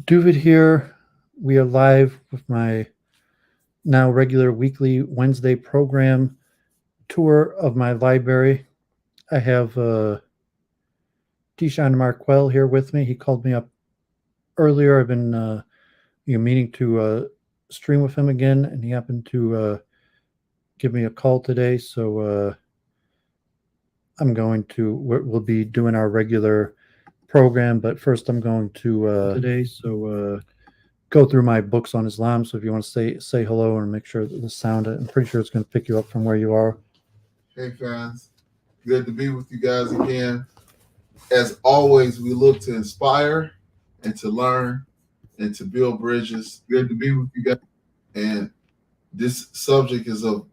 Duvid here. We are live with my now regular weekly Wednesday program tour of my library. I have Tishan Marquell here with me. He called me up earlier. I've been meaning to stream with him again, and he happened to give me a call today. So we'll be doing our regular program, but first I'm going to today. So go through my books on Islam. So if you want to say hello and make sure that the sound, I'm pretty sure it's going to pick you up from where you are. Hey fans, good to be with you guys again. As always, we look to inspire and to learn and to build bridges. Good to be with you guys. And this subject is of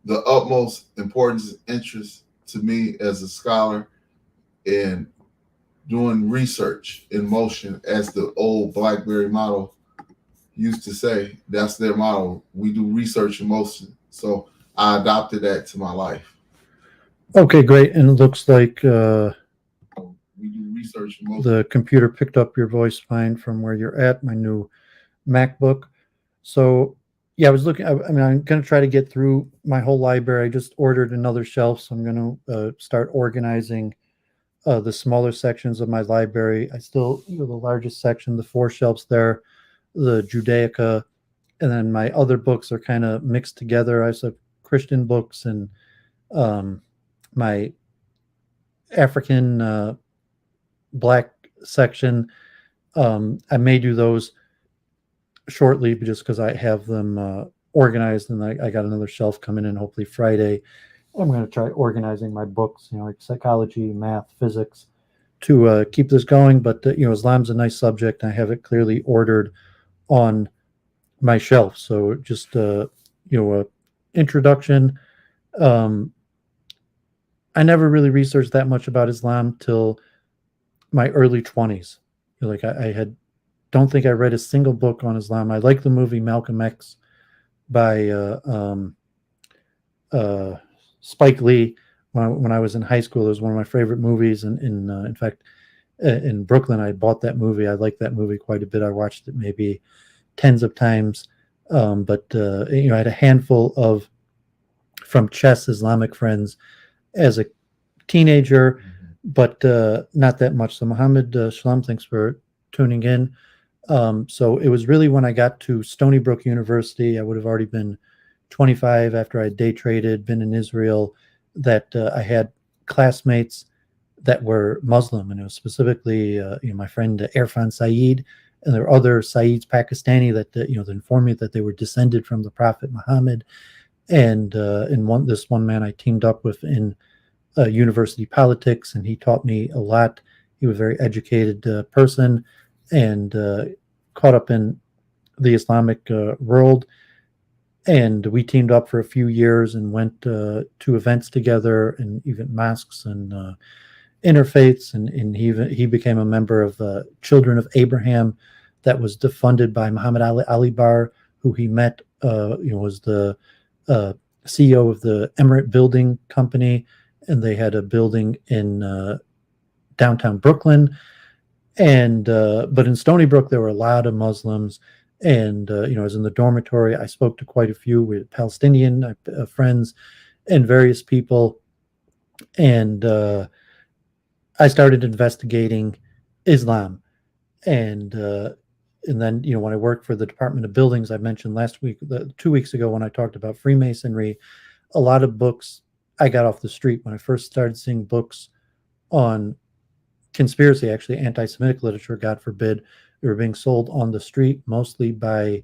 the utmost importance and interest to me as a scholar in doing research in motion, as the old BlackBerry model used to say. That's their model. We do research in motion. So I adopted that to my life. Okay, great. And it looks like We do research in motion. the computer picked up your voice fine from where you're at, my new MacBook. So, yeah, I was looking. I'm going to try to get through my whole library. I just ordered another shelf, so I'm going to start organizing the smaller sections of my library. I still, the largest section, the four shelves there, the Judaica, and then my other books are kind of mixed together. I have Christian books and my African black section. I may do those shortly just because I have them organized, and I got another shelf coming in hopefully Friday. I'm going to try organizing my books, like psychology, math, physics, to keep this going. But Islam's a nice subject. I have it clearly ordered on my shelf. So just introduction. I never really researched that much about Islam till my early 20s. Like don't think I read a single book on Islam. I like the movie Malcolm X by Spike Lee. When I was in high school, it was one of my favorite movies. And in fact, in Brooklyn, I bought that movie. I liked that movie quite a bit. I watched it maybe tens of times. But I had a handful of from chess Islamic friends as a teenager, but not that much. So Muhammad Shalom, thanks for tuning in. So it was really when I got to Stony Brook University, I would have already been 25 after I day traded, been in Israel, that I had classmates that were Muslim, and it was specifically my friend Irfan Saeed, and there were other Saeeds Pakistani that informed me that they were descended from the Prophet Muhammad. And this one man I teamed up with in university politics, and he taught me a lot. He was a very educated person, and caught up in the Islamic world. And we teamed up for a few years and went to events together, and even mosques and interfaiths. And he became a member of Children of Abraham, that was defunded by Muhammad Ali Bar, who he met. Was the CEO of the Emirate Building Company, and they had a building in downtown Brooklyn. And but in Stony Brook, there were a lot of Muslims. And I was in the dormitory. I spoke to quite a few with Palestinian friends and various people. And I started investigating Islam. And then when I worked for the Department of Buildings, I mentioned last week, 2 weeks ago, when I talked about Freemasonry, a lot of books I got off the street. When I first started seeing books on conspiracy, actually anti-Semitic literature, God forbid, they were being sold on the street, mostly by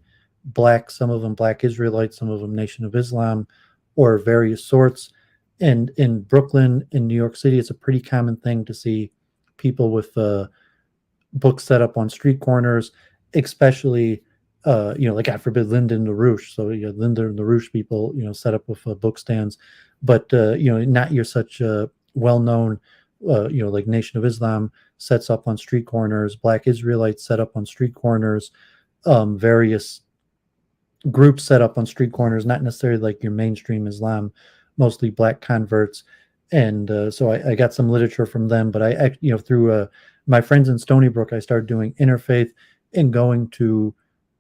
some of them Black Israelites, some of them Nation of Islam, or various sorts. And in Brooklyn, in New York City, it's a pretty common thing to see people with books set up on street corners, especially like God forbid Lyndon LaRouche. So Lyndon LaRouche people set up with book stands, but not your such well-known like Nation of Islam sets up on street corners, Black Israelites set up on street corners, various groups set up on street corners, not necessarily like your mainstream Islam, mostly Black converts. And so I got some literature from them, but I through my friends in Stony Brook, I started doing interfaith and going to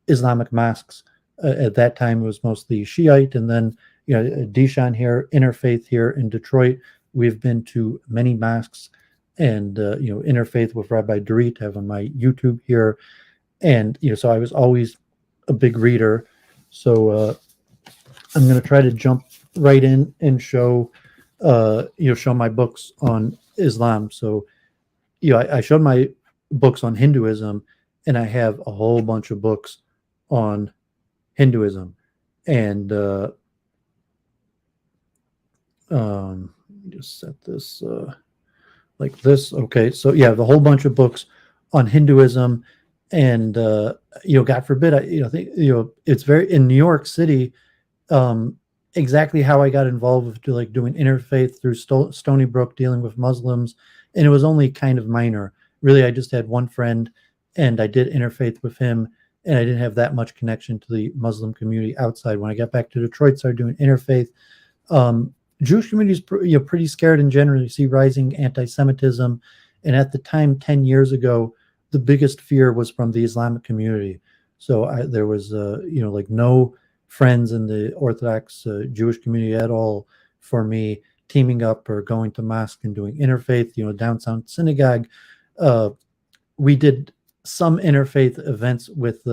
Islamic mosques. At that time, it was mostly Shiite, and then Deshaun here, interfaith here in Detroit. We've been to many mosques, and interfaith with Rabbi Dorit. I have on my YouTube here, and so I was always a big reader. So I'm going to try to jump right in and show my books on Islam. So I showed my books on Hinduism, and I have a whole bunch of books on Hinduism, and just set this like this. Okay, so yeah, I have a whole bunch of books on Hinduism, and God forbid, I think it's very in New York City. Exactly how I got involved with doing interfaith through Stony Brook, dealing with Muslims, and it was only kind of minor. Really, I just had one friend, and I did interfaith with him, and I didn't have that much connection to the Muslim community outside. When I got back to Detroit, started doing interfaith. Jewish community is pretty scared in general. You see rising anti-Semitism, and at the time, 10 years ago, the biggest fear was from the Islamic community. So there was no friends in the Orthodox Jewish community at all for me teaming up or going to mosque and doing interfaith. Downtown synagogue. We did some interfaith events with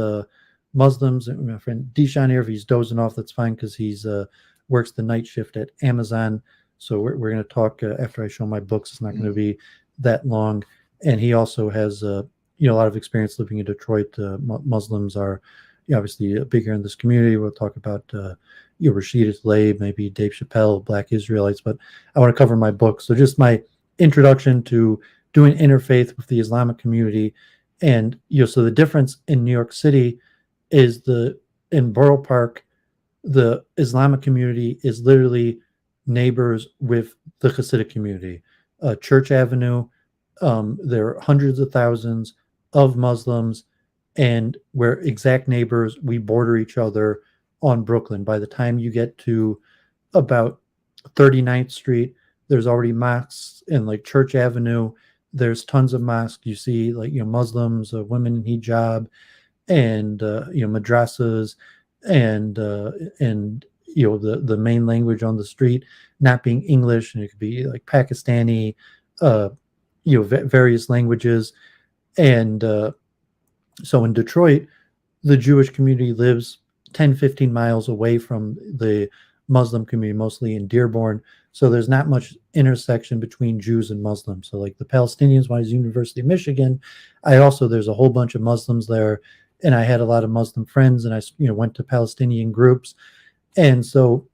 Muslims. And my friend Deshaun here, if he's dozing off, that's fine because he's works the night shift at Amazon. So we're going to talk after I show my books. It's not going to be that long. And he also has a lot of experience living in Detroit. Muslims are obviously bigger in this community. We'll talk about Rashid Tlaib, maybe Dave Chappelle, Black Israelites. But I want to cover my book. So just my introduction to doing interfaith with the Islamic community. And so the difference in New York City is in Borough Park, the Islamic community is literally neighbors with the Hasidic community. Church Avenue, there are hundreds of thousands of Muslims, and we're exact neighbors. We border each other on Brooklyn. By the time you get to about 39th Street, there's already mosques, and Church Avenue, there's tons of mosques. You see Muslims, women in hijab, and madrasas, and the main language on the street not being English, and it could be Pakistani, various languages. And so in Detroit, the Jewish community lives 10, 15 miles away from the Muslim community, mostly in Dearborn. So there's not much intersection between Jews and Muslims. So the Palestinians, when I was at University of Michigan, there's a whole bunch of Muslims there, and I had a lot of Muslim friends, and I went to Palestinian groups. And so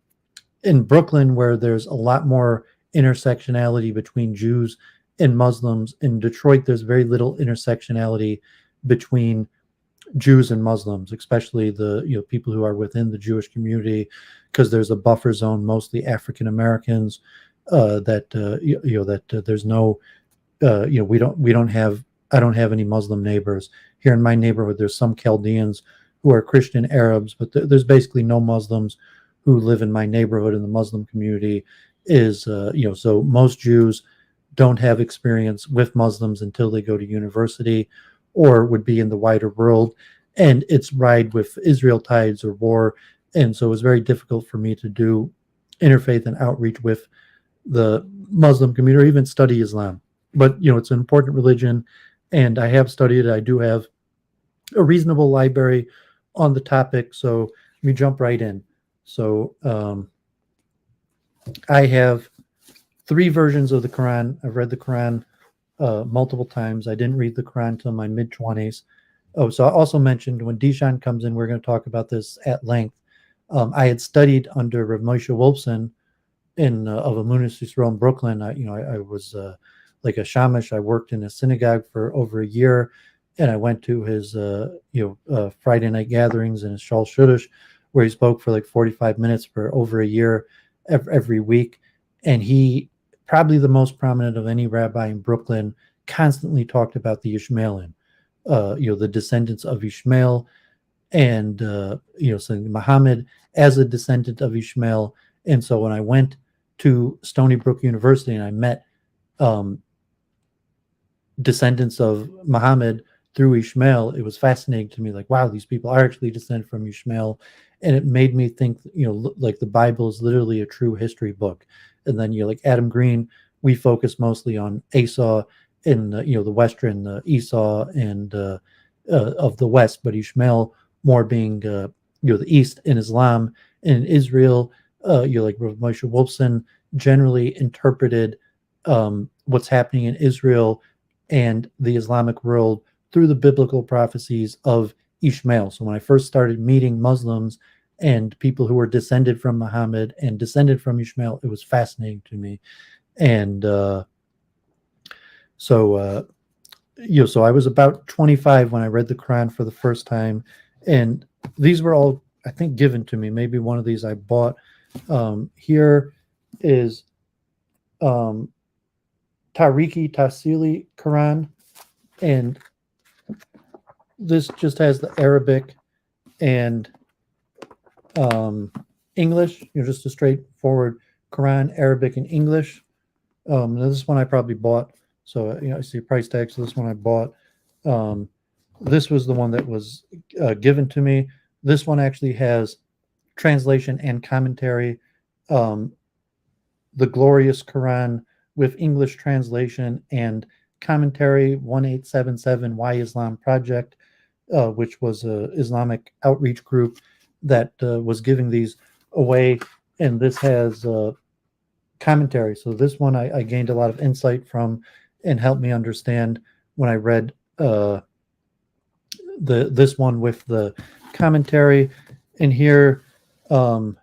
in Brooklyn, where there's a lot more intersectionality between Jews and Muslims, in Detroit, there's very little intersectionality between Jews and Muslims, especially the people who are within the Jewish community, because there's a buffer zone, mostly African Americans. There's no, I don't have any Muslim neighbors here in my neighborhood. There's some Chaldeans who are Christian Arabs, but there's basically no Muslims who live in my neighborhood. And the Muslim community is, so most Jews don't have experience with Muslims until they go to university or would be in the wider world, and it's ride with Israel tides or war. And so it was very difficult for me to do interfaith and outreach with the Muslim community or even study Islam. But it's an important religion, and I have studied it. I do have a reasonable library on the topic, so let me jump right in. So I have 3 versions of the Quran. I've read the Quran multiple times. I didn't read the Quran until my mid-20s. Oh, so I also mentioned when Deshaun comes in, we're going to talk about this at length. I had studied under Rav Moshe Wolfson of Amunis Yisrael in Brooklyn. I was like a shamash. I worked in a synagogue for over a year, and I went to his Friday night gatherings in his Shul Shudash, where he spoke for 45 minutes for over a year every week. And he, probably the most prominent of any rabbi in Brooklyn, constantly talked about the Ishmaelim, the descendants of Ishmael, and so Muhammad as a descendant of Ishmael. And so when I went to Stony Brook University and I met descendants of Muhammad through Ishmael, it was fascinating to me. Like, wow, these people are actually descended from Ishmael, and it made me think, like the Bible is literally a true history book. And then like Adam Green, we focus mostly on Esau in the Western Esau and of the West, but Ishmael more being the East in Islam. And in Israel, like Moshe Wolfson generally interpreted what's happening in Israel and the Islamic world through the biblical prophecies of Ishmael. So when I first started meeting Muslims and people who were descended from Muhammad and descended from Ishmael, it was fascinating to me. And so so I was about 25 when I read the Quran for the first time, and these were all, I think, given to me. Maybe one of these I bought. Here is Tariqi Tasili Quran, and this just has the Arabic and English, just a straightforward Quran, Arabic and English. This one I probably bought. So, I see a price tag. So this one I bought. This was the one that was given to me. This one actually has translation and commentary. The Glorious Quran with English translation and commentary, 1877 Why Islam Project, which was an Islamic outreach group that was giving these away. And this has commentary. So this one I gained a lot of insight from and helped me understand when I read this one with the commentary. And here, the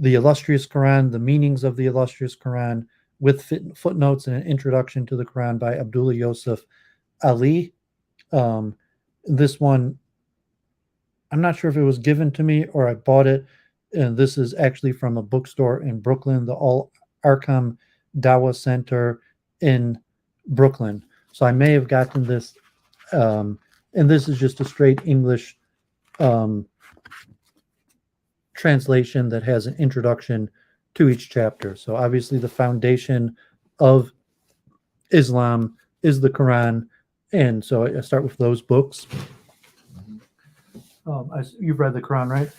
Illustrious Quran, the meanings of the Illustrious Quran, with footnotes and an introduction to the Quran by Abdullah Yusuf Ali. This one, I'm not sure if it was given to me or I bought it. And this is actually from a bookstore in Brooklyn, the Al Arkham Dawah Center in Brooklyn. So I may have gotten this, and this is just a straight English translation that has an introduction to each chapter. So obviously the foundation of Islam is the Quran, and so I start with those books. You've read the Quran, right?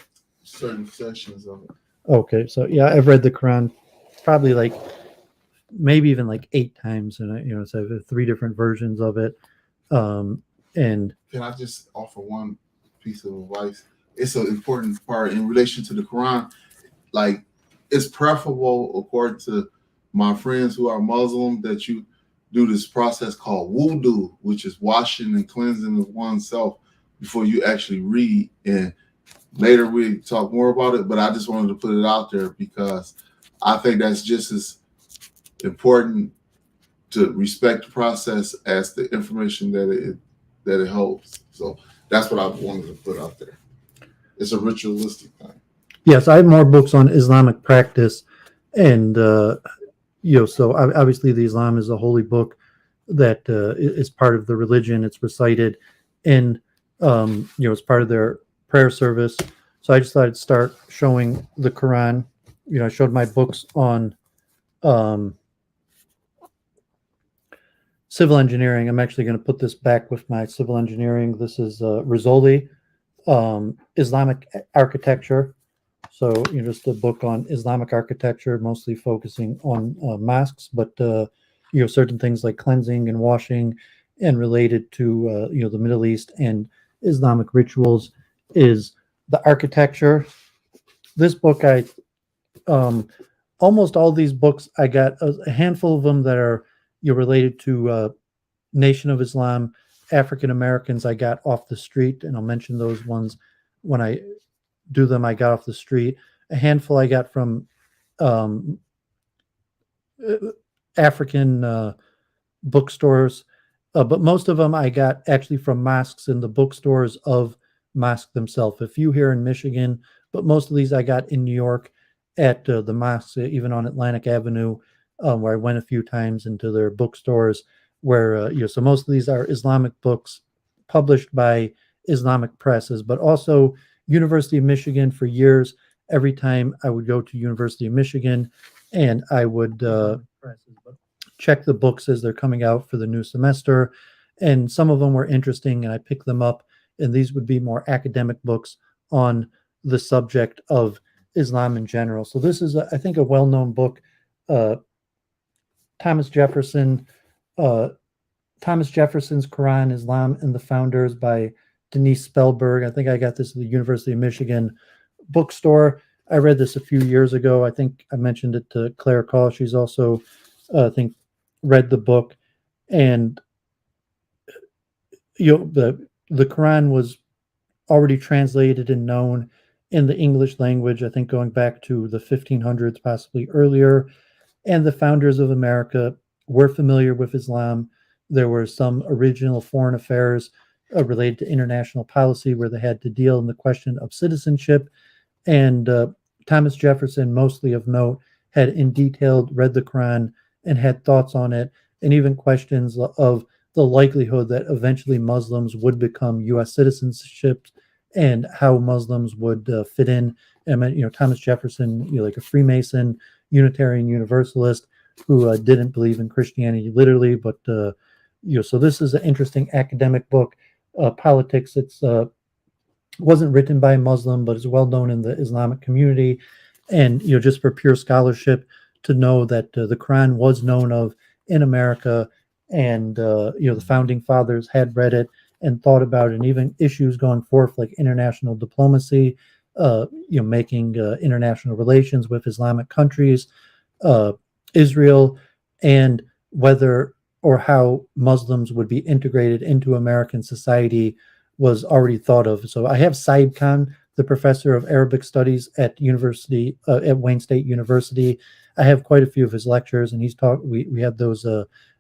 Certain sections of it. Okay, so yeah, I've read the Quran probably like maybe even like 8 times, and so I have 3 different versions of it. And can I just offer one piece of advice? It's an important part in relation to the Quran. Like, it's preferable, according to my friends who are Muslim, that you do this process called wudu, which is washing and cleansing of oneself before you actually read. And later we talk more about it, but I just wanted to put it out there because I think that's just as important to respect the process as the information that it holds. So that's what I wanted to put out there. It's a ritualistic thing. Yes, I have more books on Islamic practice, and so obviously the Islam is a holy book that is part of the religion. It's recited in it's part of their prayer service. So I just thought I'd start showing the Quran. I showed my books on civil engineering. I'm actually going to put this back with my civil engineering. This is Rizzoli, Islamic architecture. So just a book on Islamic architecture, mostly focusing on mosques, but certain things like cleansing and washing, and related to the Middle East and Islamic rituals is the architecture. This book, I almost all these books, I got a handful of them that are related to Nation of Islam, African Americans. I got off the street, and I'll mention those ones when I do them. I got off the street. A handful I got from African bookstores, but most of them I got actually from mosques in the bookstores of mosques themselves. A few here in Michigan, but most of these I got in New York at the mosques, even on Atlantic Avenue, where I went a few times into their bookstores. Where so most of these are Islamic books published by Islamic presses, but also University of Michigan. For years, every time I would go to University of Michigan, and I would check the books as they're coming out for the new semester, and some of them were interesting, and I picked them up. And these would be more academic books on the subject of Islam in general. So this is, I think, a well-known book. Uh, Thomas Jefferson, uh, Thomas Jefferson's Quran, Islam, and the Founders by Denise Spellberg. I think I got this at the University of Michigan bookstore. I read this a few years ago. I think I mentioned it to Claire Call. She's also, I think, read the book. And the Quran was already translated and known in the English language, I think going back to the 1500s, possibly earlier. And the founders of America were familiar with Islam. There were some original foreign affairs related to international policy where they had to deal in the question of citizenship. And Thomas Jefferson, mostly of note, had in detail read the Quran and had thoughts on it, and even questions of the likelihood that eventually Muslims would become U.S. citizenships and how Muslims would fit in. And Thomas Jefferson, like a Freemason, Unitarian Universalist, who didn't believe in Christianity literally, but so this is an interesting academic book. Politics. It's wasn't written by a Muslim, but is well known in the Islamic community, and just for pure scholarship to know that the Quran was known of in America, and the founding fathers had read it and thought about it, and even issues going forth like international diplomacy, making international relations with Islamic countries, Israel, and whether or how Muslims would be integrated into American society was already thought of. So I have Said Khan, the professor of Arabic studies at Wayne State University. I have quite a few of his lectures, and he's talked. We had those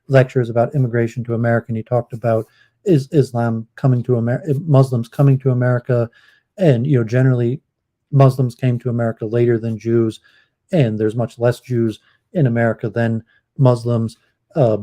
lectures about immigration to America, and he talked about Islam coming to America, Muslims coming to America, and generally Muslims came to America later than Jews, and there's much less Jews in America than Muslims. So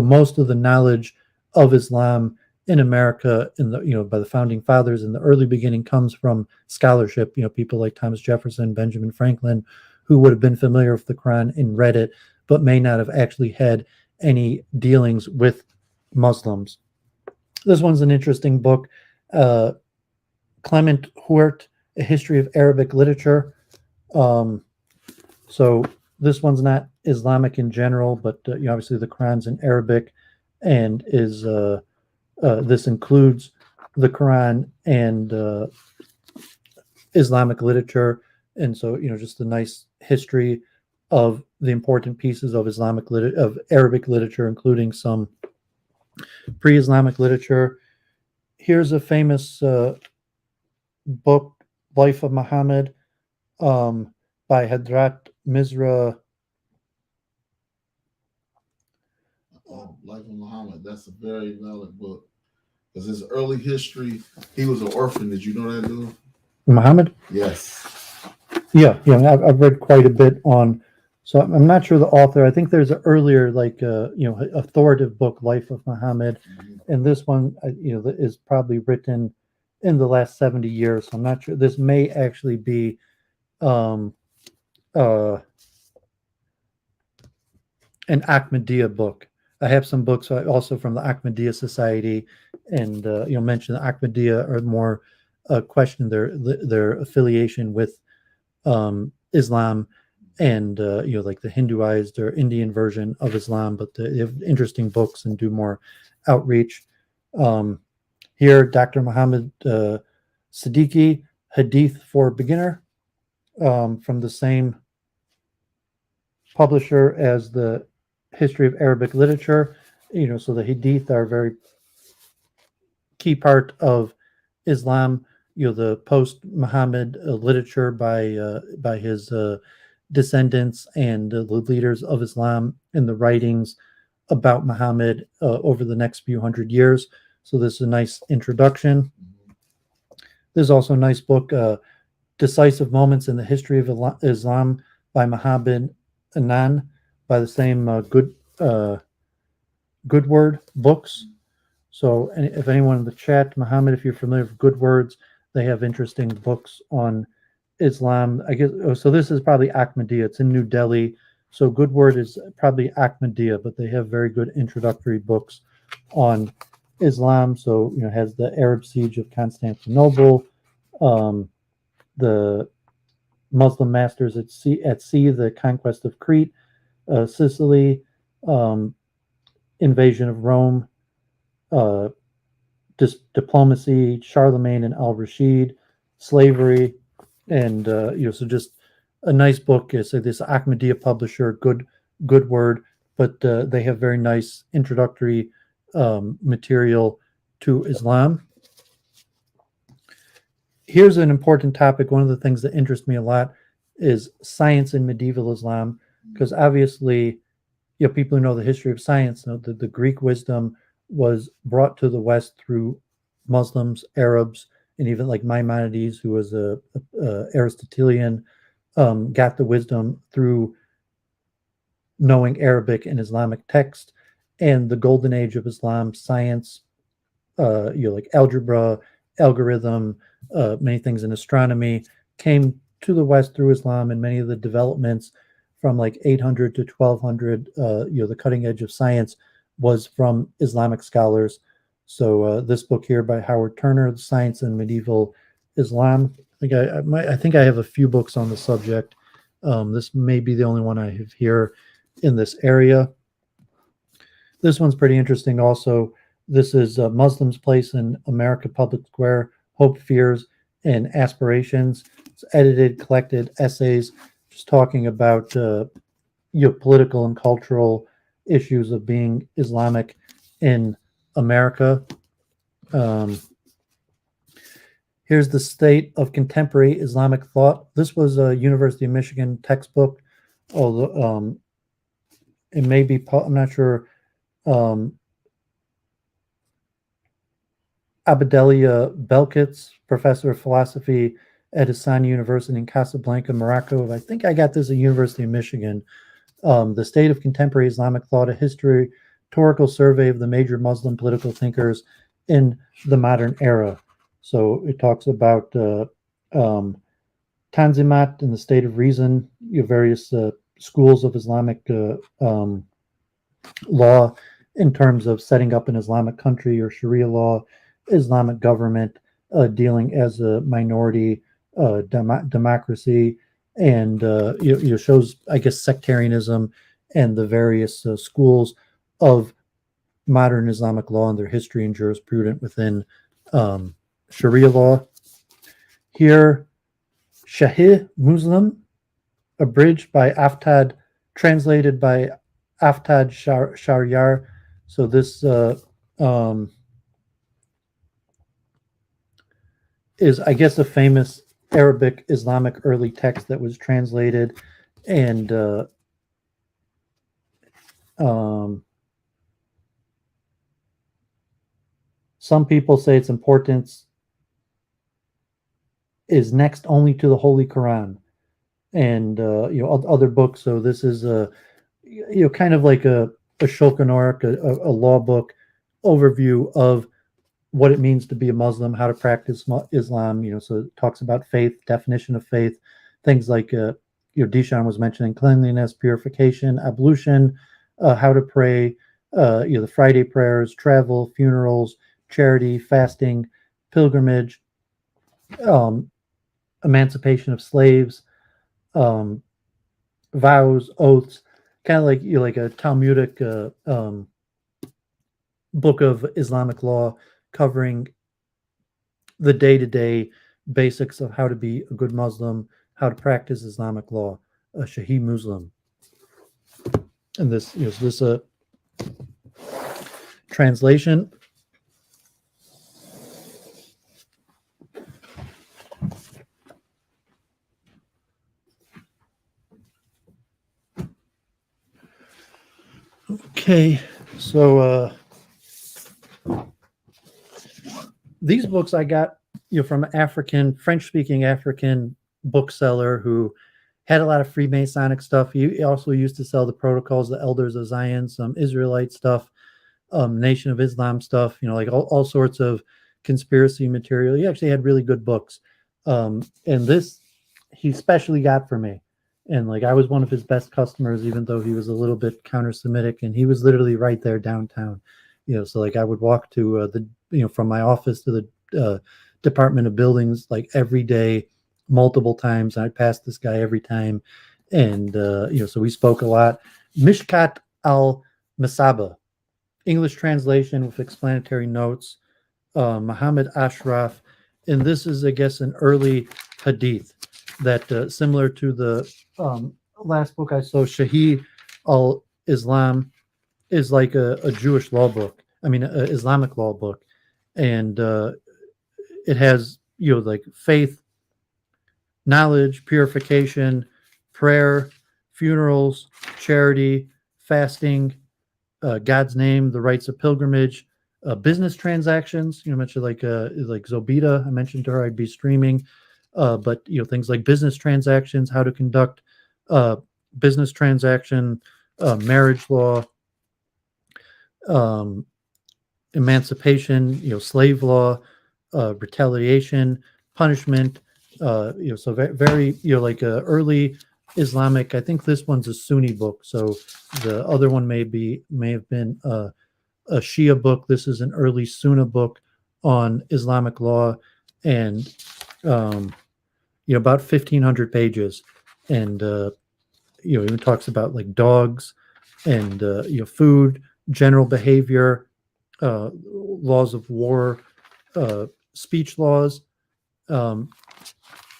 most of the knowledge of Islam in America, by the founding fathers in the early beginning, comes from scholarship. People like Thomas Jefferson, Benjamin Franklin, who would have been familiar with the Quran and read it, but may not have actually had any dealings with Muslims. This one's an interesting book. Clement Huert, A History of Arabic Literature. So this one's not Islamic in general, but obviously the Quran's in Arabic, and is this includes the Quran and Islamic literature, and so just a nice history of the important pieces of of Arabic literature, including some pre-Islamic literature. Here's a famous book, Life of Muhammad, by Hadrat Mizra. Life of Muhammad. That's a very valid book. Because his early history, he was an orphan. Did you know that, dude? Muhammad? Yes. Yeah. I've read quite a bit on. So I'm not sure the author. I think there's an earlier, authoritative book, Life of Muhammad, and this one, is probably written in the last 70 years. So I'm not sure. This may actually be an Ahmadiyya book. I have some books also from the Ahmadiyya Society, and mention the Ahmadiyya are more question their affiliation with Islam, and like the Hinduized or Indian version of Islam, but they have interesting books and do more outreach. Here, Dr. Muhammad Siddiqui, Hadith for Beginner, from the same publisher as the History of Arabic Literature. So the Hadith are a very key part of Islam. The post-Muhammad literature by his descendants and the leaders of Islam in the writings about Muhammad over the next few hundred years. So this is a nice introduction. There's also a nice book, Decisive Moments in the History of Islam by Muhammad Anan, by the same Good Word Books. So if anyone in the chat, Muhammad, if you're familiar with Good Words, they have interesting books on Islam. I guess so. This is probably Ahmadiyya. It's in New Delhi. So Good Word is probably Ahmadiyya, but they have very good introductory books on Islam. So, you know, it has the Arab siege of Constantinople, the Muslim masters at sea, the conquest of Crete, Sicily, invasion of Rome, uh, diplomacy, Charlemagne and Al Rashid, slavery, and so just a nice book. So this Ahmadiyya publisher, good word, but they have very nice introductory material to Islam. Here's an important topic. One of the things that interests me a lot is science in medieval Islam, because obviously, you know, people who know the history of science know that the Greek wisdom was brought to the West through Muslims, Arabs, and even like Maimonides, who was a Aristotelian, got the wisdom through knowing Arabic and Islamic text. And the golden age of Islam, science, like algebra, algorithm, many things in astronomy came to the West through Islam, and many of the developments from like 800 to 1200, the cutting edge of science was from Islamic scholars. So this book here by Howard Turner, Science in Medieval Islam. I think I have a few books on the subject. This may be the only one I have here in this area. This one's pretty interesting also. This is Muslims' Place in America Public Square, Hope, Fears, and Aspirations. It's edited, collected essays just talking about political and cultural issues of being Islamic in America. Here's the state of contemporary Islamic thought. This was a University of Michigan textbook, although it may be, I'm not sure. Abdelia Belkits, professor of philosophy at Hassani University in Casablanca, Morocco. I think I got this at University of Michigan. The State of Contemporary Islamic Thought, a historical survey of the major Muslim political thinkers in the modern era. So it talks about Tanzimat and the State of Reason, various schools of Islamic law in terms of setting up an Islamic country or Sharia law, Islamic government, dealing as a minority democracy, and shows, I guess, sectarianism and the various schools of modern Islamic law and their history and jurisprudence within Sharia law. Here, Shahih Muslim, abridged by Aftad, translated by Aftad Sharyar. So this is, I guess, a famous Arabic Islamic early text that was translated, and some people say its importance is next only to the Holy Quran and other books. So this is kind of like a Shulchan Aruch, a law book overview of what it means to be a Muslim, how to practice Islam. So it talks about faith, definition of faith, things like Dishan was mentioning, cleanliness, purification, ablution, how to pray, the Friday prayers, travel, funerals, charity, fasting, pilgrimage, emancipation of slaves, vows, oaths, kind of like a Talmudic book of Islamic law covering the day-to-day basics of how to be a good Muslim, how to practice Islamic law, a Shahih Muslim. And this is a translation. Okay, so these books I got from French-speaking African bookseller who had a lot of Freemasonic stuff. He also used to sell the Protocols, the Elders of Zion, some Israelite stuff, Nation of Islam stuff, like all sorts of conspiracy material. He actually had really good books. And this he specially got for me. And like I was one of his best customers, even though he was a little bit counter-Semitic, and he was literally right there downtown. So like I would walk to from my office to the Department of Buildings like every day, multiple times. I'd pass this guy every time, and so we spoke a lot. Mishkat al Masaba, English translation with explanatory notes. Muhammad Ashraf, and this is, I guess, an early hadith that similar to the last book I saw, Shahi al Islam, is like a Jewish law book. I mean, an Islamic law book, and it has like faith, knowledge, purification, prayer, funerals, charity, fasting, God's name, the rites of pilgrimage, business transactions. Mentioned like Zobita. I mentioned to her I'd be streaming, but things like business transactions, how to conduct business transaction, marriage law, emancipation, slave law, retaliation, punishment. So very, like early Islamic. I think this one's a Sunni book. So the other one may have been a Shia book. This is an early Sunni book on Islamic law, and about 1,500 pages, and even talks about like dogs and food, general behavior, laws of war, speech laws, and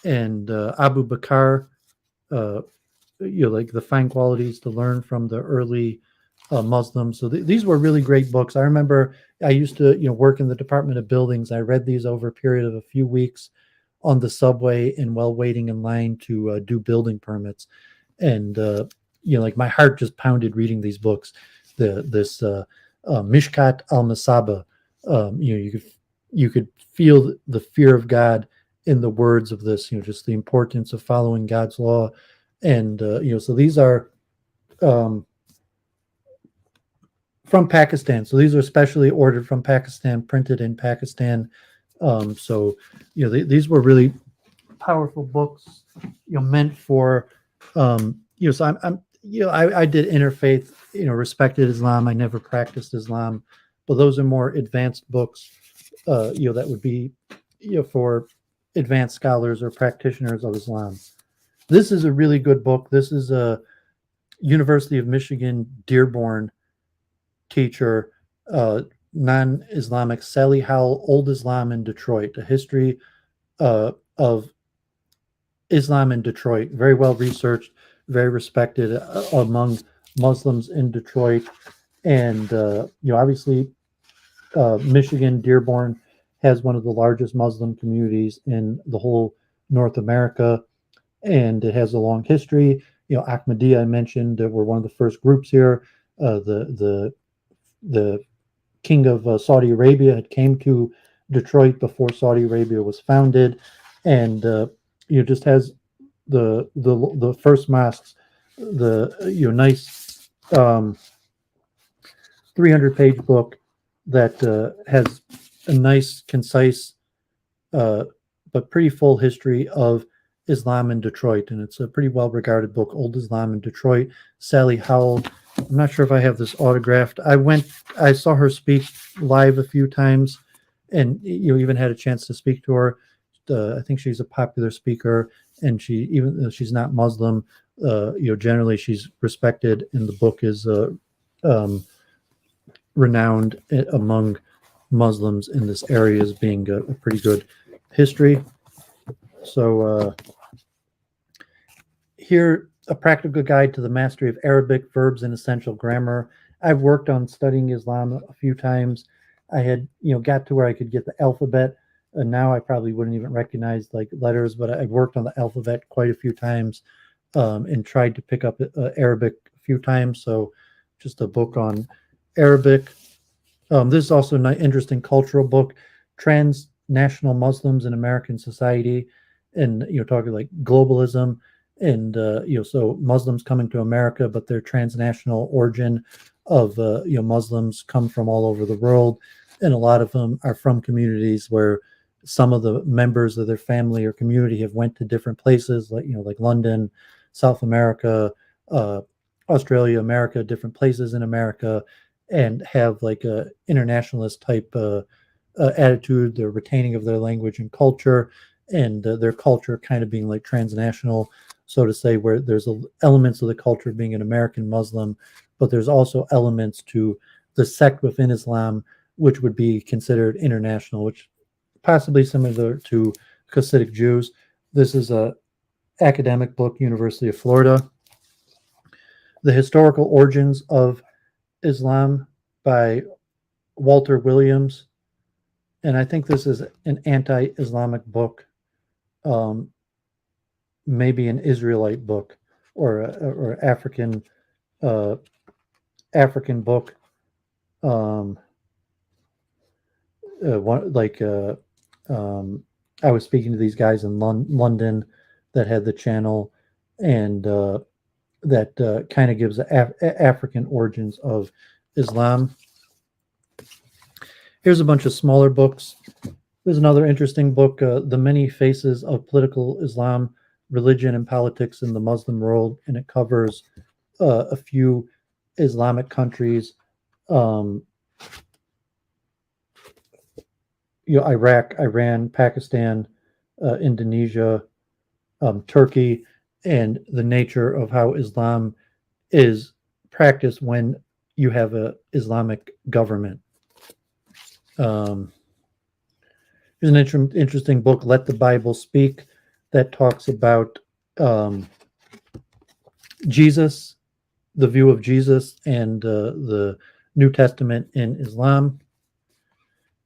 Abu Bakr, like the fine qualities to learn from the early Muslims. So these were really great books. I remember I used to work in the Department of Buildings. I read these over a period of a few weeks on the subway and while waiting in line to do building permits. And like my heart just pounded reading these books. This Mishkat al-Masaba, you could feel the fear of God in the words of this. Just the importance of following God's law, and so these are from Pakistan. So these are specially ordered from Pakistan, printed in Pakistan. So these were really powerful books, meant for so I'm I did interfaith, respected Islam. I never practiced Islam, but those are more advanced books, that would be, for advanced scholars or practitioners of Islam. This is a really good book. This is a University of Michigan Dearborn teacher, non-Islamic, Sally Howell, Old Islam in Detroit, a history of Islam in Detroit. Very well researched, very respected among Muslims in Detroit. And obviously, Michigan Dearborn has one of the largest Muslim communities in the whole North America, and it has a long history. Ahmadiyya, I mentioned, were one of the first groups here. The king of Saudi Arabia had came to Detroit before Saudi Arabia was founded, and just has the first mosques, the nice 300-page book that has a nice, concise, but pretty full history of Islam in Detroit, and it's a pretty well-regarded book, Old Islam in Detroit. Sally Howell. I'm not sure if I have this autographed. I saw her speak live a few times, and even had a chance to speak to her. I think she's a popular speaker, and even though she's not Muslim, generally she's respected, and the book is renowned among Muslims in this area as being a pretty good history. So here, a practical guide to the mastery of Arabic, verbs, and essential grammar. I've worked on studying Islam a few times. I had, got to where I could get the alphabet, and now I probably wouldn't even recognize like letters, but I've worked on the alphabet quite a few times, and tried to pick up Arabic a few times. So just a book on Arabic. This is also an interesting cultural book, Transnational Muslims in American Society, and talking like globalism, and so Muslims coming to America, but their transnational origin of Muslims come from all over the world, and a lot of them are from communities where some of the members of their family or community have went to different places, like like London, South America, Australia, America, different places in America, and have like a internationalist type attitude, the retaining of their language and culture, and their culture kind of being like transnational, so to say, where there's elements of the culture being an American Muslim, but there's also elements to the sect within Islam which would be considered international, which possibly similar to Hasidic Jews. This is a academic book, University of Florida. The Historical Origins of Islam by Walter Williams. And I think this is an anti-Islamic book, maybe an Israelite book or African African book. I was speaking to these guys in London that had the channel, and that kind of gives African origins of Islam. Here's a bunch of smaller books. There's another interesting book, The Many Faces of Political Islam, Religion and Politics in the Muslim World, and it covers a few Islamic countries, Iraq, Iran, Pakistan, Indonesia, Turkey, and the nature of how Islam is practiced when you have an Islamic government. Here's an interesting book, Let the Bible Speak, that talks about Jesus, the view of Jesus, and the New Testament in Islam.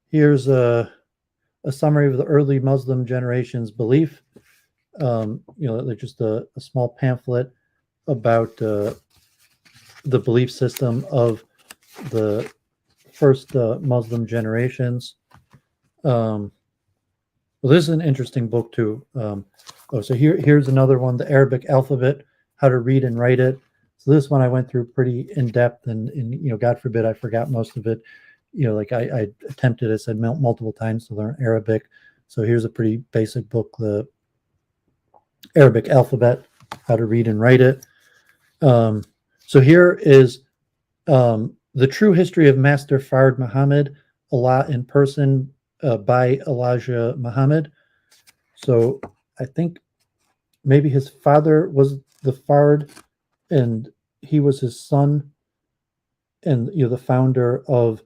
Here's a summary of the early Muslim generation's belief. Just a small pamphlet about the belief system of the first Muslim generations. Well, this is an interesting book too. So here's another one, The Arabic Alphabet, How to Read and Write It. So this one I went through pretty in depth, and God forbid I forgot most of it. I attempted, I said multiple times to learn Arabic. So here's a pretty basic book, The Arabic Alphabet, How to Read and Write It. So here is The True History of Master Fard Muhammad, Allah in Person, by Elijah Muhammad. So I think maybe his father was the Fard, and he was his son, and the founder of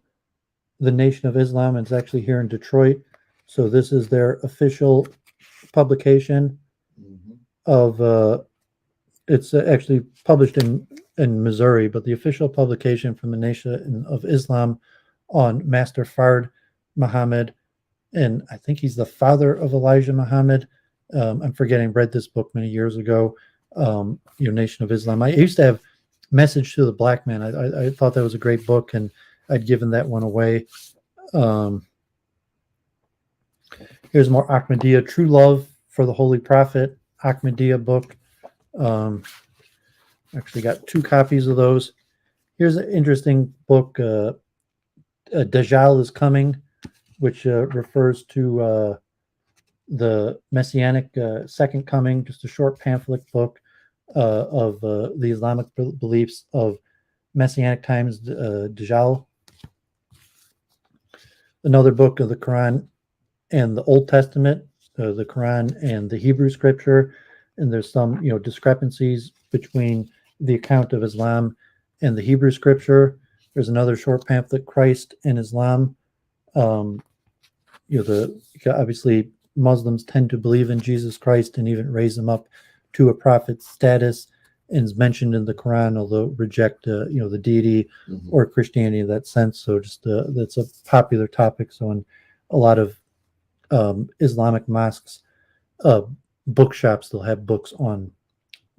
the Nation of Islam. And it's actually here in Detroit. So this is their official publication of it's actually published in Missouri, but the official publication from the Nation of Islam on Master Fard Muhammad. And I think he's the father of Elijah Muhammad. I'm forgetting, read this book many years ago, Nation of Islam. I used to have Message to the Black Man. I thought that was a great book, and I'd given that one away. Here's more Ahmadiyya, True Love for the Holy Prophet, Ahmadiyya book. Actually got 2 copies of those. Here's an interesting book, Dajjal is Coming, which refers to the Messianic Second Coming, just a short pamphlet book of the Islamic beliefs of Messianic times, Dajjal. Another book of the Quran and the Old Testament, the Quran and the Hebrew Scripture, and there's some discrepancies between the account of Islam and the Hebrew Scripture. There's another short pamphlet, Christ and Islam. Obviously Muslims tend to believe in Jesus Christ and even raise him up to a prophet status, and is mentioned in the Quran, although reject the deity or Christianity in that sense. So just that's a popular topic. So in a lot of Islamic mosques, bookshops, they'll have books on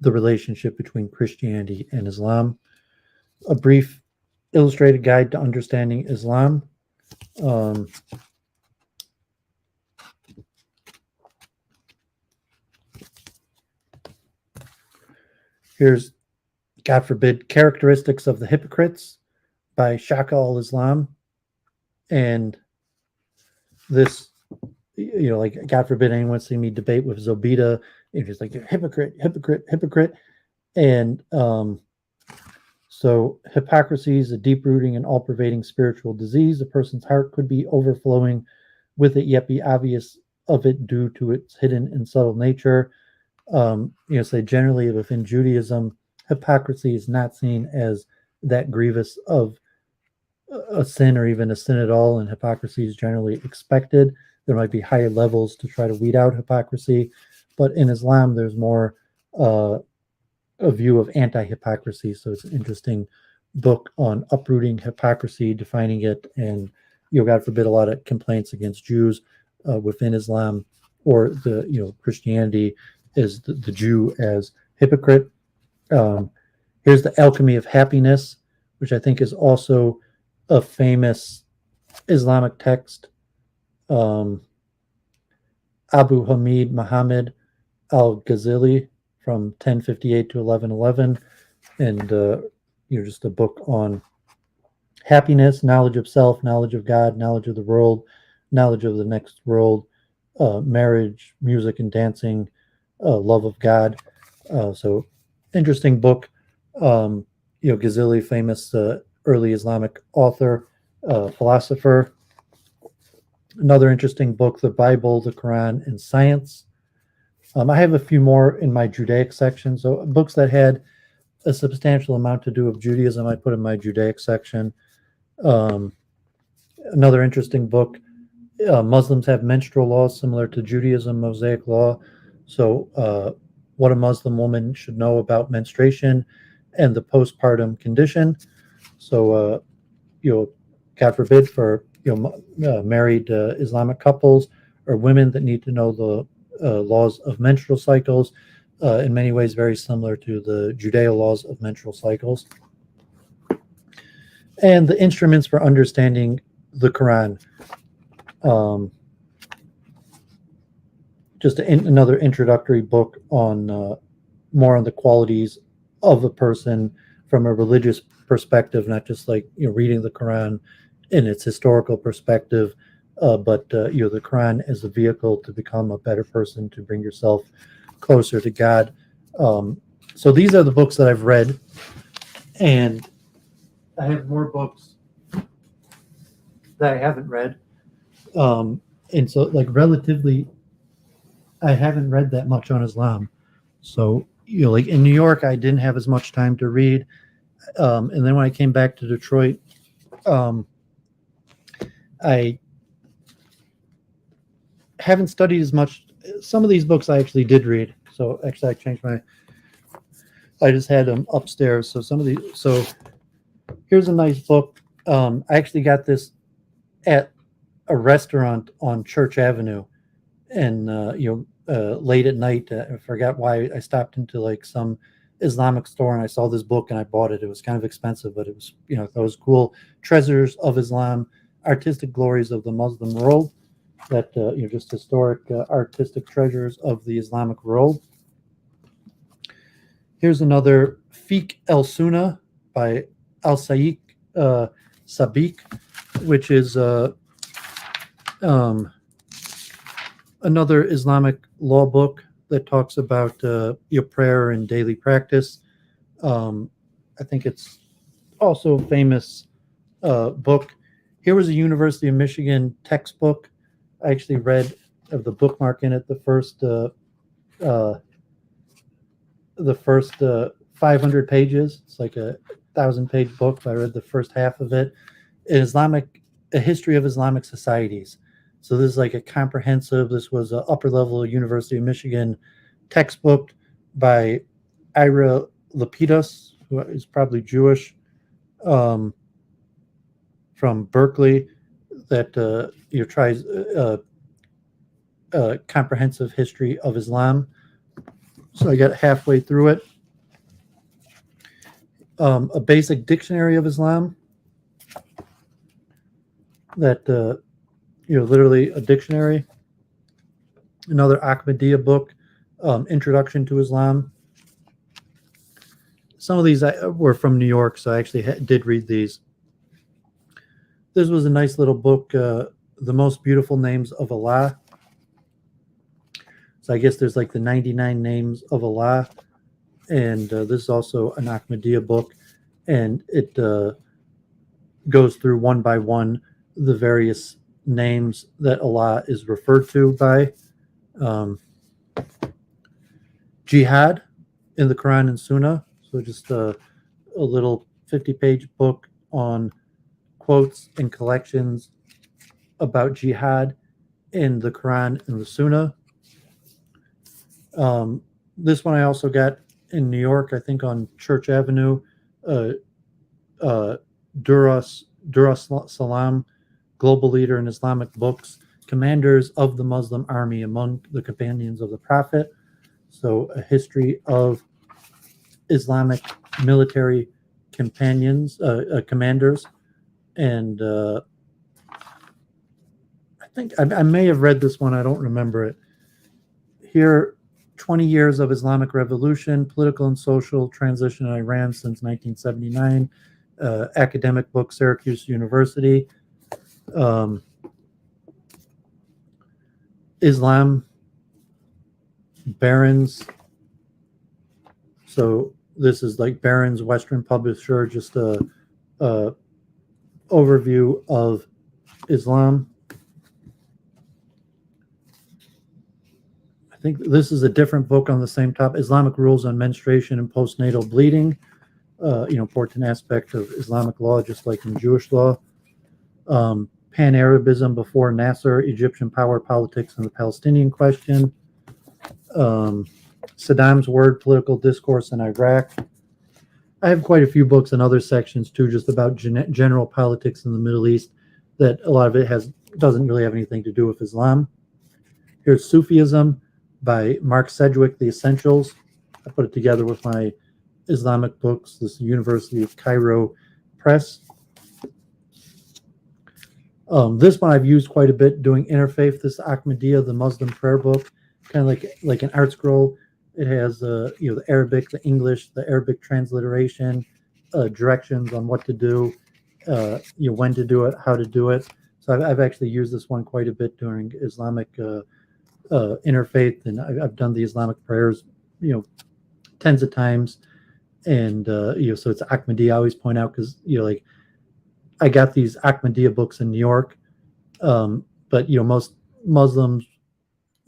the relationship between Christianity and Islam. A brief illustrated guide to understanding Islam. Here's, God forbid, Characteristics of the Hypocrites by Shaka al-Islam. And this, God forbid anyone see me debate with Zobita. It's just like, hypocrite, hypocrite, hypocrite. And so hypocrisy is a deep-rooting and all-pervading spiritual disease. A person's heart could be overflowing with it, yet be obvious of it due to its hidden and subtle nature. Say generally within Judaism, hypocrisy is not seen as that grievous of a sin or even a sin at all, and hypocrisy is generally expected. There might be higher levels to try to weed out hypocrisy, but in Islam, there's more a view of anti-hypocrisy. So it's an interesting book on uprooting hypocrisy, defining it, and God forbid, a lot of complaints against Jews within Islam, or the Christianity is the Jew as hypocrite. Here's The Alchemy of Happiness, which I think is also a famous Islamic text. Abu Hamid Muhammad al-Ghazali from 1058 to 1111, and just a book on happiness, knowledge of self, knowledge of God, knowledge of the world, knowledge of the next world, marriage, music and dancing, love of God. So interesting book. Ghazali, famous early Islamic author, philosopher. Another interesting book, The Bible, the Quran, and Science. I have a few more in my Judaic section. So books that had a substantial amount to do with Judaism, I put in my Judaic section. Another interesting book, Muslims have menstrual laws similar to Judaism, Mosaic law. So what a Muslim woman should know about menstruation and the postpartum condition. So, God forbid, for married Islamic couples or women that need to know the laws of menstrual cycles, in many ways very similar to the Judeo laws of menstrual cycles. And the instruments for understanding the Quran. Just another introductory book on more on the qualities of a person from a religious perspective, not just like reading the Quran in its historical perspective, but the Quran as a vehicle to become a better person, to bring yourself closer to God. So these are the books that I've read, and I have more books that I haven't read. And so, like, relatively, I haven't read that much on Islam. So, like in New York, I didn't have as much time to read. And then when I came back to Detroit, I haven't studied as much. Some of these books I actually did read. So actually, I just had them upstairs. So so here's a nice book. I actually got this at a restaurant on Church Avenue, and late at night, I forgot why I stopped into like some Islamic store and I saw this book and I bought it. It was kind of expensive, but it was, I thought it was cool. Treasures of Islam, Artistic Glories of the Muslim World. That just historic artistic treasures of the Islamic world. Here's another, Fiqh el Sunnah by Al Sadiq Sabiq, which is another Islamic law book that talks about your prayer and daily practice. I think it's also a famous book. Here was a University of Michigan textbook. I actually read of the bookmark in it, the first 500 pages. It's like a 1,000-page book, but I read the first half of it. A History of Islamic Societies. So this is like a comprehensive, this was an upper level University of Michigan textbook by Ira Lapidus, who is probably Jewish, from Berkeley, that tries a comprehensive history of Islam. So I got halfway through it. A basic dictionary of Islam, that literally a dictionary. Another Ahmadiyya book, Introduction to Islam. Some of these were from New York, so I actually did read these. This was a nice little book, The Most Beautiful Names of Allah. So I guess there's like the 99 names of Allah. and this is also an Ahmadiyya book, and it goes through one by one the various names that Allah is referred to by. Jihad in the Quran and Sunnah. So just a little 50-page book on quotes and collections about jihad in the Quran and the Sunnah. This one I also got in New York, I think on Church Avenue. Duras Salam, Global Leader in Islamic Books, Commanders of the Muslim Army Among the Companions of the Prophet. So a history of Islamic military commanders. And I think I may have read this one. I don't remember it. Here, 20 years of Islamic revolution, political and social transition in Iran since 1979. Academic book, Syracuse University. Islam, Barron's. So this is like Barron's Western Publisher, just a overview of Islam. I think this is a different book on the same topic, Islamic Rules on Menstruation and Postnatal Bleeding. Important aspect of Islamic law, just like in Jewish law. Pan-Arabism before Nasser, Egyptian power politics and the Palestinian question. Saddam's word, political discourse in Iraq. I have quite a few books in other sections too, just about general politics in the Middle East, that a lot of it doesn't really have anything to do with Islam. Here's Sufism by Mark Sedgwick, The Essentials. I put it together with my Islamic books, this University of Cairo Press. This one I've used quite a bit doing interfaith. This Ahmadiyya, the Muslim prayer book, kind of like an art scroll. It has the Arabic, the English, the Arabic transliteration, directions on what to do, when to do it, how to do it. So I've actually used this one quite a bit during Islamic interfaith, and I've done the Islamic prayers, tens of times. And so it's Ahmadiyya. I always point out because I got these Ahmadiyya books in New York, but most Muslims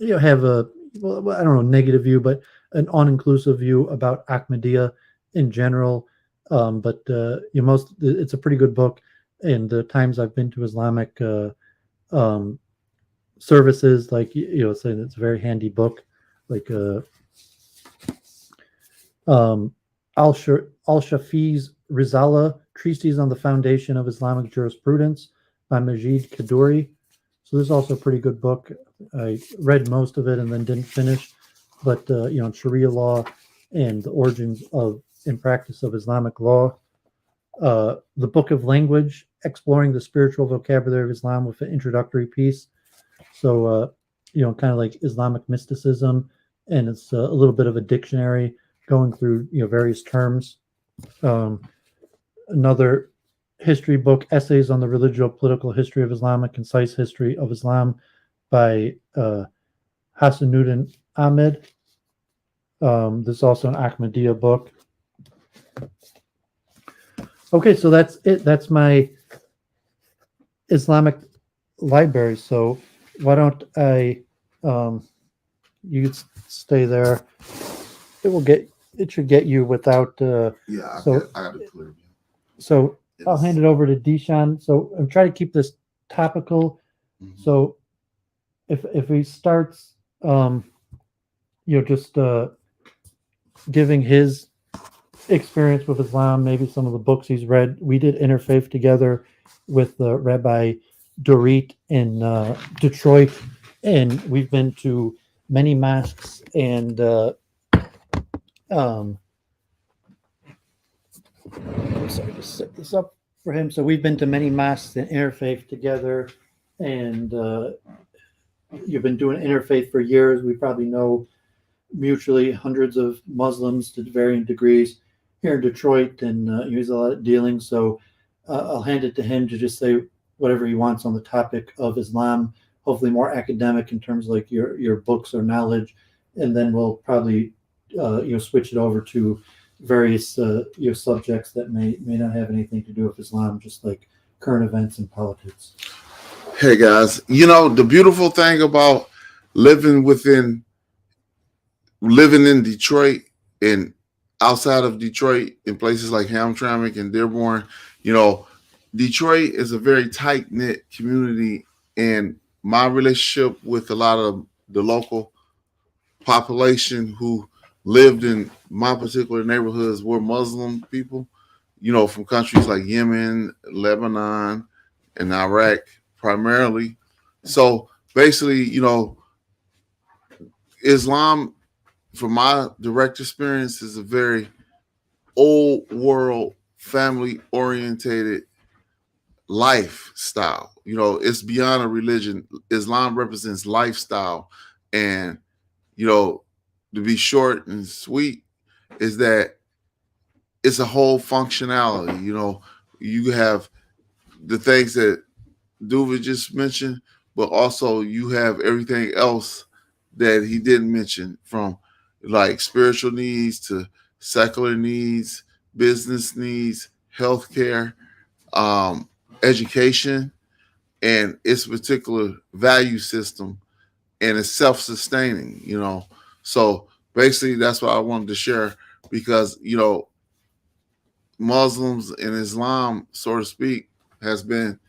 have a I don't know, negative view, but an all-inclusive view about Ahmadiyya in general. But it's a pretty good book. And the times I've been to Islamic services, saying it's a very handy book, like Al-Shafi's Rizala, Treatise on the Foundation of Islamic Jurisprudence by Majid Kaduri. So this is also a pretty good book. I read most of it and then didn't finish, but Sharia law and the origins of and practice of Islamic law. The Book of Language, Exploring the Spiritual Vocabulary of Islam with an introductory piece. So, kind of like Islamic mysticism, and it's a little bit of a dictionary going through, various terms. Another history book, Essays on the Religio-Political History of Islam, A Concise History of Islam by Hasanuddin Ahmed. This is also an Ahmadiyya book. Okay, so that's it. That's my Islamic library. So why don't I, you stay there. It should get you without. I got it clear. So I'll hand it over to Deshaun. So I'm trying to keep this topical. Mm-hmm. So if he starts, just giving his experience with Islam, maybe some of the books he's read. We did interfaith together with Rabbi Dorit in Detroit, and we've been to many mosques and sorry, just set this up for him. So we've been to many mosques and interfaith together, and you've been doing interfaith for years. We probably know mutually hundreds of Muslims to varying degrees here in Detroit, and he's a lot of dealing. So I'll hand it to him to just say whatever he wants on the topic of Islam, hopefully more academic in terms of like your books or knowledge, and then we'll probably switch it over to various subjects that may not have anything to do with Islam, just like current events and politics. Hey guys, the beautiful thing about living in Detroit and outside of Detroit in places like Hamtramck and Dearborn, Detroit is a very tight knit community, and my relationship with a lot of the local population who lived in my particular neighborhoods were Muslim people, from countries like Yemen, Lebanon, and Iraq primarily. So basically, Islam, from my direct experience, is a very old world, family orientated lifestyle. It's beyond a religion. Islam represents lifestyle. And, to be short and sweet, is that it's a whole functionality. You have the things that Duva just mentioned, but also you have everything else that he didn't mention, from like spiritual needs to secular needs, business needs, healthcare, education, and its particular value system, and it's self-sustaining. So basically that's what I wanted to share, because Muslims and Islam, so to speak, has been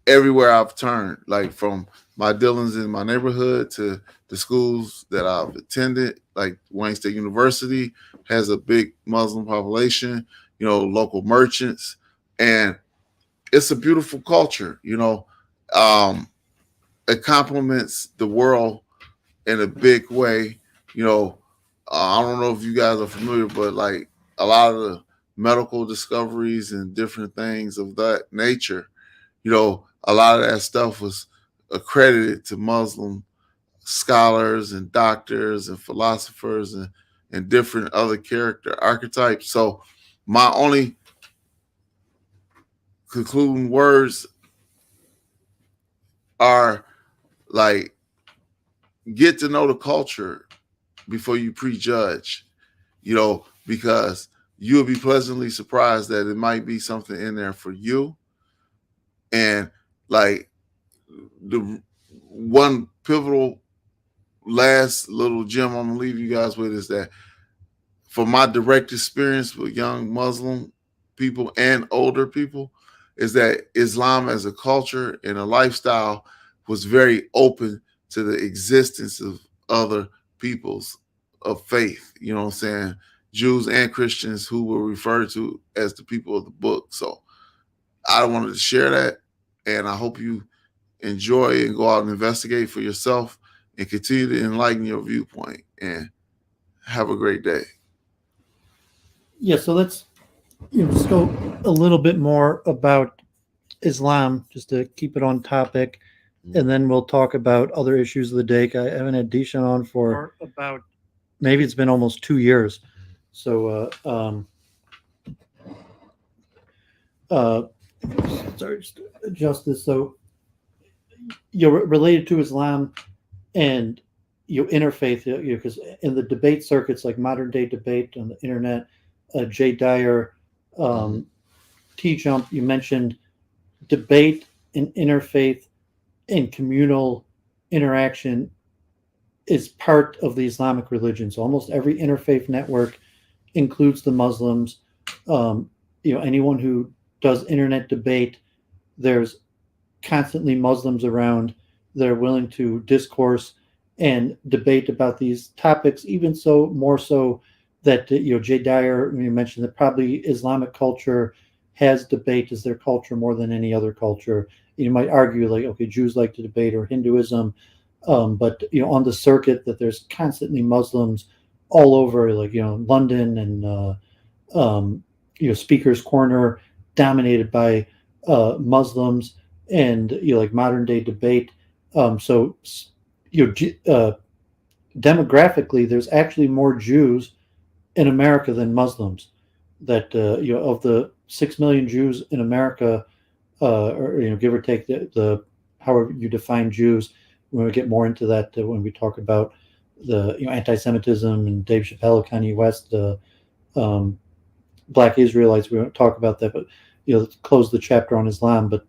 everywhere I've turned, like from my dealings in my neighborhood to the schools that I've attended. Like Wayne State University has a big Muslim population, local merchants, and it's a beautiful culture. It complements the world in a big way. I don't know if you guys are familiar, but like a lot of the medical discoveries and different things of that nature, a lot of that stuff was accredited to Muslim scholars and doctors and philosophers and different other character archetypes. So my only concluding words are like, get to know the culture before you prejudge, because you'll be pleasantly surprised that it might be something in there for you. And like the one pivotal last little gem I'm gonna leave you guys with is that, from my direct experience with young Muslim people and older people, is that Islam as a culture and a lifestyle was very open to the existence of other peoples of faith, you know what I'm saying? Jews and Christians, who were referred to as the people of the book. So I wanted to share that, and I hope you enjoy and go out and investigate for yourself and continue to enlighten your viewpoint, and have a great day. Yeah, so let's just go a little bit more about Islam, just to keep it on topic, and then we'll talk about other issues of the day. I haven't had Dishan on for about, maybe it's been almost 2 years. So, sorry, just adjust this. So, related to Islam and interfaith, because in the debate circuits, like modern day debate on the internet, Jay Dyer, T-Jump, you mentioned debate and interfaith and communal interaction is part of the Islamic religion. So almost every interfaith network includes the Muslims. Anyone who does internet debate, there's constantly Muslims around. They're willing to discourse and debate about these topics, even so more so that Jay Dyer, you mentioned that probably Islamic culture has debate as their culture more than any other culture. You might argue like, okay, Jews like to debate, or Hinduism, but on the circuit that there's constantly Muslims all over, like London and Speaker's Corner dominated by Muslims, and like modern day debate. Demographically, there's actually more Jews in America than Muslims. That of the 6 million Jews in America, or give or take the however you define Jews. When we get more into that when we talk about the anti-Semitism and Dave Chappelle, Kanye West, um, Black Israelites. We won't talk about that, but let's close the chapter on Islam. But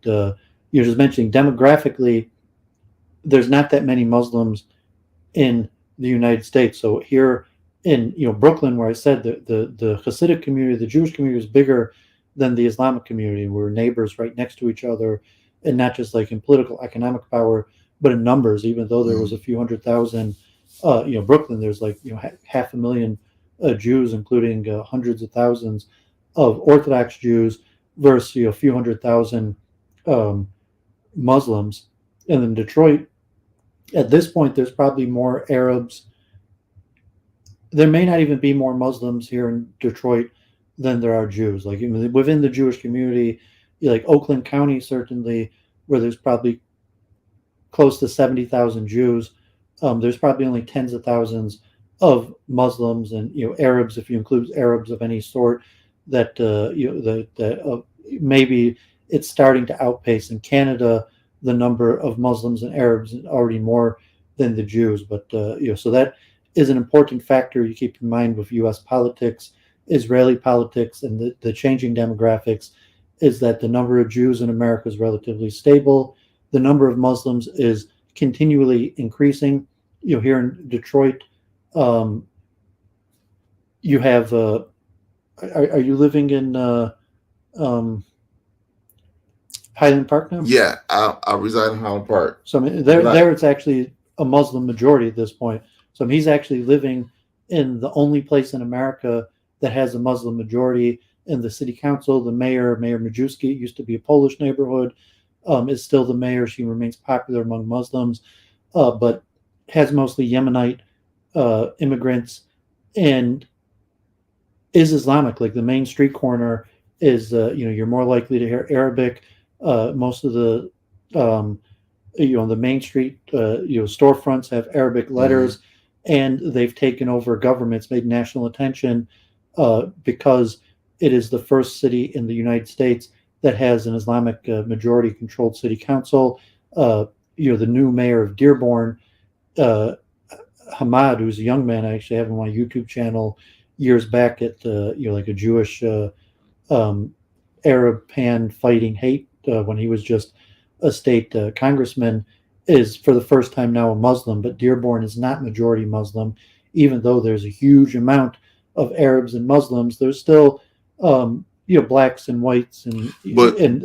you're just mentioning demographically, there's not that many Muslims in the United States. So here in Brooklyn, where I said the Hasidic community, the Jewish community is bigger than the Islamic community. We're neighbors right next to each other, and not just like in political, economic power, but in numbers. Even though there was a few 100,000, Brooklyn, there's like 500,000 Jews, including hundreds of thousands of Orthodox Jews, versus a few 100,000 um, Muslims. And in Detroit, at this point, there's probably more Arabs. There may not even be more Muslims here in Detroit than there are Jews. Like within the Jewish community, like Oakland County, certainly, where there's probably close to 70,000 Jews, there's probably only tens of thousands of Muslims and Arabs, if you include Arabs of any sort. That maybe it's starting to outpace in Canada the number of Muslims and Arabs is already more than the Jews. But so that is an important factor you keep in mind with U.S. politics, Israeli politics, and the changing demographics. Is that the number of Jews in America is relatively stable. The number of Muslims is continually increasing. Here in Detroit, you have. Are you living in Highland Park now? Yeah, I reside in Highland Park. So there it's actually a Muslim majority at this point. So he's actually living in the only place in America that has a Muslim majority. In the city council, the Mayor Majewski, used to be a Polish neighborhood, is still the mayor. She remains popular among Muslims, but has mostly Yemenite immigrants and is Islamic. Like the main street corner is, you're more likely to hear Arabic. Most of the, the main street, storefronts have Arabic letters, and they've taken over governments, made national attention, because it is the first city in the United States that has an Islamic majority-controlled city council. The new mayor of Dearborn, Hamad, who's a young man, I actually have on my YouTube channel years back at like a Jewish Arab pan fighting hate when he was just a state congressman, is for the first time now a Muslim. But Dearborn is not majority Muslim, even though there's a huge amount of Arabs and Muslims. There's still blacks and whites, and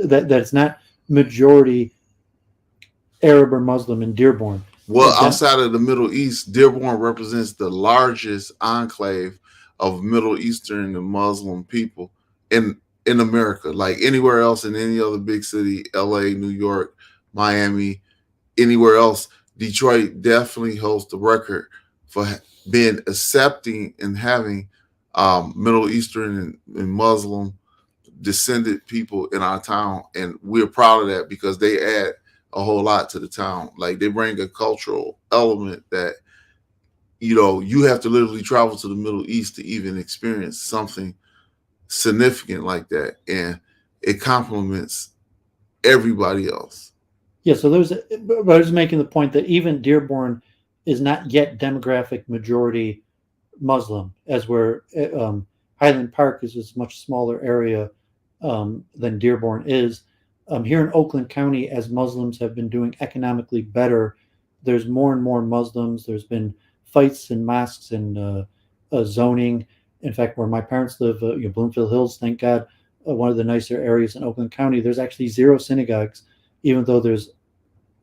that's not majority Arab or Muslim in Dearborn. Well, outside of the Middle East, Dearborn represents the largest enclave of Middle Eastern and Muslim people in America. Like anywhere else in any other big city, LA, New York, Miami, anywhere else, Detroit definitely holds the record for being accepting and having Middle Eastern and Muslim descended people in our town. And we're proud of that because they add a whole lot to the town. Like they bring a cultural element that, you have to literally travel to the Middle East to even experience something significant like that. And it complements everybody else. Yeah. So I was making the point that even Dearborn is not yet demographic majority Muslim, as where Highland Park is a much smaller area than Dearborn is. Here in Oakland County, as Muslims have been doing economically better, there's more and more Muslims. There's been fights in mosques and zoning. In fact, where my parents live, Bloomfield Hills, thank God, one of the nicer areas in Oakland County, there's actually 0 synagogues, even though there's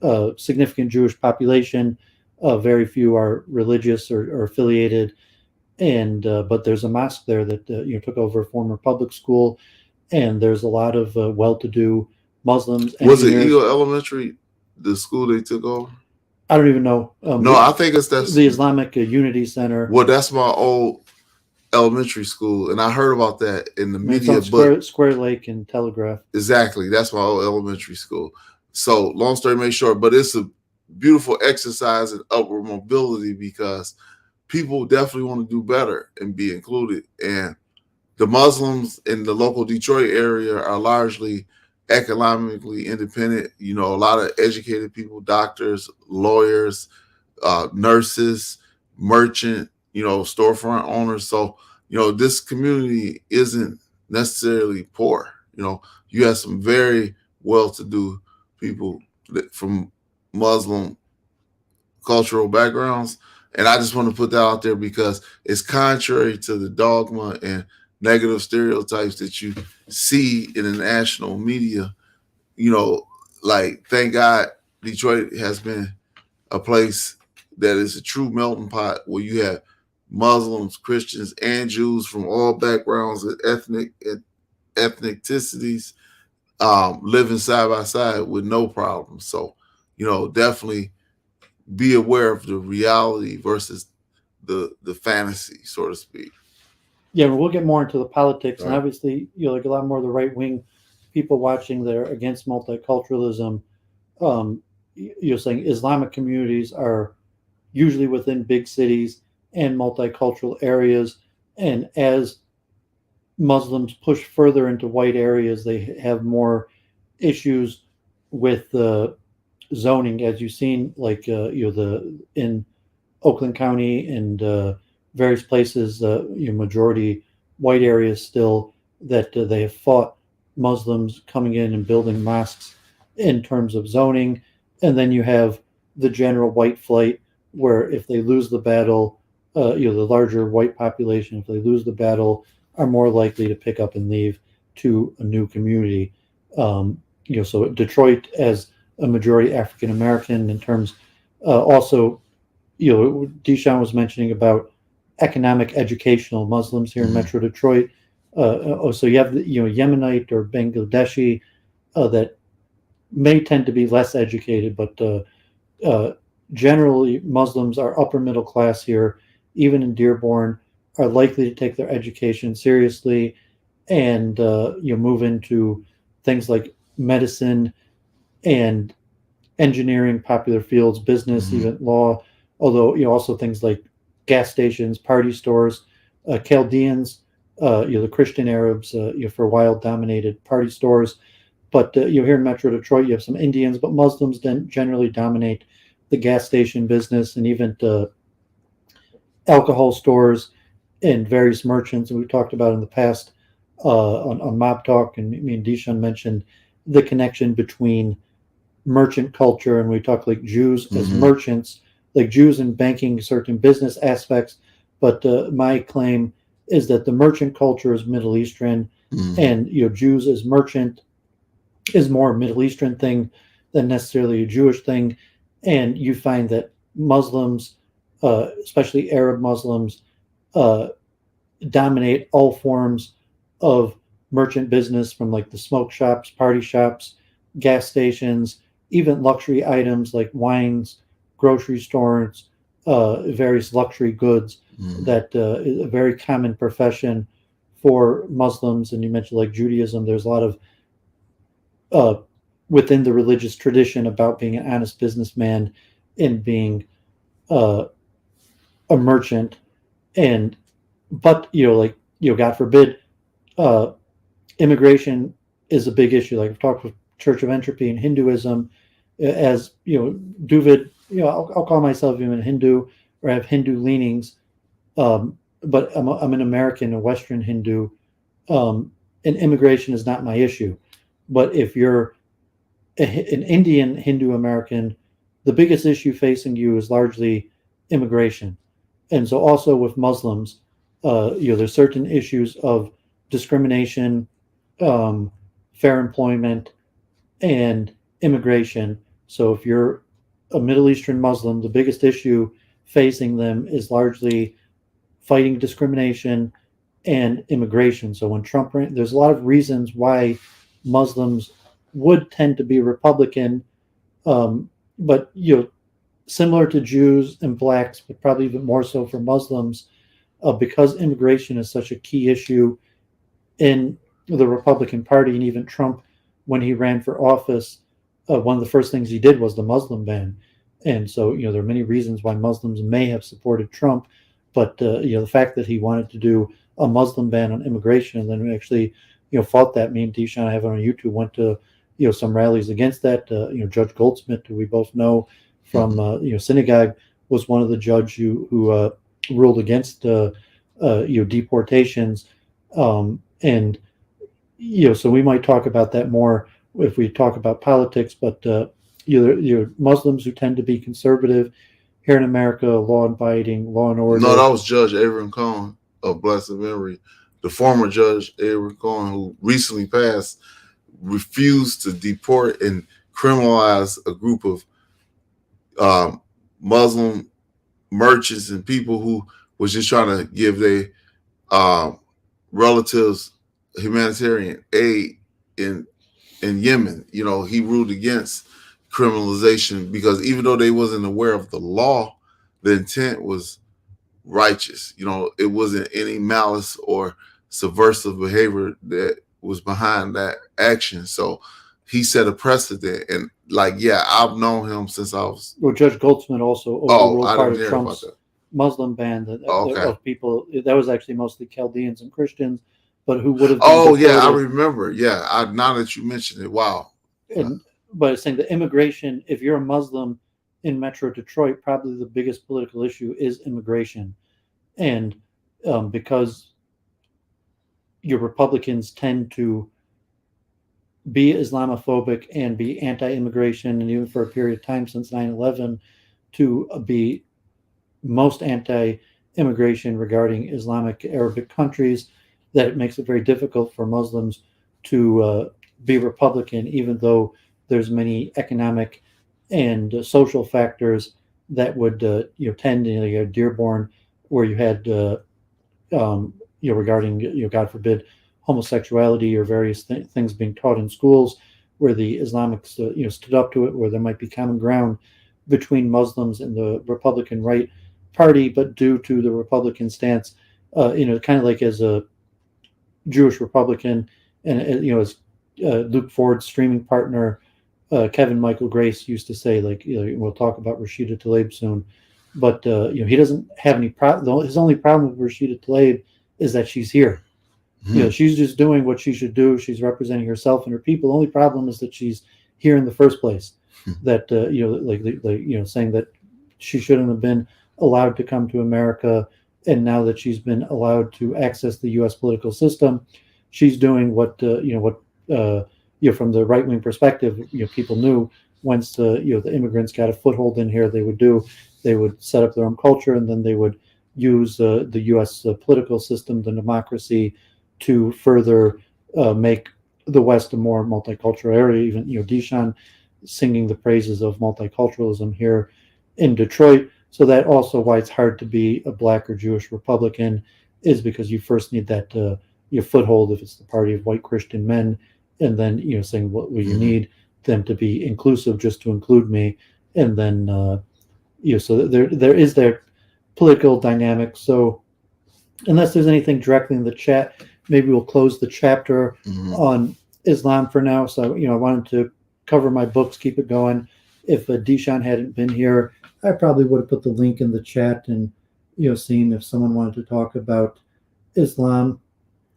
a significant Jewish population. Very few are religious or affiliated. And but there's a mosque there that took over a former public school, and there's a lot of well-to-do Muslims. Was it Eagle Elementary, the school they took over? I don't even know. No, I think it's the Islamic Unity Center. Well, that's my old elementary school, and I heard about that in the media. Square Lake and Telegraph. Exactly, that's my old elementary school. So, long story made short, but it's a beautiful exercise in upward mobility because people definitely want to do better and be included. And the Muslims in the local Detroit area are largely economically independent. A lot of educated people, doctors, lawyers, nurses, merchant, storefront owners. So, this community isn't necessarily poor. You have some very well-to-do people from Muslim cultural backgrounds. And I just want to put that out there because it's contrary to the dogma and negative stereotypes that you see in the national media. Like, thank God Detroit has been a place that is a true melting pot where you have Muslims, Christians, and Jews from all backgrounds and ethnicities living side by side with no problem. So, definitely be aware of the reality versus the fantasy, so to speak. Yeah, we'll get more into the politics, and Right. obviously, like a lot more of the right wing people watching that are against multiculturalism. You're saying Islamic communities are usually within big cities and multicultural areas, and as Muslims push further into white areas, they have more issues with zoning, as you've seen, like the in Oakland County and various places, majority white areas still, that they have fought Muslims coming in and building mosques in terms of zoning. And then you have the general white flight, where if they lose the battle, the larger white population, if they lose the battle, are more likely to pick up and leave to a new community. So Detroit, as a majority African American, in terms also, Deshaun was mentioning about economic educational Muslims here in Metro Detroit. So you have the Yemenite or Bangladeshi that may tend to be less educated, but generally Muslims are upper middle class here, even in Dearborn, are likely to take their education seriously and move into things like medicine and engineering, popular fields, business, even law. Although also things like gas stations, party stores, Chaldeans, the Christian Arabs, for a while dominated party stores. But here in Metro Detroit, you have some Indians, but Muslims then generally dominate the gas station business and even alcohol stores and various merchants. And we've talked about in the past on Mob Talk, and me and Deshaun mentioned the connection between merchant culture, and we talk like Jews as merchants, like Jews in banking, certain business aspects. But my claim is that the merchant culture is Middle Eastern, and Jews as merchant is more a Middle Eastern thing than necessarily a Jewish thing. And you find that Muslims, especially Arab Muslims, dominate all forms of merchant business, from like the smoke shops, party shops, gas stations, even luxury items like wines, grocery stores, various luxury goods. That is a very common profession for Muslims. And you mentioned like Judaism, there's a lot of within the religious tradition about being an honest businessman and being a merchant. But God forbid, immigration is a big issue. Like I've talked with Church of Entropy and Hinduism, as Duvid, I'll call myself even Hindu or have Hindu leanings, but I'm an American, a Western Hindu, and immigration is not my issue. But if you're an Indian Hindu American, the biggest issue facing you is largely immigration. And so also with Muslims, there's certain issues of discrimination, fair employment, and immigration. So if you're a Middle Eastern Muslim, the biggest issue facing them is largely fighting discrimination and immigration. So when Trump ran, there's a lot of reasons why Muslims would tend to be Republican, but similar to Jews and blacks, but probably even more so for Muslims, because immigration is such a key issue in the Republican Party. And even Trump, when he ran for office, one of the first things he did was the Muslim ban. And so, there are many reasons why Muslims may have supported Trump, but the fact that he wanted to do a Muslim ban on immigration, and then we actually, fought that. Me and Deshaun, I have on YouTube, went to, some rallies against that. Judge Goldsmith, who we both know from, synagogue, was one of the judge who ruled against deportations, and so we might talk about that more if we talk about politics. But you're Muslims who tend to be conservative here in America, law-abiding, law and order. No, that was Judge Irving of blessed memory, the former Judge Irving Cohen, who recently passed, refused to deport and criminalize a group of Muslim merchants and people who was just trying to give their relatives humanitarian aid in Yemen. He ruled against criminalization because even though they wasn't aware of the law, the intent was righteous. It wasn't any malice or subversive behavior that was behind that action. So he set a precedent, and I've known him since I was. Well, Judge Goldsmith also overruled part of Trump's Muslim ban of people. That was actually mostly Chaldeans and Christians, but who would have been deported. I remember. Now that you mentioned it, wow. But it's saying the immigration, if you're a Muslim in Metro Detroit, probably the biggest political issue is immigration. And because your Republicans tend to be Islamophobic and be anti-immigration, and even for a period of time since 9/11, to be most anti-immigration regarding Islamic Arabic countries, that it makes it very difficult for Muslims to be Republican, even though there's many economic and social factors that would tend to Dearborn, where you had regarding God forbid homosexuality or various things being taught in schools, where the Islamics stood up to it, where there might be common ground between Muslims and the Republican right party, but due to the Republican stance, kind of like as a Jewish Republican, and as Luke Ford's streaming partner Kevin Michael Grace used to say, we'll talk about Rashida Tlaib soon, but he doesn't have any problem. His only problem with Rashida Tlaib is that she's here. Mm-hmm. She's just doing what she should do. She's representing herself and her people. The only problem is that she's here in the first place. That saying that she shouldn't have been allowed to come to America, and now that she's been allowed to access the U.S. political system, she's doing what from the right wing perspective, people knew once the immigrants got a foothold in here, they would set up their own culture, and then they would use the U.S. Political system, the democracy, to further make the West a more multicultural area. Even Deshaun singing the praises of multiculturalism here in Detroit. So that also why it's hard to be a Black or Jewish Republican, is because you first need that your foothold if it's the party of white Christian men, and then saying what you need them to be inclusive, just to include me, and then so there is their political dynamic. So unless there's anything directly in the chat, maybe we'll close the chapter on Islam for now. So I wanted to cover my books, keep it going. If Deshaun hadn't been here, I probably would have put the link in the chat and seen if someone wanted to talk about Islam.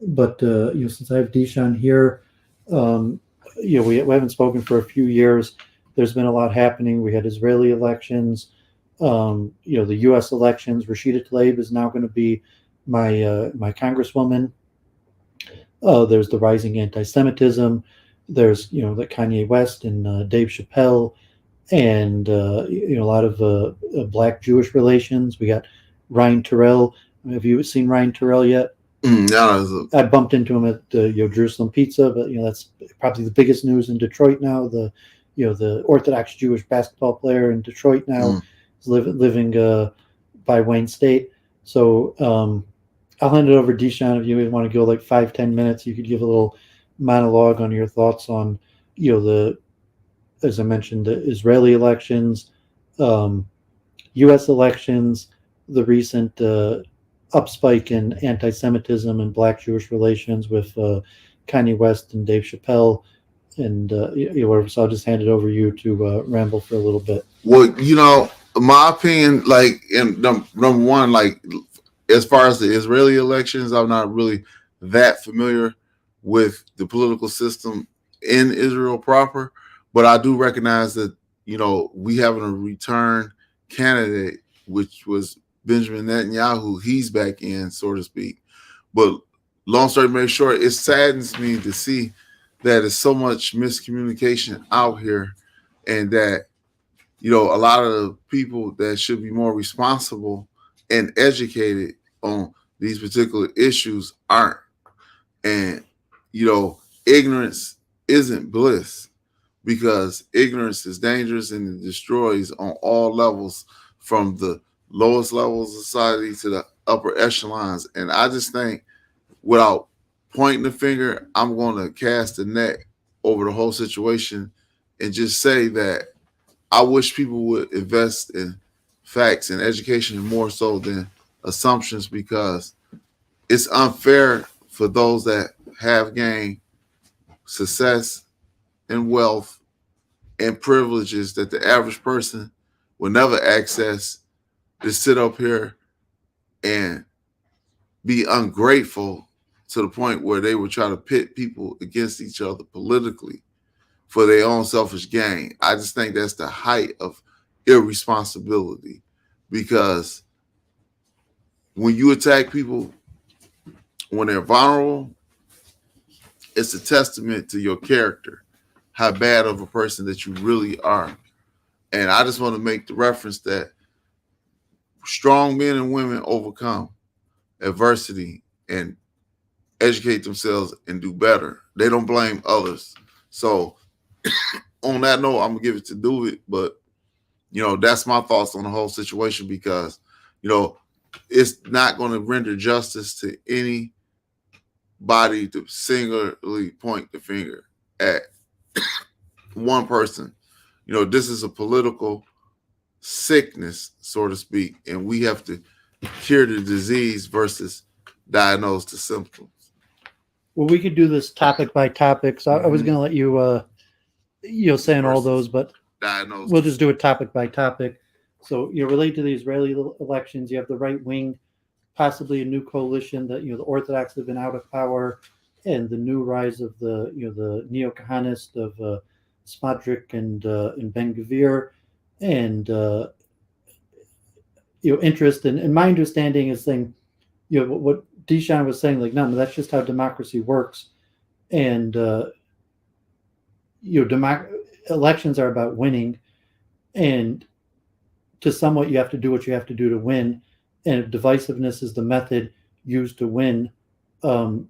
But since I have Deshaun here, we haven't spoken for a few years. There's been a lot happening. We had Israeli elections, the U.S. elections. Rashida Tlaib is now going to be my congresswoman. There's the rising anti-Semitism. There's the Kanye West and Dave Chappelle, and a lot of Black Jewish relations. We got Ryan Terrell. Have you seen Ryan Terrell yet? I bumped into him at Jerusalem Pizza, but that's probably the biggest news in Detroit now. The Orthodox Jewish basketball player in Detroit now is living by Wayne State. So I'll hand it over to Deshaun. If you want to go 5-10 minutes, you could give a little monologue on your thoughts on as I mentioned, the Israeli elections, U.S. elections, the recent upspike in anti-Semitism and Black Jewish relations with Kanye West and Dave Chappelle, and whatever. So I'll just hand it over to you to ramble for a little bit. Well, my opinion, in number one, as far as the Israeli elections, I'm not really that familiar with the political system in Israel proper, but I do recognize that we having a return candidate which was Benjamin Netanyahu. He's back in, so to speak. But long story made short, it saddens me to see that there's so much miscommunication out here, and that a lot of the people that should be more responsible and educated on these particular issues aren't. And ignorance isn't bliss, because ignorance is dangerous and it destroys on all levels, from the lowest levels of society to the upper echelons. And I just think, without pointing the finger, I'm going to cast the net over the whole situation and just say that I wish people would invest in facts and education more so than assumptions, because it's unfair for those that have gained success and wealth and privileges that the average person will never access, to sit up here and be ungrateful to the point where they would try to pit people against each other politically for their own selfish gain. I just think that's the height of irresponsibility, because when you attack people when they're vulnerable, it's a testament to your character, how bad of a person that you really are. And I just want to make the reference that strong men and women overcome adversity and educate themselves and do better. They don't blame others. So on that note, I'm gonna give it to Do It, but that's my thoughts on the whole situation, because it's not going to render justice to anybody to singularly point the finger at one person. This is a political sickness, so to speak, and we have to cure the disease versus diagnose the symptoms. Well, we could do this topic by topic. So I was going to let you, say on all those, but we'll just do it topic by topic. So, related to the Israeli elections, you have the right wing, possibly a new coalition that, the Orthodox have been out of power, and the new rise of the neo-Kahanist of Smotrich and Ben Gvir, and interest. And my understanding is saying, what Deshaun was saying, like, no, that's just how democracy works. And elections are about winning, and to somewhat you have to do what you have to do to win. And if divisiveness is the method used to win, the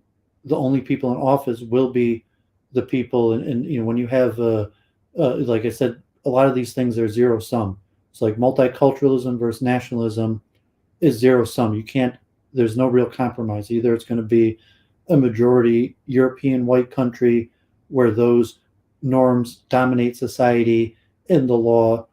only people in office will be the people. And when you have, like I said, a lot of these things are zero sum. It's like multiculturalism versus nationalism is zero sum. You can't. There's no real compromise. Either it's going to be a majority European white country where those norms dominate society and the law,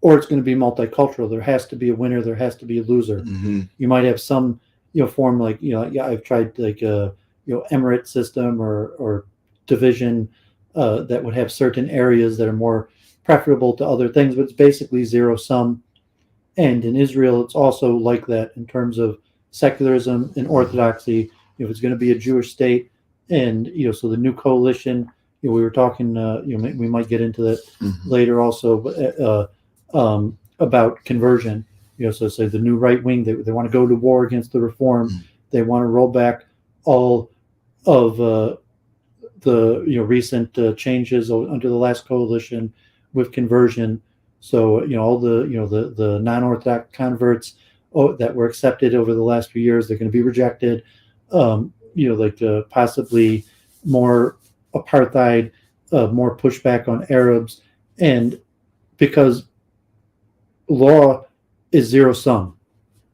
or it's going to be multicultural. There has to be a winner. There has to be a loser. Mm-hmm. You might have some, form like, I've tried like emirate system or division that would have certain areas that are more preferable to other things, but it's basically zero sum. And in Israel, it's also like that in terms of secularism and orthodoxy. If it's going to be a Jewish state, and so the new coalition, we were talking, we might get into that later also, but about conversion. So say the new right wing, they want to go to war against the reform. They want to roll back all of the recent changes under the last coalition with conversion. So all the non-Orthodox converts that were accepted over the last few years, they're going to be rejected. Possibly more apartheid, more pushback on Arabs, and because law is zero sum,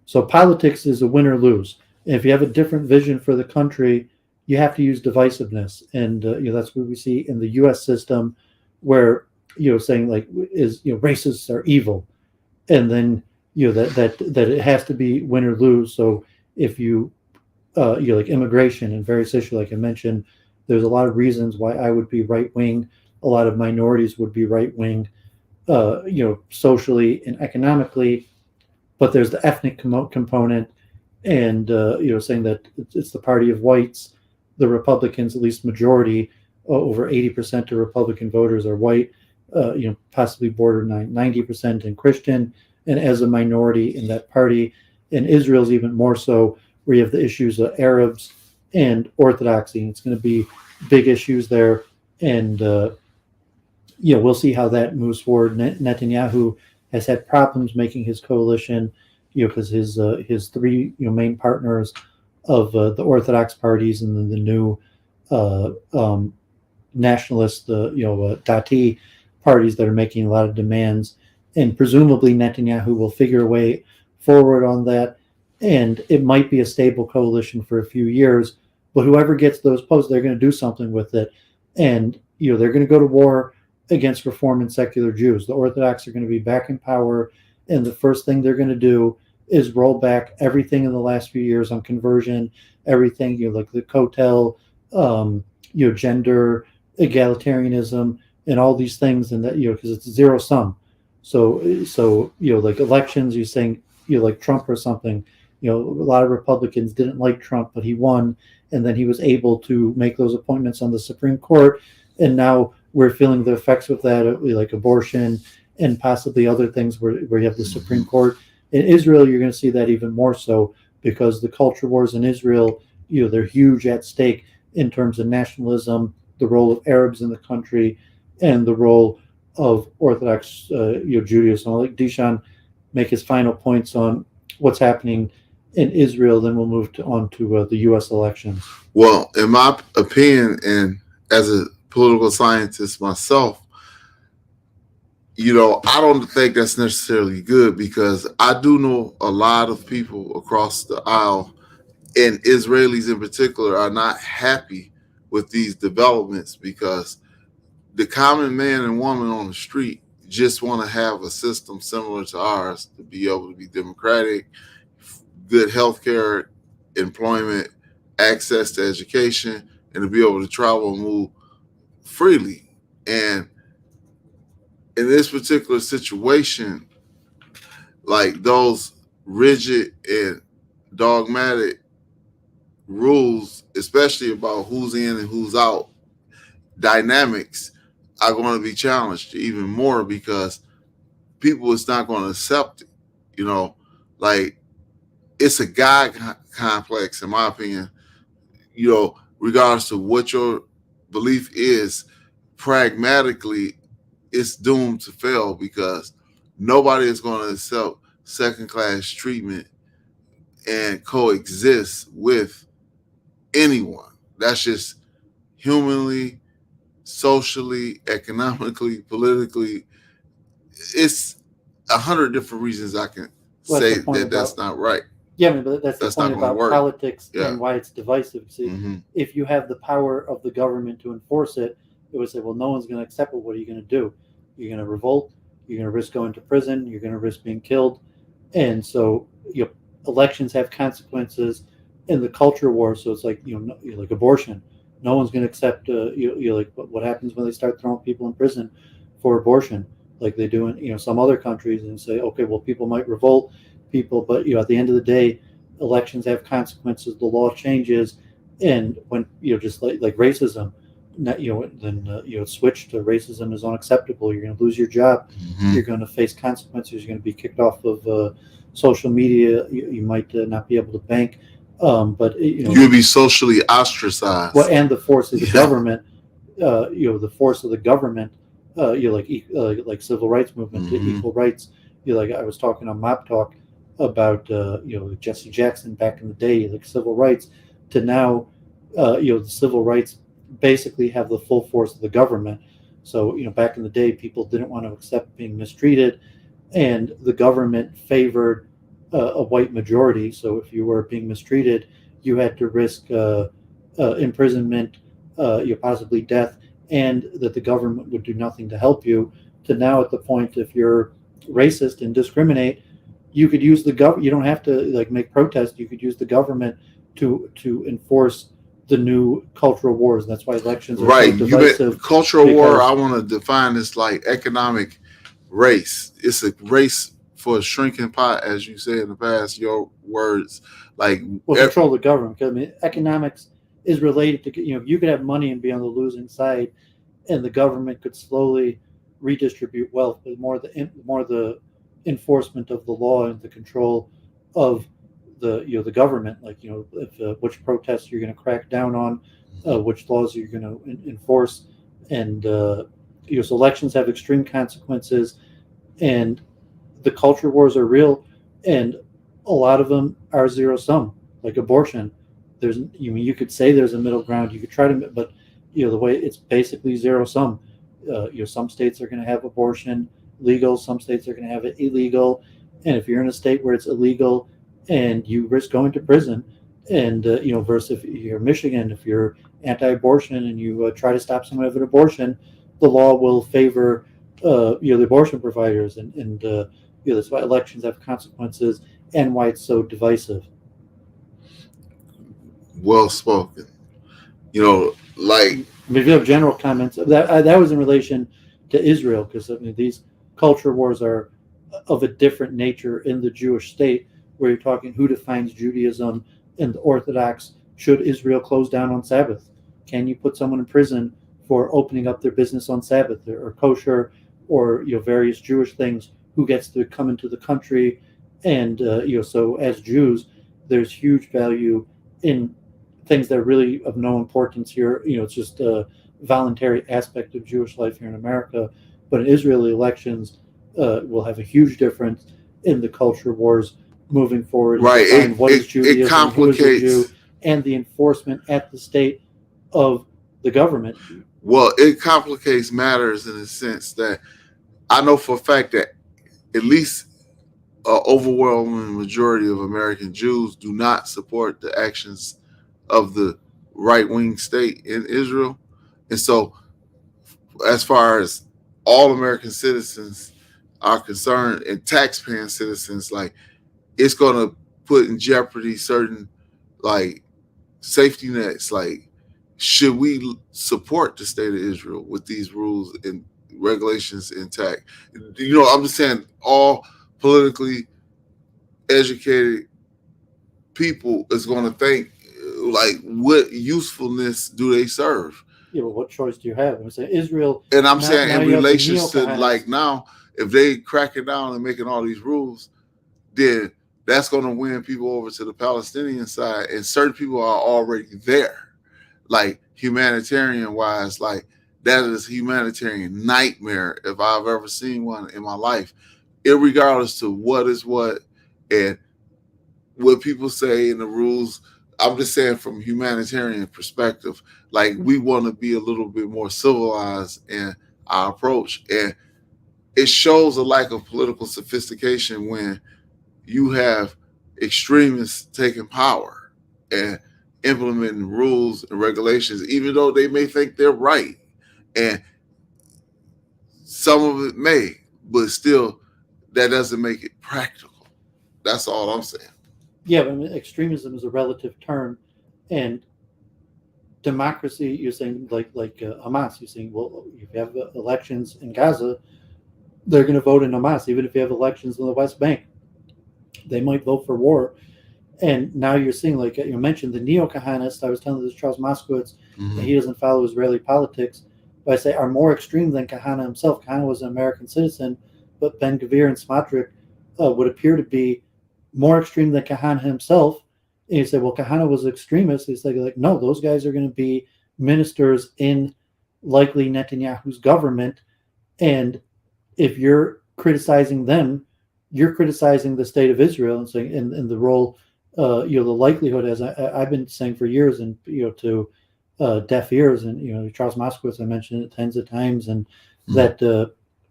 so politics is a win or lose. And if you have a different vision for the country, you have to use divisiveness, and that's what we see in the U.S. system, where saying like racists are evil, and then that it has to be win or lose. So if you like immigration and various issues, like I mentioned, there's a lot of reasons why I would be right wing. A lot of minorities would be right wing, socially and economically. But there's the ethnic component, and saying that it's the party of whites. The Republicans, at least majority, over 80% of Republican voters are white. Possibly borderline 90% and Christian, and as a minority in that party. And Israel's even more so, where you have the issues of Arabs and Orthodoxy. And it's going to be big issues there. And we'll see how that moves forward. Netanyahu has had problems making his coalition, because his three main partners of the Orthodox parties and then the new nationalist, Dati parties that are making a lot of demands, and presumably Netanyahu will figure a way forward on that, and it might be a stable coalition for a few years. But whoever gets those posts, they're going to do something with it, and they're going to go to war against Reform and secular Jews. The Orthodox are going to be back in power, and the first thing they're going to do is roll back everything in the last few years on conversion, everything like the Kotel, gender egalitarianism, and all these things, and that because it's zero sum. So like elections, you're saying like Trump or something. A lot of Republicans didn't like Trump, but he won, and then he was able to make those appointments on the Supreme Court, and now we're feeling the effects of that, like abortion and possibly other things where you have the Supreme Court. In Israel, you're going to see that even more so, because the culture wars in Israel, they're huge at stake in terms of nationalism, the role of Arabs in the country, and the role of Orthodox Judaism. I'll let Dishan make his final points on what's happening in Israel, then we'll move on to the U.S. elections. Well, in my opinion, and as a political scientist myself, I don't think that's necessarily good, because I do know a lot of people across the aisle, and Israelis in particular, are not happy with these developments, because the common man and woman on the street just want to have a system similar to ours, to be able to be democratic, good healthcare, employment, access to education, and to be able to travel and move freely. And in this particular situation, like those rigid and dogmatic rules, especially about who's in and who's out dynamics, are going to be challenged even more, because people is not going to accept it. Like, it's a God complex, in my opinion. Regardless of what your belief is, pragmatically, it's doomed to fail, because nobody is going to accept second-class treatment and coexist with anyone. That's just humanly, socially, economically, politically. It's 100 different reasons I can say that that's not right. Yeah, but that's the point about politics and why it's divisive. See, if you have the power of the government to enforce it, it would say, well, no one's going to accept it. What are you going to do? You're going to revolt. You're going to risk going to prison. You're going to risk being killed. And so elections have consequences in the culture war. So it's like, like abortion. No one's going to accept, like what happens when they start throwing people in prison for abortion, like they do in, some other countries, and say, okay, well, people might revolt, but at the end of the day, elections have consequences. The law changes, and when just like racism, then switch to racism is unacceptable. You're going to lose your job. You're going to face consequences. You're going to be kicked off of social media. You might not be able to bank. But you'll be socially ostracized. Well, and the force of the government, the force of the government, like civil rights movement to equal rights. Like I was talking on Mop Talk about Jesse Jackson back in the day, like civil rights, to now the civil rights basically have the full force of the government. So back in the day, people didn't want to accept being mistreated, and the government favored a white majority. So if you were being mistreated, you had to risk imprisonment, possibly death, and that the government would do nothing to help you. To now at the point, if you're racist and discriminate, you could use the government. You don't have to make protest. You could use the government to enforce the new cultural wars. That's why elections are so divisive. Cultural war, I want to define this like economic race. It's a race for a shrinking pot, as you said in the past, your words. Control the government. Because economics is related to, you could have money and be on the losing side, and the government could slowly redistribute wealth. But the more the enforcement of the law and the control of the government, like if, which protests you're going to crack down on, which laws you're going to enforce, and so elections have extreme consequences, and the culture wars are real, and a lot of them are zero sum, like abortion. You could say there's a middle ground. You could try to, but the way it's basically zero sum. Some states are going to have abortion legal, some states are going to have it illegal, and if you're in a state where it's illegal and you risk going to prison, and versus if you're Michigan, if you're anti-abortion and you try to stop someone of an abortion, the law will favor the abortion providers, and that's why elections have consequences and why it's so divisive. Well spoken. Like, if you have general comments, that was in relation to Israel, because these culture wars are of a different nature in the Jewish state, where you're talking who defines Judaism and the Orthodox. Should Israel close down on Sabbath? Can you put someone in prison for opening up their business on Sabbath, or kosher, or various Jewish things? Who gets to come into the country? And so as Jews, there's huge value in things that are really of no importance here. It's just a voluntary aspect of Jewish life here in America. But in Israeli elections will have a huge difference in the culture wars moving forward. Right. What is Judaism? It complicates. Who is a Jew, and the enforcement at the state of the government. Well, it complicates matters in the sense that I know for a fact that at least an overwhelming majority of American Jews do not support the actions of the right-wing state in Israel. And so as far as all American citizens are concerned, and tax-paying citizens, like, it's going to put in jeopardy certain like safety nets. Like, should we support the state of Israel with these rules and regulations intact? I'm just saying, all politically educated people is going to think, like, what usefulness do they serve? Yeah, but what choice do you have? I'm saying Israel, and I'm saying in relation to, like, now, if they crack it down and making all these rules, then that's going to win people over to the Palestinian side, and certain people are already there, like humanitarian wise. Like, that is a humanitarian nightmare if I've ever seen one in my life, irregardless to what is what and what people say in the rules. I'm just saying from a humanitarian perspective, like, we want to be a little bit more civilized in our approach, and it shows a lack of political sophistication when you have extremists taking power and implementing rules and regulations, even though they may think they're right. And some of it may, but still, that doesn't make it practical. That's all I'm saying. Yeah, but extremism is a relative term, and democracy, you're saying, like Hamas, you're saying, well, if you have elections in Gaza, they're going to vote in Hamas. Even if you have elections in the West Bank, they might vote for war. And now you're seeing, like you mentioned, the neo-Kahanists. I was telling this Charles Moskowitz, and he doesn't follow Israeli politics, but I say are more extreme than Kahana himself. Kahana was an American citizen, but Ben Gvir and Smotrich would appear to be more extreme than Kahana himself. And you say, well, Kahana was extremist. He's like, no, those guys are going to be ministers in likely Netanyahu's government. And if you're criticizing them, you're criticizing the state of Israel, and saying, and the role, the likelihood, as I've been saying for years, and to deaf ears, and Charles Moskowitz, I mentioned it tens of times, and that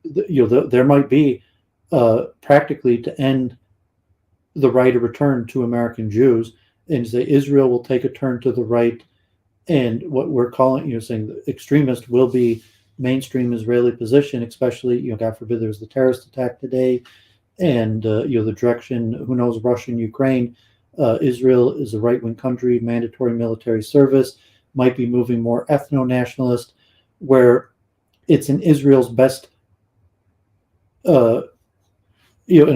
there might be practically to end the right of return to American Jews, and say Israel will take a turn to the right, and what we're calling, saying the extremist will be mainstream Israeli position, especially, God forbid there's the terrorist attack today, and the direction, who knows, Russia and Ukraine. Israel is a right-wing country, mandatory military service, might be moving more ethno-nationalist, where it's in Israel's best, and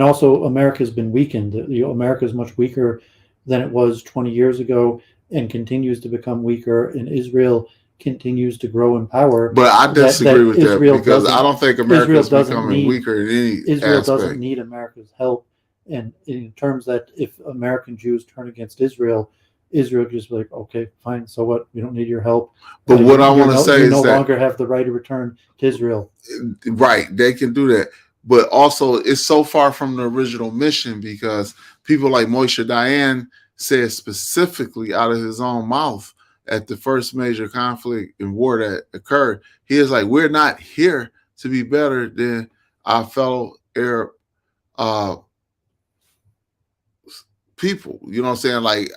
also America has been weakened. America is much weaker than it was 20 years ago, and continues to become weaker. And Israel continues to grow in power. But I disagree with that because I don't think America is becoming weaker in any Israel aspect. doesn't need America's help. And in terms that if American Jews turn against Israel, Israel just like, okay, fine, so what? We don't need your help. But what I want to say is no that longer have the right to return to Israel. Right, they can do that. But also, it's so far from the original mission because people like Moshe Dayan said specifically out of his own mouth at the first major conflict and war that occurred, he is like, we're not here to be better than our fellow Arab people. You know what I'm saying? Like,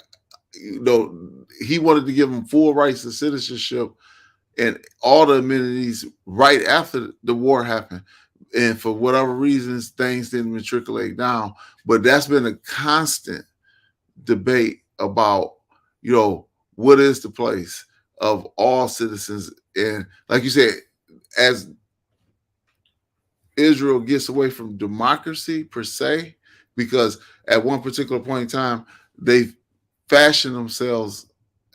he wanted to give them full rights to citizenship and all the amenities right after the war happened. And for whatever reasons, things didn't matriculate down. But that's been a constant debate about, what is the place of all citizens. And like you said, as Israel gets away from democracy per se, because at one particular point in time, they fashioned themselves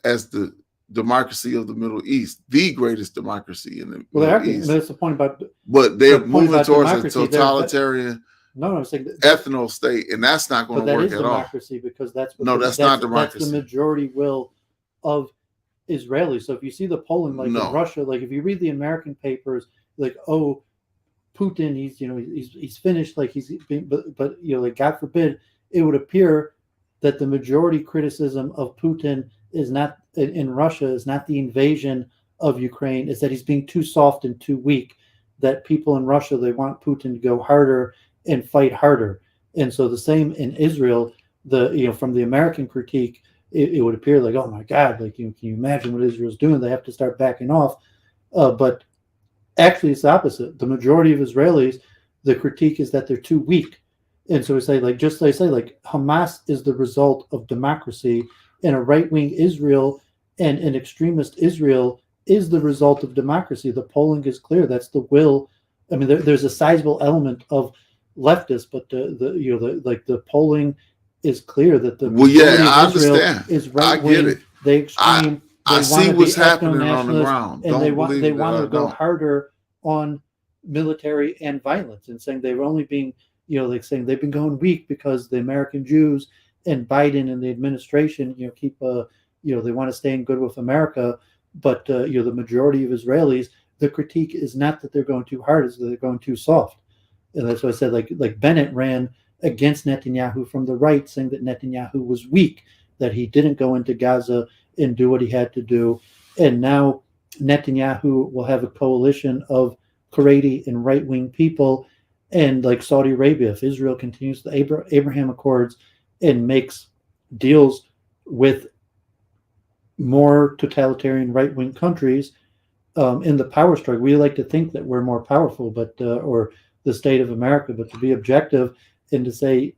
as the democracy of the Middle East, the greatest democracy in the Middle East. That's the point about. But they're moving towards a totalitarian I'm saying ethno state, and that's not going to work at all. Democracy because that's what that's not democracy. That's the majority will of Israelis. So if you see the polling, like in Russia, like if you read the American papers, like Putin, he's finished, like he's been, but like God forbid, it would appear that the majority criticism of Putin is not in Russia is not the invasion of Ukraine, is that he's being too soft and too weak. That people in Russia, they want Putin to go harder and fight harder. And so the same in Israel, from the American critique, it would appear like, oh my God, like can you imagine what Israel's doing? They have to start backing off. But actually it's the opposite. The majority of Israelis, the critique is that they're too weak. And so we say like Hamas is the result of democracy, and a right-wing Israel and an extremist Israel is the result of democracy. The polling is clear. That's the will. I mean, there's a sizable element of leftists, but the polling is clear that the majority of Israel is right-wing. I get it. They extreme. I see what's happening on the ground, and they want to go harder on military and violence, and saying they're only being, saying they've been going weak because the American Jews and Biden and the administration, keep, they want to stay in good with America, but the majority of Israelis, the critique is not that they're going too hard, it's that they're going too soft. And that's why I said, like Bennett ran against Netanyahu from the right, saying that Netanyahu was weak, that he didn't go into Gaza and do what he had to do. And now Netanyahu will have a coalition of Haredi and right-wing people, and like Saudi Arabia, if Israel continues the Abraham Accords and makes deals with more totalitarian right-wing countries in the power struggle. We like to think that we're more powerful, but or the state of America, but to be objective and to say,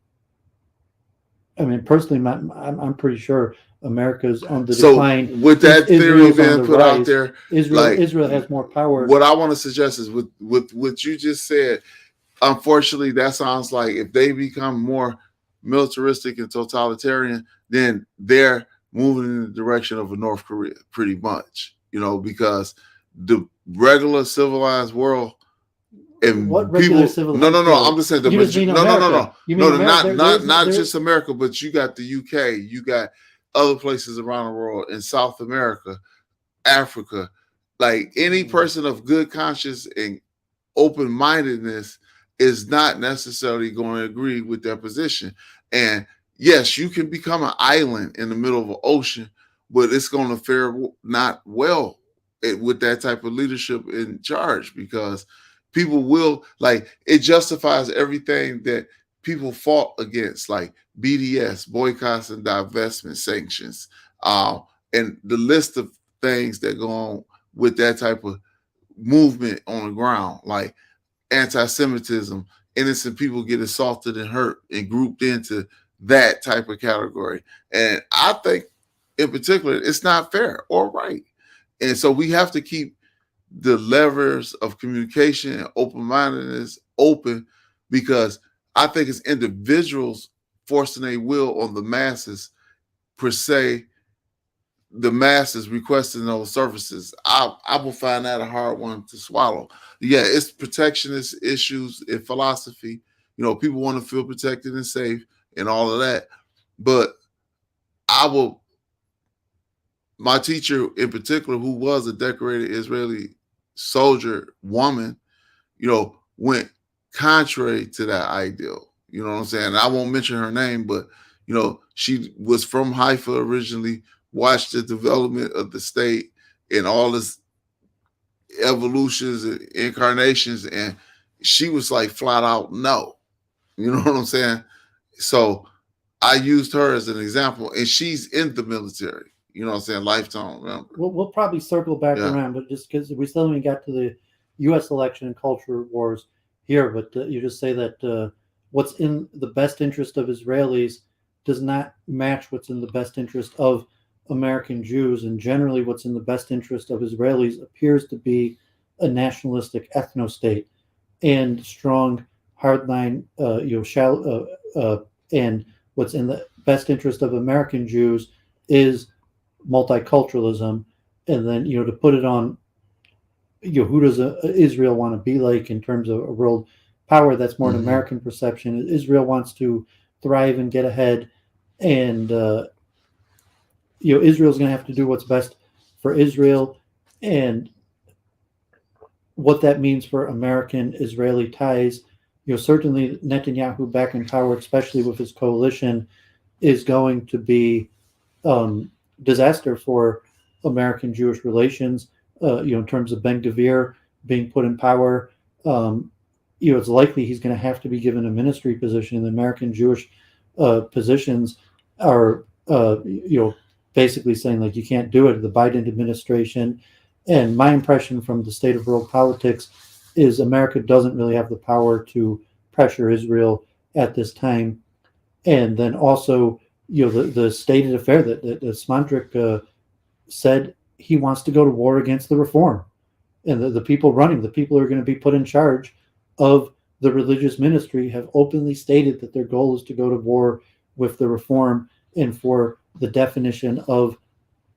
I mean, personally, I'm pretty sure America's on the decline. So with that theory being put out there, Israel has more power. What I want to suggest is with what you just said, unfortunately, that sounds like if they become more militaristic and totalitarian, then they're moving in the direction of a North Korea, pretty much, because the regular civilized world and what people, no, I'm just saying not just America, but you got the UK, you got other places around the world in South America, Africa, like any person of good conscience and open-mindedness is not necessarily going to agree with their position. And yes, you can become an island in the middle of an ocean, but it's going to fare not well with that type of leadership in charge, because people will, it justifies everything that people fought against, like BDS, boycotts and divestment sanctions, and the list of things that go on with that type of movement on the ground, like anti-Semitism, innocent people get assaulted and hurt and grouped into that type of category. And I think in particular, it's not fair or right. And so we have to keep the levers of communication and open-mindedness open, because I think it's individuals forcing a will on the masses per se the masses requesting those services. I will find that a hard one to swallow. Yeah, it's protectionist issues in philosophy. People want to feel protected and safe and all of that. But my teacher in particular, who was a decorated Israeli soldier woman, went contrary to that ideal. You know what I'm saying? I won't mention her name, but she was from Haifa originally, watched the development of the state and all this evolutions and incarnations, and she was like flat out no. You know what I'm saying? So I used her as an example, and she's in the military. You know what I'm saying? Lifetime member. We'll probably circle back around, but just because we still haven't got to the U.S. election and culture wars here, but you just say that what's in the best interest of Israelis does not match what's in the best interest of American Jews, and generally what's in the best interest of Israelis appears to be a nationalistic ethno-state and strong hardline, and what's in the best interest of American Jews is multiculturalism. And then to put it on, who does Israel want to be like in terms of a world power? That's more an American perception. Israel wants to thrive and get ahead, and Israel's going to have to do what's best for Israel, and what that means for American-Israeli ties. Certainly Netanyahu back in power, especially with his coalition, is going to be disaster for American-Jewish relations. In terms of Ben Gvir being put in power, it's likely he's going to have to be given a ministry position. The American-Jewish positions are, basically saying like you can't do it. The Biden administration, and my impression from the state of world politics is America doesn't really have the power to pressure Israel at this time. And then also, the stated affair that Smondrick said he wants to go to war against the reform. And the people running, the people who are going to be put in charge of the religious ministry have openly stated that their goal is to go to war with the reform and for the definition of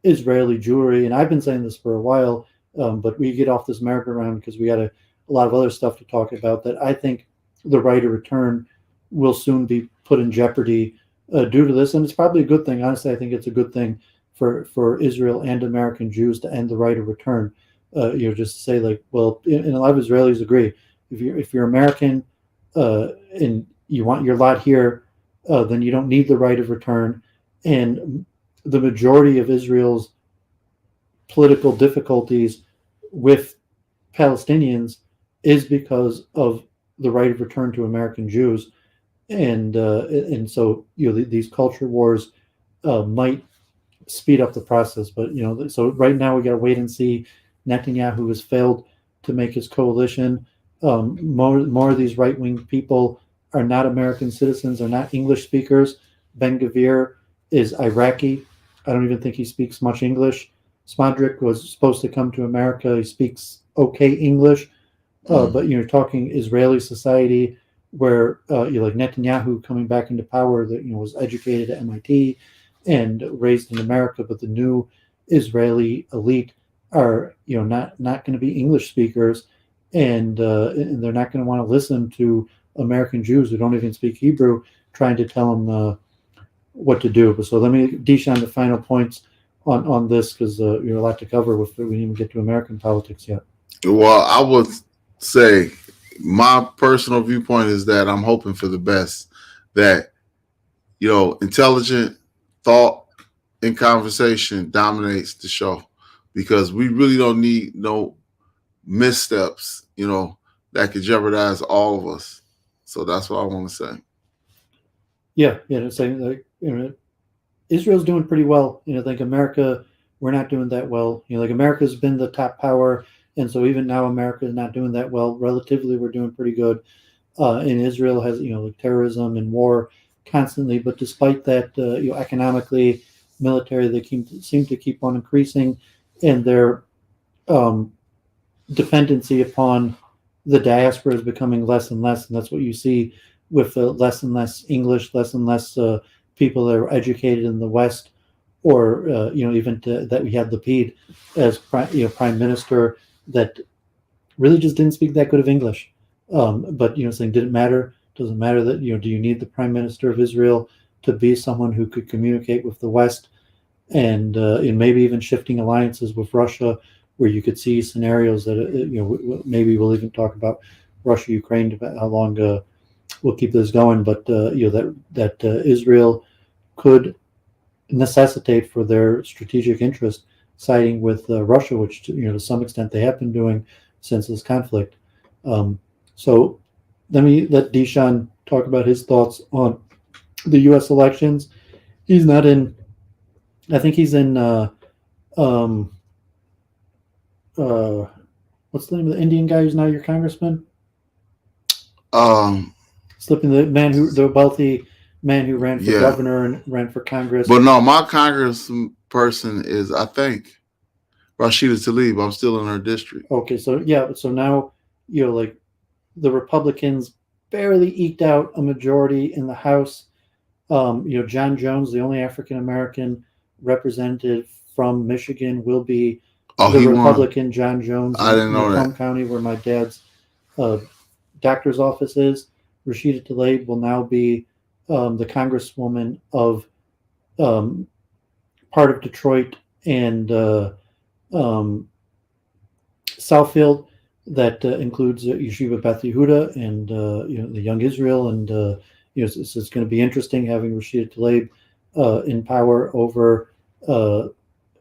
Israeli Jewry. And I've been saying this for a while, but we get off this merry-go-round because we got a lot of other stuff to talk about, that I think the right of return will soon be put in jeopardy due to this. And it's probably a good thing. Honestly, I think it's a good thing for Israel and American Jews to end the right of return. Just to say like, well, and a lot of Israelis agree. If you're American and you want your lot here, then you don't need the right of return. And the majority of Israel's political difficulties with Palestinians is because of the right of return to American Jews, and so these culture wars might speed up the process. But so right now we got to wait and see. Netanyahu has failed to make his coalition. More of these right-wing people are not American citizens, are not English speakers. Ben Gvir is Iraqi. I don't even think he speaks much English. Smodrick was supposed to come to America. He speaks okay English, but you're talking Israeli society where like Netanyahu coming back into power, that was educated at MIT and raised in America, but the new Israeli elite are not going to be English speakers, and they're not going to want to listen to American Jews who don't even speak Hebrew trying to tell them what to do. But so let me dish on the final points on this, because you're a lot to cover with it. We didn't even get to American politics yet. Well, I would say my personal viewpoint is that I'm hoping for the best, that intelligent thought and conversation dominates the show, because we really don't need no missteps that could jeopardize all of us. So that's what I want to say. Yeah, saying like Israel's doing pretty well. I think America, we're not doing that well. Like America's been the top power, and so even now America is not doing that well. Relatively, we're doing pretty good. And Israel has like terrorism and war constantly, but despite that, economically, military, they seem to keep on increasing, and their dependency upon the diaspora is becoming less and less, and that's what you see with less and less English, less and less people that are educated in the West or even that we had Lapid as prime minister that really just didn't speak that good of English. But saying didn't matter. Doesn't matter that do you need the prime minister of Israel to be someone who could communicate with the West and maybe even shifting alliances with Russia, where you could see scenarios that maybe we'll even talk about Russia Ukraine, how long we'll keep this going, but that Israel could necessitate for their strategic interest siding with Russia, which to some extent they have been doing since this conflict. So let me let Deshaun talk about his thoughts on the U.S. elections. He's not in. I think he's in. Um, uh, what's the name of the Indian guy who's now your congressman? Slipping the wealthy man who ran for governor and ran for Congress. But no, my congressperson is, I think, Rashida Tlaib. I'm still in her district. Okay, so now like the Republicans barely eked out a majority in the House. John Jones, the only African American representative from Michigan, will be the Republican won. John Jones I didn't know Macomb County, where my dad's doctor's office is. Rashida Tlaib will now be the congresswoman of part of Detroit and Southfield. That includes Yeshiva Beth Yehuda and the Young Israel, and it's going to be interesting having Rashida Tlaib in power over the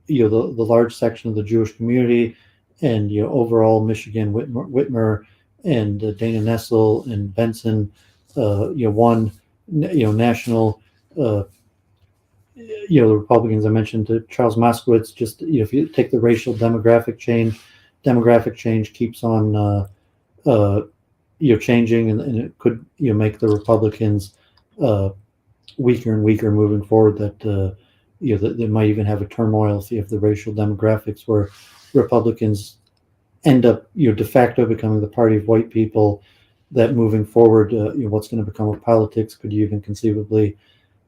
large section of the Jewish community, and overall Michigan, Whitmer and Dana Nessel and Benson, won national. The Republicans I mentioned, to Charles Moskowitz. Just if you take the racial demographic change keeps on changing, and it could make the Republicans weaker and weaker moving forward. That that they might even have a turmoil if the racial demographics where Republicans end up de facto becoming the party of white people. That moving forward, what's going to become of politics? Could you even conceivably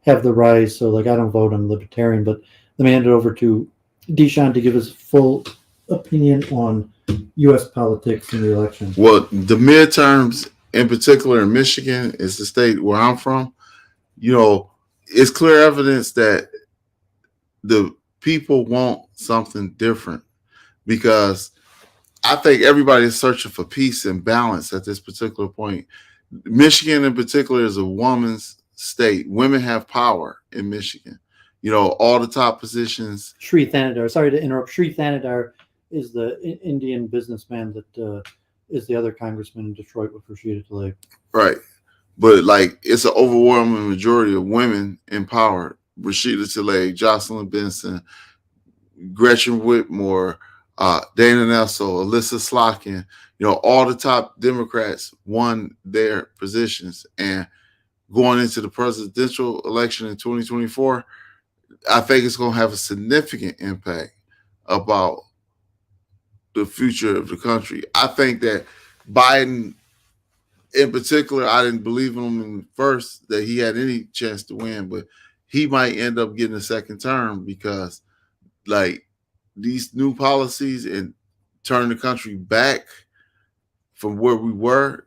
have the rise? So I don't vote. I'm libertarian, but let me hand it over to Deshaun to give his full opinion on U.S. politics in the election. Well, the midterms, in particular in Michigan, is the state where I'm from. It's clear evidence that the people want something different, because I think everybody is searching for peace and balance at this particular point. Michigan in particular is a woman's state. Women have power in Michigan. All the top positions. Sri Thanadar, sorry to interrupt. Sri Thanadar is the Indian businessman that is the other congressman in Detroit with Rashida Tlaib. Right. But it's an overwhelming majority of women in power. Rashida Tlaib, Jocelyn Benson, Gretchen Whitmore, Dana Nessel, Alyssa Slotkin, all the top Democrats won their positions. And going into the presidential election in 2024, I think it's going to have a significant impact about the future of the country. I think that Biden, in particular, I didn't believe in him first that he had any chance to win, but he might end up getting a second term, because these new policies and turn the country back from where we were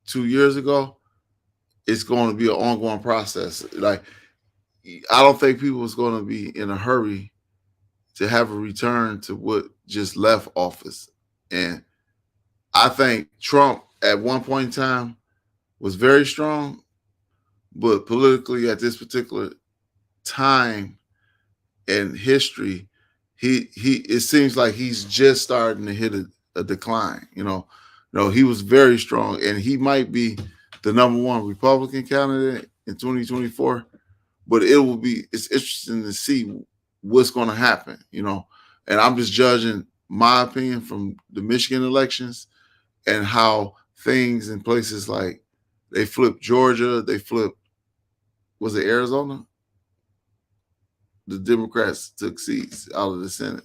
2 years ago, it's going to be an ongoing process. I don't think people is going to be in a hurry to have a return to what just left office. And I think Trump at one point in time was very strong, but politically at this particular time in history, he it seems like he's just starting to hit a decline. He was very strong, and he might be the number one Republican candidate in 2024. But it's interesting to see what's going to happen. And I'm just judging my opinion from the Michigan elections and how things in places like they flipped Georgia, was it Arizona? The Democrats took seats out of the Senate.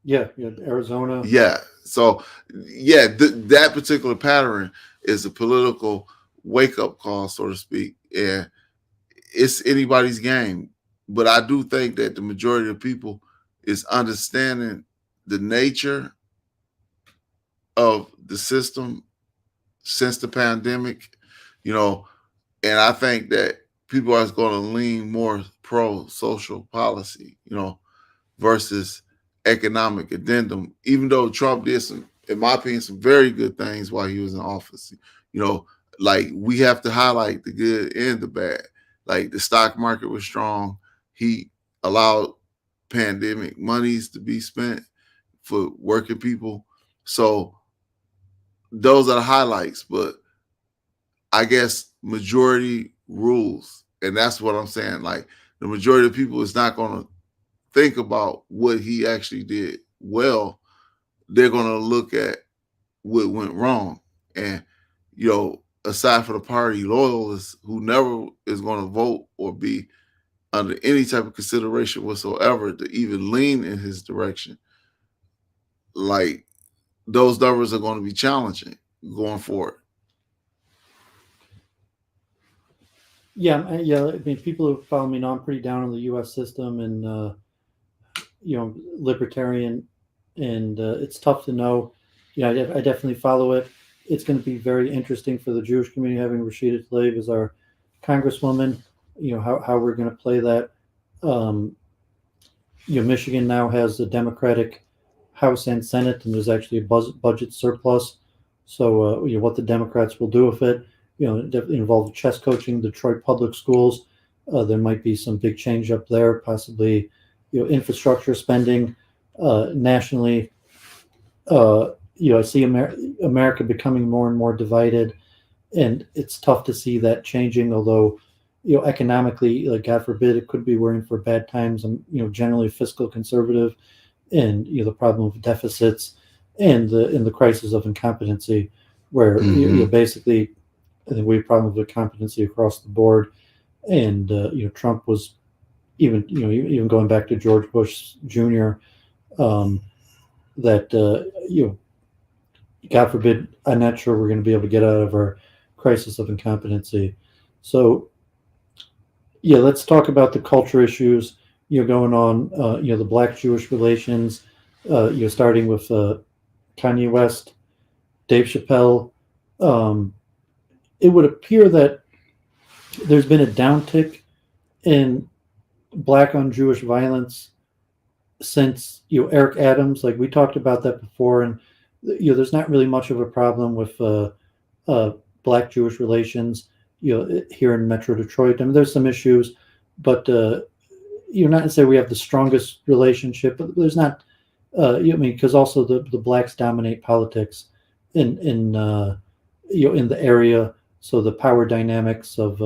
Yeah, Arizona. Yeah. So, that particular pattern is a political wake-up call, so to speak. And it's anybody's game. but I do think that the majority of people is understanding the nature of the system since the pandemic, you know, and I think that people are going to lean more pro social policy, you know, versus economic addendum, even though Trump did some, in my opinion, some very good things while he was in office. You know, like we have to highlight the good and the bad. Like the stock market was strong. He allowed pandemic monies to be spent for working people. So those are the highlights, but I guess majority rules. And that's what I'm saying. Like the majority of people is not going to think about what he actually did well. They're going to look at what went wrong. And, you know, aside from the party loyalists who never is going to vote or be under any type of consideration whatsoever to even lean in his direction, like those numbers are going to be challenging going forward. Yeah, I mean, people who follow me know I'm pretty down on the U.S. system and libertarian, and it's tough to know. I definitely follow it. It's going to be very interesting for the Jewish community having Rashida Tlaib as our congresswoman. How we're going to play that. Michigan now has a Democratic House and Senate, and there's actually a budget surplus. So, what the Democrats will do with it, involve chess coaching, Detroit public schools. There might be some big change up there, possibly, infrastructure spending nationally. I see America becoming more and more divided, and it's tough to see that changing. Although, economically, like God forbid, it could be we're in for bad times. I'm, generally fiscal conservative, and the problem of deficits and the crisis of incompetency, where basically, I think we have problems with competency across the board. And Trump was even going back to George Bush Jr. God forbid, I'm not sure we're going to be able to get out of our crisis of incompetency. So, let's talk about the culture issues going on. The Black-Jewish relations. Starting with Kanye West, Dave Chappelle. It would appear that there's been a downtick in Black on Jewish violence since Eric Adams. Like we talked about that before, and there's not really much of a problem with Black Jewish relations here in Metro Detroit. I mean, there's some issues, but not to say we have the strongest relationship, but there's not. Because also the blacks dominate politics in the area, so the power dynamics of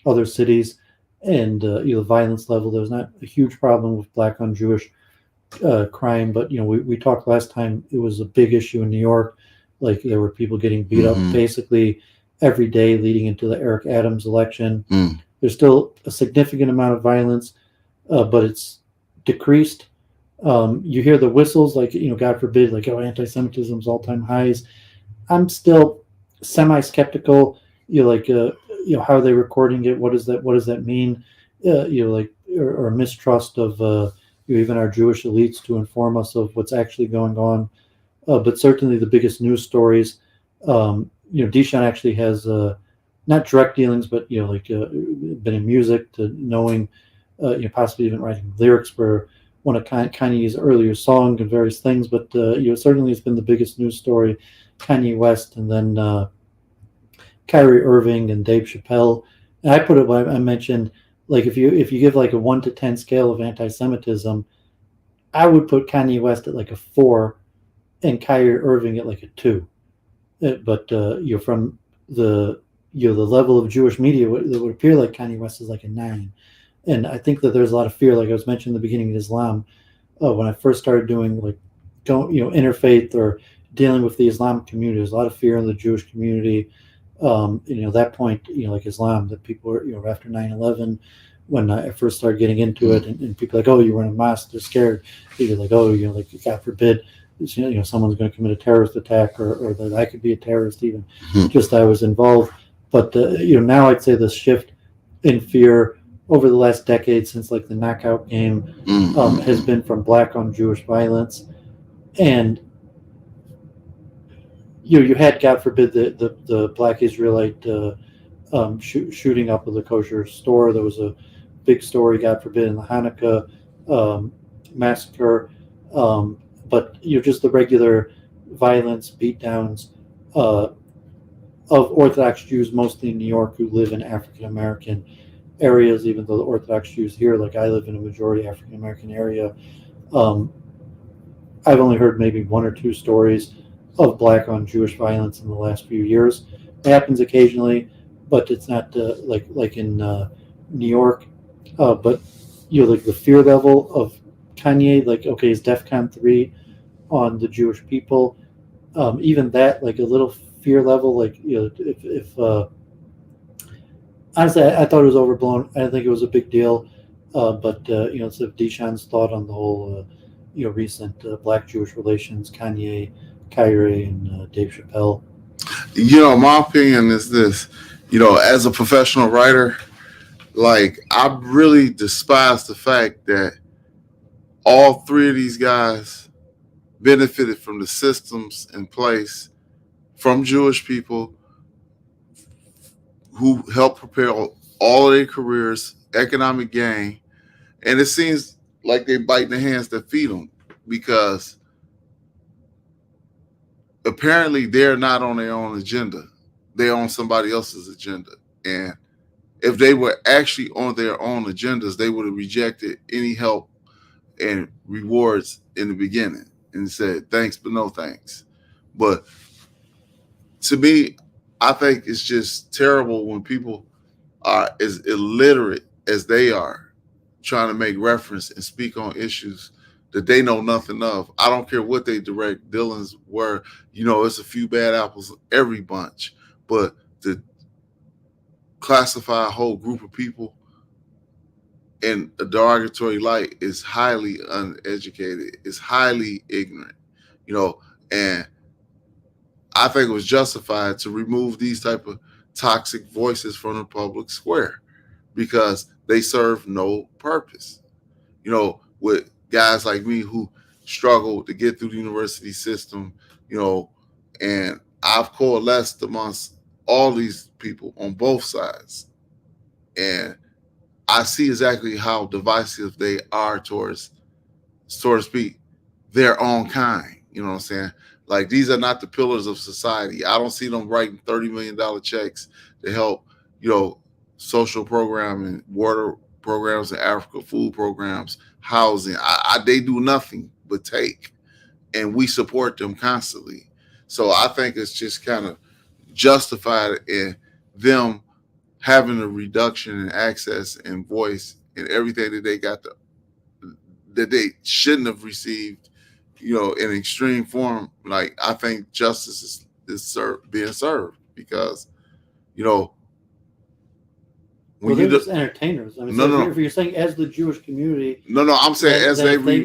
other cities and the violence level. There's not a huge problem with Black on Jewish crime, but we talked last time. It was a big issue in New York. Like there were people getting beat up basically every day leading into the Eric Adams election. There's still a significant amount of violence, but it's decreased. You hear the whistles, like God forbid, like anti-Semitism's all-time highs. I'm still semi-skeptical. How are they recording it? What does that mean? Or mistrust of even our Jewish elites to inform us of what's actually going on. But certainly the biggest news stories. Deshaun actually has not direct dealings, but been in music to knowing, possibly even writing lyrics for one of Kanye's earlier songs and various things. But certainly it's been the biggest news story. Kanye West, and then Kyrie Irving and Dave Chappelle. And I mentioned, like if you give like a 1 to 10 scale of anti-Semitism, I would put Kanye West at like a 4 and Kyrie Irving at like a 2. But from the level of Jewish media, it would appear like Kanye West is like a 9. And I think that there's a lot of fear, like I was mentioning in the beginning of Islam, when I first started doing interfaith or dealing with the Islamic community, there's a lot of fear in the Jewish community. At that point, like Islam, that people were, after 9/11, when I first started getting into it, and people are like, oh, you were in a mosque, they're scared. You're like, oh, like God forbid, someone's going to commit a terrorist attack, or that I could be a terrorist even. Just I was involved. But now I'd say the shift in fear over the last decade since like the knockout game has been from black on Jewish violence. And you had, God forbid, the black Israelite shooting up of the kosher store. There was a big story, God forbid, in the Hanukkah massacre. But just the regular violence, beatdowns of Orthodox Jews, mostly in New York, who live in African American areas. Even though the Orthodox Jews here, like I live in a majority African American area, I've only heard maybe one or two stories of black on Jewish violence in the last few years. It happens occasionally, but it's not like in New York. But like the fear level of Kanye, like okay, is DEFCON 3 on the Jewish people? Even that, like a little fear level, like if honestly, I thought it was overblown. I didn't think it was a big deal. But it's of Deshaun's thought on the whole, recent black Jewish relations, Kanye, Kyrie, and Dave Chappelle. My opinion is this. As a professional writer, like I really despise the fact that all three of these guys benefited from the systems in place from Jewish people who helped prepare all of their careers, economic gain, and it seems like they bite in the hands that feed them because apparently they're not on their own agenda. They're on somebody else's agenda. And if they were actually on their own agendas, they would have rejected any help and rewards in the beginning and said, thanks, but no thanks. But to me, I think it's just terrible when people are as illiterate as they are trying to make reference and speak on issues that they know nothing of. I don't care what their direct dealings were. It's a few bad apples in every bunch. But to classify a whole group of people in a derogatory light is highly uneducated. It's highly ignorant, and I think it was justified to remove these type of toxic voices from the public square because they serve no purpose. With guys like me who struggle to get through the university system, and I've coalesced amongst all these people on both sides. And I see exactly how divisive they are towards, so to speak, their own kind. You know what I'm saying? Like these are not the pillars of society. I don't see them writing $30 million checks to help, social programming, water programs in Africa, food programs, housing. They do nothing but take, and we support them constantly. So I think it's just kind of justified in them having a reduction in access and voice and everything that they got that they shouldn't have received, in extreme form. Like I think justice is being served because, when they're just entertainers. I mean, if you're saying as the Jewish community, I'm saying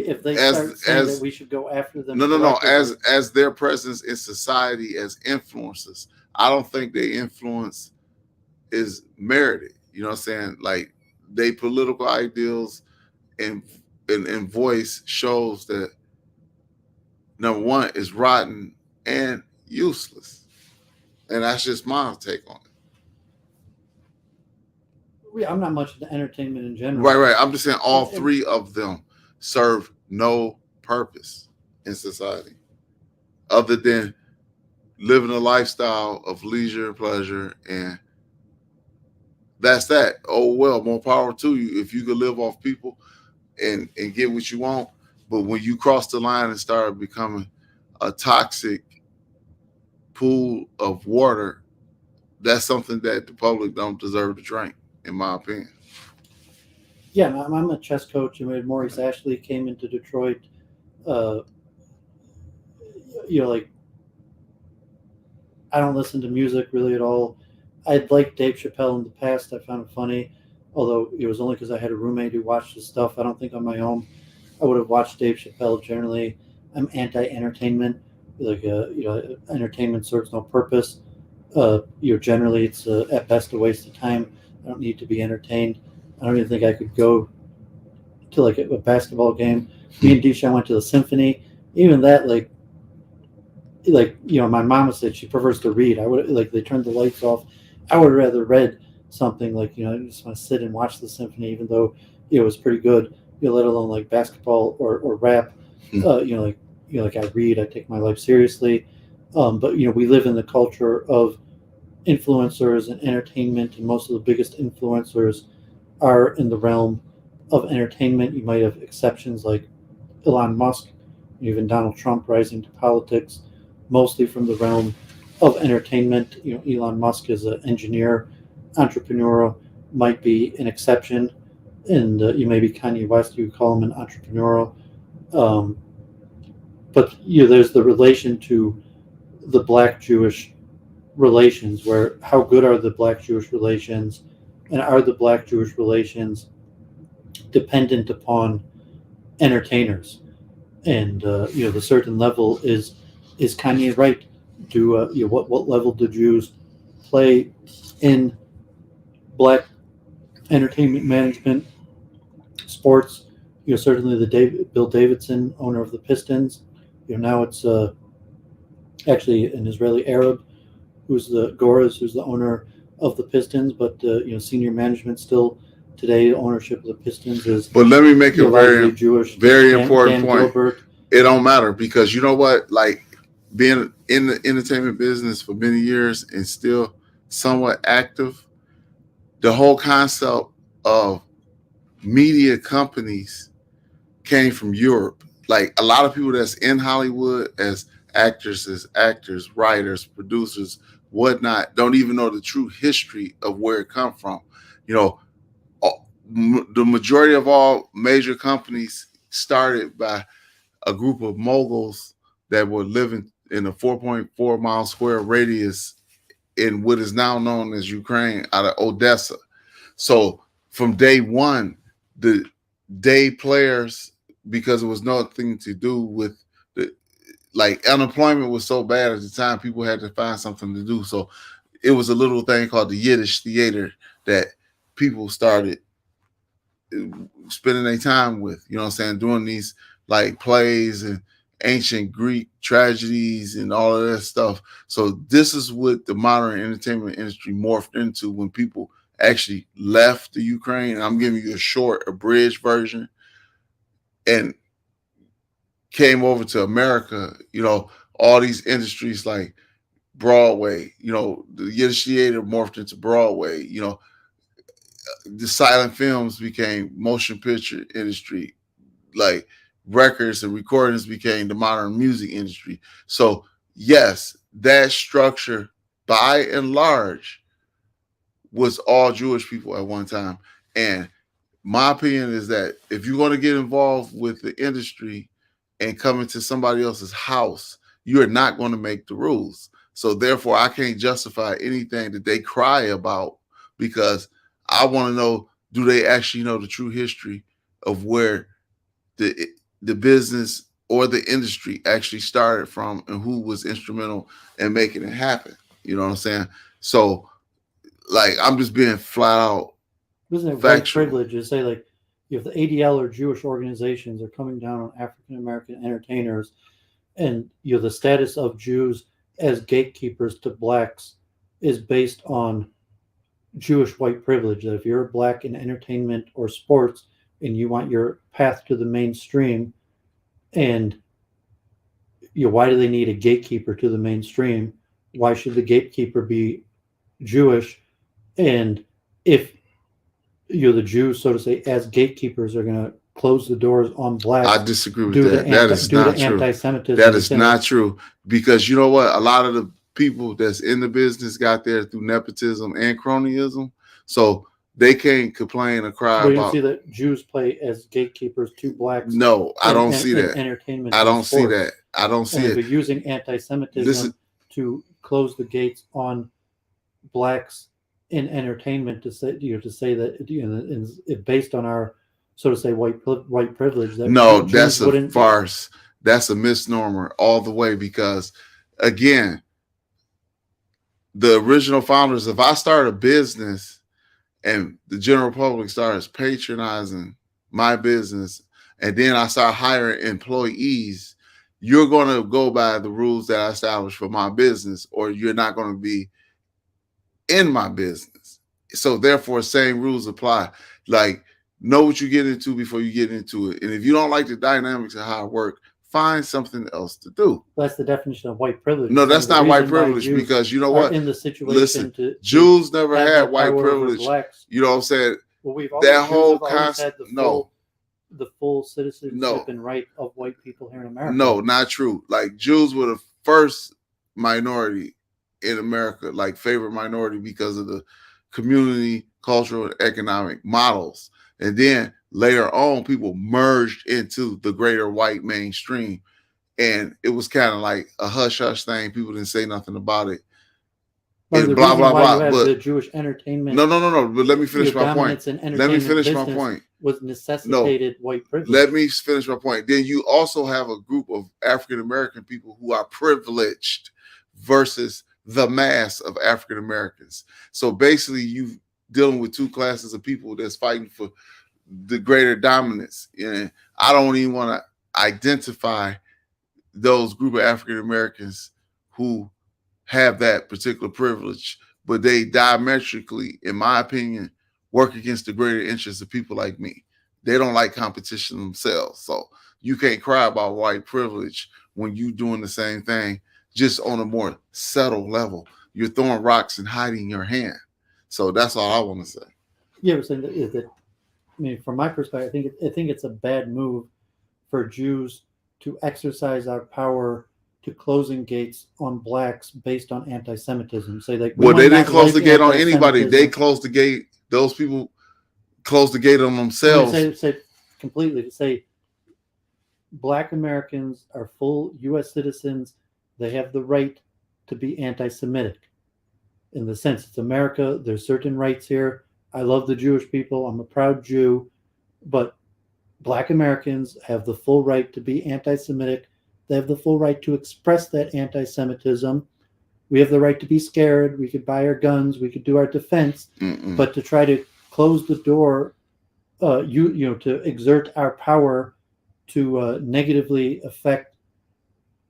if they start saying that we should go after them, as their presence in society as influencers, I don't think their influence is merited. You know what I'm saying? Like they political ideals and voice shows that number one is rotten and useless, and that's just my take on it. I'm not much into entertainment in general. Right. I'm just saying all three of them serve no purpose in society other than living a lifestyle of leisure and pleasure, and that's that. Oh well, more power to you if you could live off people and get what you want. But when you cross the line and start becoming a toxic pool of water, that's something that the public don't deserve to drink, in my opinion. Yeah, I'm a chess coach, and when Maurice Ashley came into Detroit, like I don't listen to music really at all. I'd liked Dave Chappelle in the past. I found it funny, although it was only because I had a roommate who watched his stuff. I don't think on my own I would have watched Dave Chappelle. Generally, anti-entertainment. Like entertainment serves no purpose. Generally it's at best a waste of time. I don't need to be entertained. I don't even think I could go to like a basketball game. Me and Deshaun went to the symphony. Even that, like my mom said she prefers to read. I would like they turned the lights off. I would rather read something like I just want to sit and watch the symphony, even though it was pretty good. Let alone like basketball or rap. Like I read, I take my life seriously. But we live in the culture of influencers and entertainment, and most of the biggest influencers are in the realm of entertainment. You might have exceptions like Elon Musk, even Donald Trump rising to politics, mostly from the realm of entertainment. Elon Musk is an engineer, entrepreneur, might be an exception, and you maybe Kanye West, you call him an entrepreneurial. Um, but there's the relation to the Black Jewish relations, where how good are the Black Jewish relations, and are the Black Jewish relations dependent upon entertainers? And the certain level is Kanye right? Do what level do Jews play in black entertainment management, sports? Certainly Bill Davidson, owner of the Pistons. Now it's actually an Israeli Arab who's the Goraz, who's the owner of the Pistons, but senior management still today, ownership of the Pistons is. But let me make a largely Jewish. very important Dan point. Gilbert. It don't matter, because you know what? Like, being in the entertainment business for many years and still somewhat active, the whole concept of media companies came from Europe. Like, a lot of people that's in Hollywood as actors, writers, producers, whatnot, don't even know the true history of where it come from. The majority of all major companies started by a group of moguls that were living in a 4.4 mile square radius in what is now known as Ukraine, out of Odessa. So from day one, the day players, because it was nothing to do with unemployment was so bad at the time, people had to find something to do. So it was a little thing called the Yiddish theater that people started spending their time with, doing these like plays and ancient Greek tragedies and all of that stuff. So this is what the modern entertainment industry morphed into when people actually left the Ukraine. I'm giving you a abridged version, and came over to America. All these industries like Broadway, the Yiddish theater morphed into Broadway. The silent films became motion picture industry, like records and recordings became the modern music industry. So yes, that structure by and large was all Jewish people at one time. And my opinion is that if you're going to get involved with the industry and come into somebody else's house, you're not going to make the rules. So therefore, I can't justify anything that they cry about, because I want to know, do they actually know the true history of where the business or the industry actually started from, and who was instrumental in making it happen? You know what I'm saying? So, like, I'm just being flat out. Isn't it white privilege to say, like, if the ADL or Jewish organizations are coming down on African American entertainers, and the status of Jews as gatekeepers to blacks is based on Jewish white privilege? That if you're black in entertainment or sports and you want your path to the mainstream, and why do they need a gatekeeper to the mainstream? Why should the gatekeeper be Jewish? And if the Jews, so to say, as gatekeepers, are going to close the doors on blacks, I disagree with that. That is not true. Anti-Semitism. That is not true, because you know what? A lot of the people that's in the business got there through nepotism and cronyism, so they can't complain or cry about. You don't see that Jews play as gatekeepers to blacks? No, I don't see that. Entertainment. I don't see that. I don't see it. They're using anti-Semitism to close the gates on blacks in entertainment, to say that it's based on our, so to say, white privilege. That no, that's a farce. That's a misnomer all the way, because again, the original founders, if I start a business and the general public starts patronizing my business, and then I start hiring employees, you're going to go by the rules that I established for my business, or you're not going to be in my business. So therefore, same rules apply. Like, know what you get into before you get into it. And if you don't like the dynamics of how it works, find something else to do. That's the definition of white privilege. No, that's not white privilege, because you know what? In the situation, listen, Jews never had white privilege. Blacks. You know what I'm saying? Well, That whole concept. The full citizenship and right of white people here in America. No, not true. Like, Jews were the first minority in America, like favorite minority, because of the community, cultural, and economic models. And then later on, people merged into the greater white mainstream. And it was kind of like a hush-hush thing. People didn't say nothing about it. And blah, blah, blah. But the Jewish entertainment. No. But let me finish my point. Let me finish my point. Was necessitated white privilege. Let me finish my point. Then you also have a group of African-American people who are privileged versus the mass of African Americans. So basically, you dealing with two classes of people that's fighting for the greater dominance. And I don't even want to identify those group of African Americans who have that particular privilege, but they diametrically, in my opinion, work against the greater interests of people like me. They don't like competition themselves. So you can't cry about white privilege when you're doing the same thing, just on a more subtle level. You're throwing rocks and hiding your hand. So that's all I want to say. Yeah, but saying that, I mean, from my perspective, I think it's a bad move for Jews to exercise our power to closing gates on blacks based on anti-Semitism. Say like, well, they didn't close the gate on anybody. They closed the gate. Those people closed the gate on themselves. Say completely to say Black Americans are full U.S. citizens. They have the right to be anti-Semitic. In the sense it's America, there's certain rights here. I love the Jewish people. I'm a proud Jew, but Black Americans have the full right to be anti-Semitic. They have the full right to express that anti-Semitism. We have the right to be scared. We could buy our guns. We could do our defense. But to try to close the door, to exert our power to negatively affect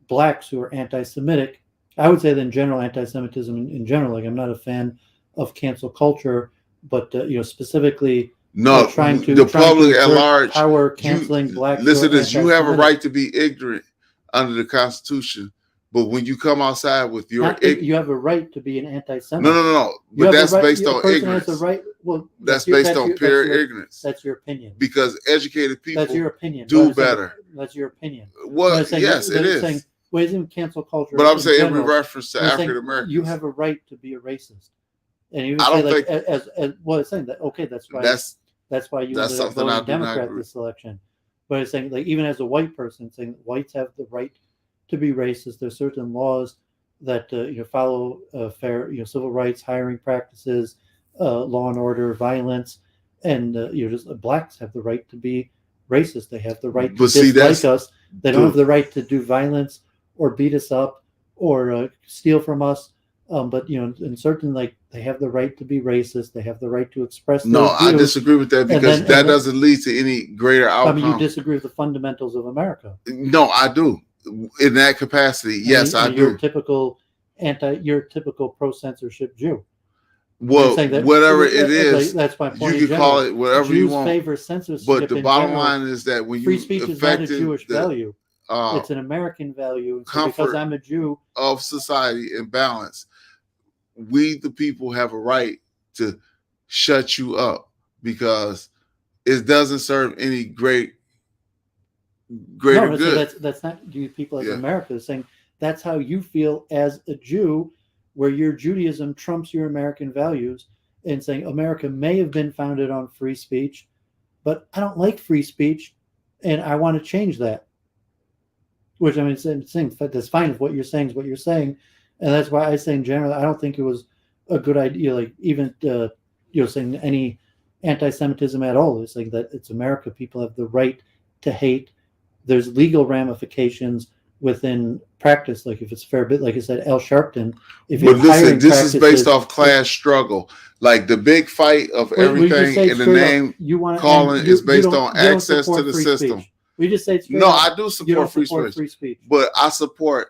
blacks who are anti-Semitic, I would say that in general, anti-Semitism in general, like I'm not a fan of cancel culture, but specifically trying to public at large power canceling blacks. Listen to this: you have a right to be ignorant under the Constitution, but when you come outside with your you have a right to be an anti-Semite. No. But that's based on ignorance. That's based on pure ignorance. That's your opinion. Because educated people that's your opinion. do better. That's your opinion. Well, yes, it is. Well, isn't cancel culture? But I'm saying every reference to African Americans. You have a right to be a racist. And you would say like as well, it's saying that that's why you ended up voting Democrat this election. But it's saying like even as a white person, saying that whites have the right to be racist. There's certain laws that follow fair civil rights, hiring practices, law and order, violence, and just blacks have the right to be racist. They have the right to dislike us. They don't have the right to do violence or beat us up or steal from us. But in certain they have the right to be racist. They have the right to express. No, I disagree with that because that doesn't lead to any greater outcome. I mean, you disagree with the fundamentals of America. No, I do. In that capacity, yes, I do. You're a typical pro-censorship Jew. Well, whatever it is, that's my point. You can call it whatever Jews you want. Favor censorship, but the bottom line is that when free speech is not a Jewish value. It's an American value. So because I'm a Jew of society and balance, we the people have a right to shut you up because it doesn't serve any greater good. So that's not you people like America saying that's how you feel as a Jew, where your Judaism trumps your American values, and saying America may have been founded on free speech, but I don't like free speech, and I want to change that. Which I mean, saying that's fine if what you're saying is what you're saying, and that's why I say in general I don't think it was a good idea. Like even saying any anti-Semitism at all. It's like that. It's America. People have the right to hate. There's legal ramifications within practice. Like if it's a fair bit, like I said, Al Sharpton. If But he's listen, hiring this is based practices, off class struggle. Like the big fight of we just everything say in the straight up, name you want to calling end. is You based don't. on You don't access to support the free system. speech. We just say straight No, up. I do You don't support free support speech, free speech. but I support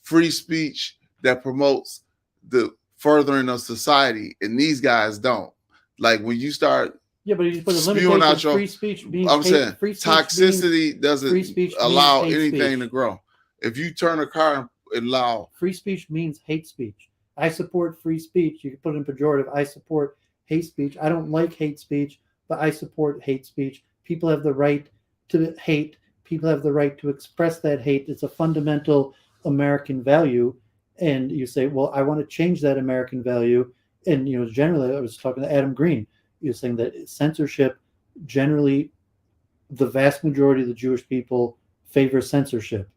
free speech that promotes the furthering of society, and these guys don't. Like when you start Yeah, but you just put a spewing out limitation. your, Free speech means I'm saying hate. Free speech toxicity free doesn't speech allow means hate anything speech. to grow. If you turn a car and allow Free speech means hate speech. I support free speech. You can put it in pejorative. I support hate speech. I don't like hate speech, but I support hate speech. People have the right to hate. People have the right to express that hate. It's a fundamental American value. And you say, well, I want to change that American value. And, generally, I was talking to Adam Green. He was saying that censorship, generally, the vast majority of the Jewish people favor censorship.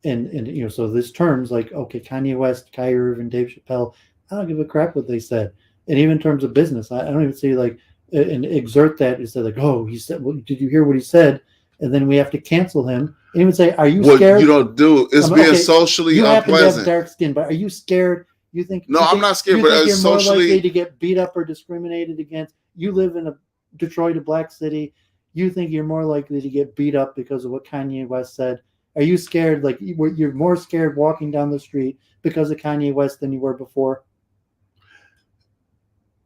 And so this terms like, okay, Kanye West, Kyrie Irving, Dave Chappelle, I don't give a crap what they said. And even in terms of business, I don't even say like and exert that and say like, oh, he said, well, did you hear what he said? And then we have to cancel him. And even say, are you what scared? you don't do. It's being Okay, socially you happen to have unpleasant. dark skin, but are you scared? You think No, you I'm think, not scared, you but think it's you're more socially likely to get beat up or discriminated against? You live in a Detroit, a black city. You think you're more likely to get beat up because of what Kanye West said? Are you scared? Like you're more scared walking down the street because of Kanye West than you were before?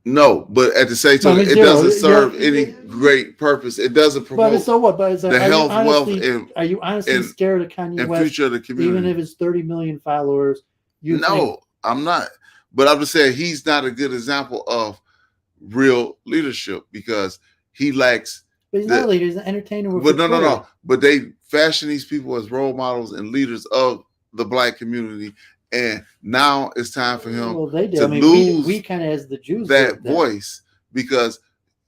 No, but at the same No, I time, mean it zero. doesn't serve any great purpose. It doesn't But promote so what? But the health, wealth, are you honestly and scared of Kanye West, future of the even community. if it's 30 million followers? You think No, I'm not. But I'm just saying he's not a good example of real leadership because he lacks. but he's not a leader. He's an entertainer with But no. Victoria. But they fashion these people as role models and leaders of the black community, and now it's time for him Well, they did. to I mean, lose we kind of as the Jews that did voice because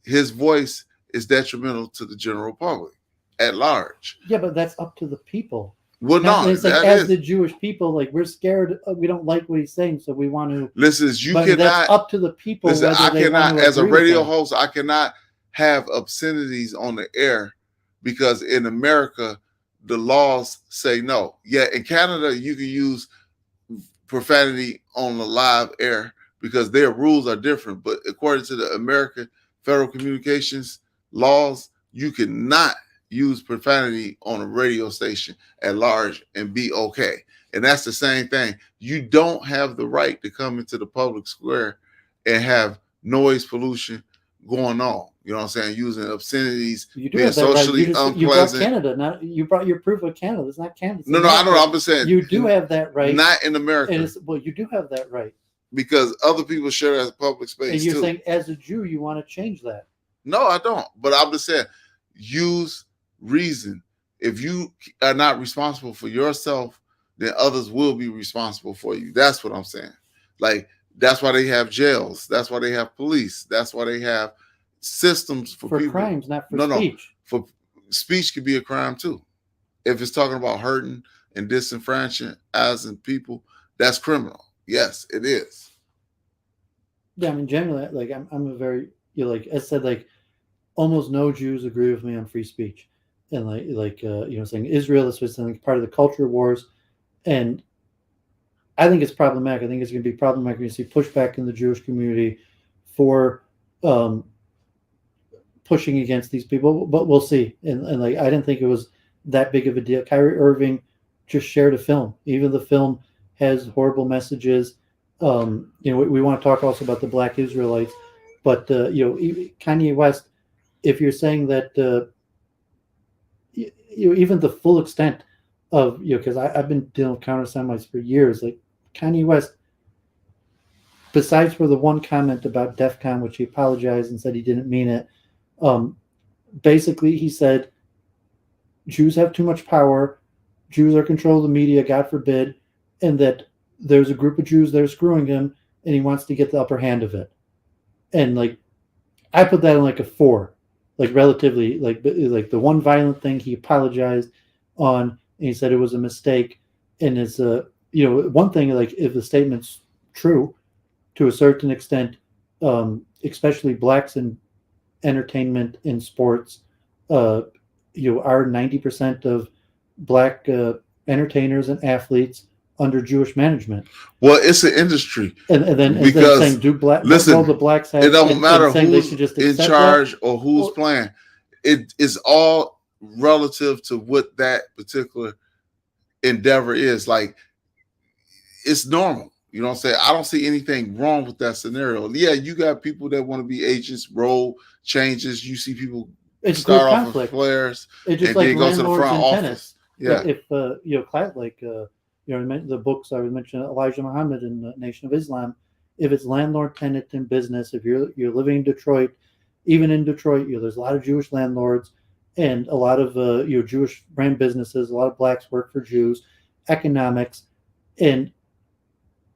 his voice is detrimental to the general public at large. Yeah, but that's up to the people. Well, Now, no, it's like that as is. the Jewish people, like we're scared. We don't like what he's saying, so we want to. Listen, you But cannot. that's up to the people Listen, whether I they want cannot, to as a agree with radio him. host, I cannot have obscenities on the air because in America, the laws say no. Yeah, in Canada, you can use profanity on the live air because their rules are different. But according to the American Federal Communications laws, you cannot use profanity on a radio station at large and be okay. And that's the same thing. You don't have the right to come into the public square and have noise pollution going on. You know what I'm saying? Using obscenities, You do being have that right. socially You brought unpleasant. Canada. Not you brought your proof of Canada. It's not Canada. It's No, I America. don't. I'm just saying You do have that right. Not in America. And well, you do have that right. Because other people share that public space. And you're too. saying, as a Jew, you want to change that. No, I don't. But I'm just saying, use reason. If you are not responsible for yourself, then others will be responsible for you. That's what I'm saying. Like, that's why they have jails. That's why they have police. That's why they have systems for people. Crimes, not for speech. For speech could be a crime too. If it's talking about hurting and disenfranchising people, that's criminal. Yes, it is. Yeah, I mean, generally, like I'm a very like I said, like almost no Jews agree with me on free speech, and saying Israel is something part of the culture wars, and I think it's problematic. I think it's going to be problematic. You're going to see pushback in the Jewish community for pushing against these people, but we'll see. And like I didn't think it was that big of a deal. Kyrie Irving just shared a film. Even the film has horrible messages. We want to talk also about the Black Israelites, but Kanye West. If you're saying that, even the full extent of because I've been dealing with counter-Semites for years. Like Kanye West, besides for the one comment about DEF CON, which he apologized and said he didn't mean it, basically he said Jews have too much power, Jews are control of the media, God forbid, and that there's a group of Jews that are screwing him, and he wants to get the upper hand of it. And like, I put that in like a 4, like relatively, like the one violent thing he apologized on, and he said it was a mistake. And it's one thing, like if the statement's true to a certain extent, especially blacks in entertainment and sports, are 90% of black entertainers and athletes under Jewish management. Well, it's an industry, And then saying do black listen, all the blacks have it don't matter and saying who's they should just in charge or who's playing. It is all relative to what that particular endeavor is. Like, it's normal. You know what I'm saying? I don't see anything wrong with that scenario. Yeah, you got people that want to be agents, role changes. You see people start off with flares and like then go to the front office. Yeah. If the books I was mentioning, Elijah Muhammad in the Nation of Islam, if it's landlord tenant in business, if you're living in Detroit, even in Detroit, there's a lot of Jewish landlords and a lot of Jewish brand businesses. A lot of blacks work for Jews, economics, and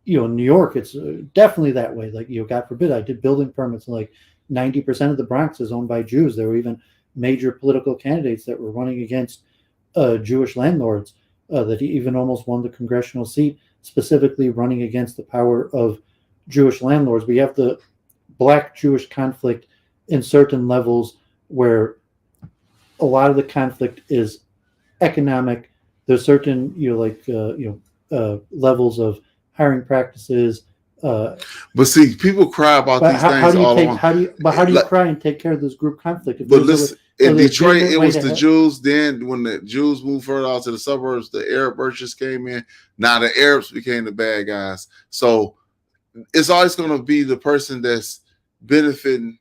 in New York, it's definitely that way. Like, God forbid, I did building permits, and like 90% of the Bronx is owned by Jews. There were even major political candidates that were running against Jewish landlords that he even almost won the congressional seat, specifically running against the power of Jewish landlords. We have the black-Jewish conflict in certain levels where a lot of the conflict is economic. There's certain, levels of hiring practices. But see, people cry about these things all along. How do you cry and take care of this group conflict? But listen, in Detroit, it was the Jews. Then when the Jews moved further out to the suburbs, the Arab merchants came in. Now the Arabs became the bad guys. So it's always going to be the person that's benefiting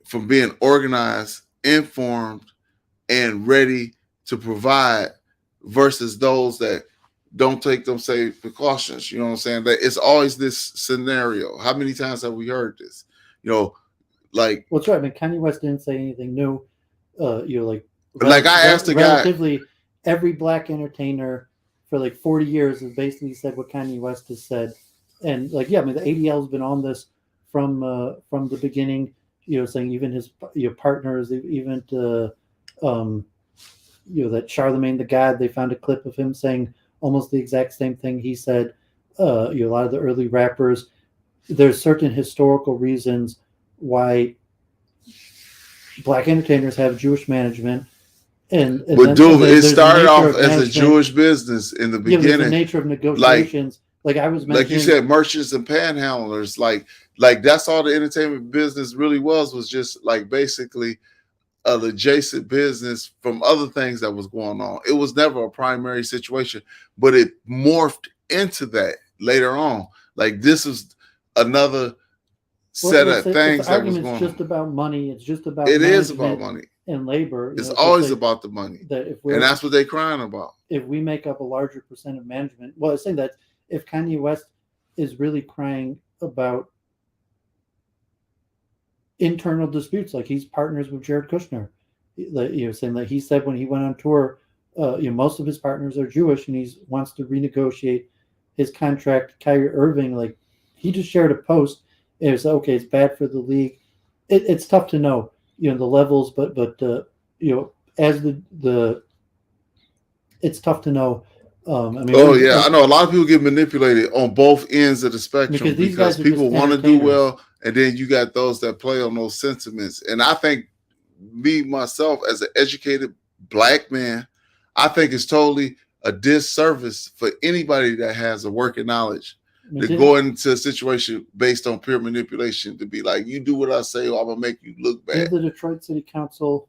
from being organized, informed, and ready to provide versus those that don't take them safe precautions. You know what I'm saying? That it's always this scenario. How many times have we heard this? Well, that's right. I mean, Kanye West didn't say anything new. I asked the guy, relatively every black entertainer for like 40 years has basically said what Kanye West has said. And the ADL has been on this from the beginning, saying even his partners, even that Charlemagne the God, they found a clip of him saying almost the exact same thing he said. A lot of the early rappers, there's certain historical reasons why black entertainers have Jewish management. It started off as a Jewish business in the beginning. The nature of negotiations, I was mentioning, like you said, merchants and panhandlers, like that's all the entertainment business really was just like basically an adjacent business from other things that was going on. It was never a primary situation, but it morphed into that later on. Like, this is another set of things that was going on. It's just about money. It's just about it is about money and labor. It's always about the money, and that's what they're crying about. If we make up a larger percent of management, well, I was saying that if Kanye West is really crying about internal disputes, like he's partners with Jared Kushner, saying that he said when he went on tour, most of his partners are Jewish, and he wants to renegotiate his contract. Kyrie Irving, like, he just shared a post. And it's okay. It's bad for the league. It's tough to know, the levels, but as the it's tough to know. I know a lot of people get manipulated on both ends of the spectrum because people want to do well. And then you got those that play on those sentiments. And I think myself, as an educated black man, I think it's totally a disservice for anybody that has a working knowledge to go into a situation based on pure manipulation, to be like, you do what I say or I'm going to make you look bad. Did the Detroit City Council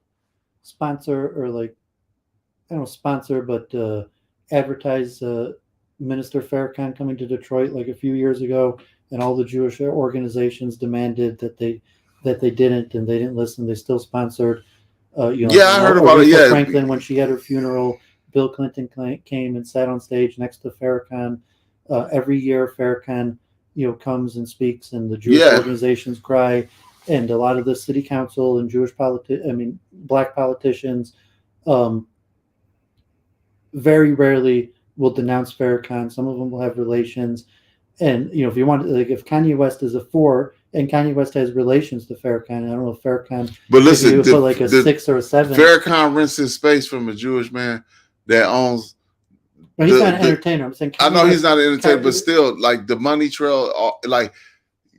sponsor advertise Minister Farrakhan coming to Detroit like a few years ago? And all the Jewish organizations demanded that they didn't, and they didn't listen. They still sponsored. I heard about it. Yeah, Franklin, when she had her funeral, Bill Clinton came and sat on stage next to Farrakhan. Every year, Farrakhan, comes and speaks, and the Jewish organizations cry. And a lot of the city council and black politicians, very rarely will denounce Farrakhan. Some of them will have relations. And, if you want, if Kanye West is a 4 and Kanye West has relations to Farrakhan, I don't know if Farrakhan, but listen, he put like a 6 or a 7. Farrakhan rents his space from a Jewish man that owns. But he's not an entertainer. I'm saying, I know he's not an entertainer, but still, like, the money trail, like,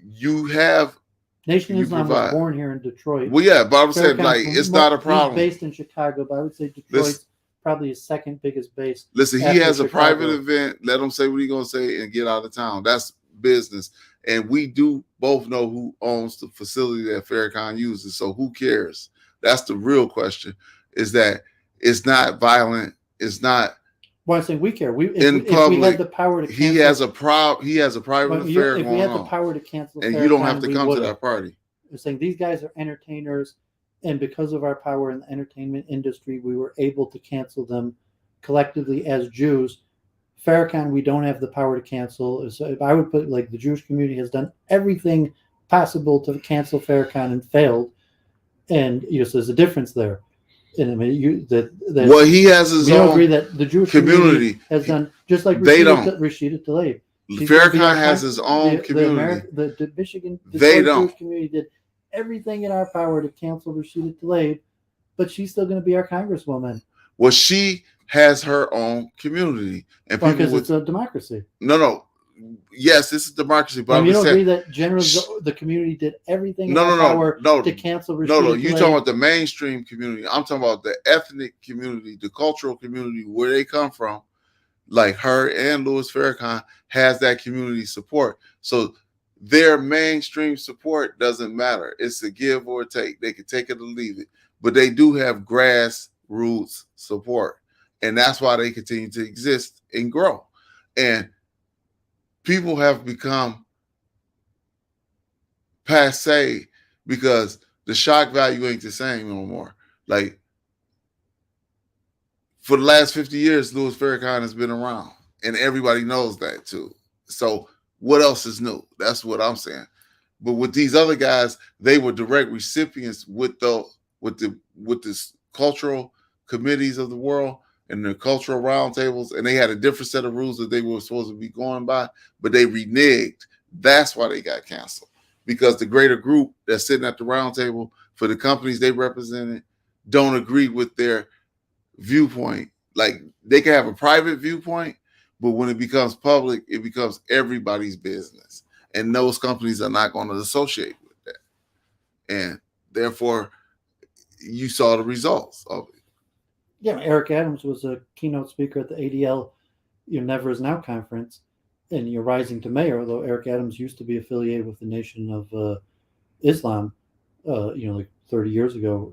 you have. Nation of Islam was born here in Detroit. Well, yeah, but I'm saying, like, it's not a problem. He's based in Chicago, but I would say Detroit's probably his second biggest base. Listen, he after has a Chicago. private event. Let him say what he's going to say and get out of town. That's business. And we do both know who owns the facility that Farrakhan uses. So who cares? That's the real question, is that it's not violent. It's not. Well, I'm saying we care. In public, we had the power to cancel, he has a private affair if going we had on. the power to cancel, And Farrakhan, you don't have to we come would've. to that party. I'm saying these guys are entertainers, and because of our power in the entertainment industry, we were able to cancel them collectively as Jews. Farrakhan, we don't have the power to cancel. So if I would put, like, the Jewish community has done everything possible to cancel Farrakhan and failed, and so there's a difference there. And I mean, Well, he has his we own don't agree that the Jewish community has done just like They don't. Rashida Tlaib. Farrakhan has his own community. The Michigan They don't. Jewish community did everything in our power to cancel Rashida Tlaib, but she's still going to be our congresswoman. Well, she has her own community, and people because it's a democracy. No. Yes, this is democracy, but you don't agree that generally the community did everything in our power to cancel Rashida No, Tlaib? you're talking about the mainstream community. I'm talking about the ethnic community, the cultural community, where they come from. Like her and Louis Farrakhan has that community support. So their mainstream support doesn't matter. It's a give or take. They can take it or leave it. But they do have grassroots support. And that's why they continue to exist and grow. And people have become passe because the shock value ain't the same no more. Like, for the last 50 years, Louis Farrakhan has been around, and everybody knows that too. So what else is new? That's what I'm saying. But with these other guys, they were direct recipients with the cultural committees of the world and the cultural roundtables, and they had a different set of rules that they were supposed to be going by, but they reneged. That's why they got canceled, because the greater group that's sitting at the roundtable for the companies they represented don't agree with their viewpoint. Like, they can have a private viewpoint, but when it becomes public, it becomes everybody's business, and those companies are not going to associate with that, and therefore you saw the results of it. Yeah, Eric Adams was a keynote speaker at the ADL Never Is Now conference, and you're rising to mayor, although Eric Adams used to be affiliated with the Nation of Islam, like 30 years ago,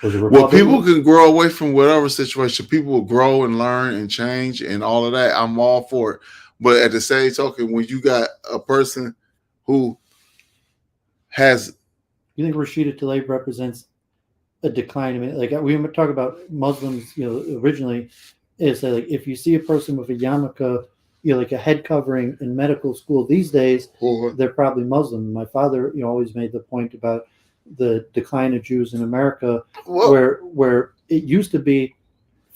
Well, people can grow away from whatever situation. People will grow and learn and change and all of that. I'm all for it. But at the same token, when you got a person who has... You think Rashida Tlaib represents a decline? I mean, like, we talk about Muslims, originally, is that, like, if you see a person with a yarmulke, like a head covering in medical school these days, they're probably Muslim. My father, always made the point about the decline of Jews in America, where it used to be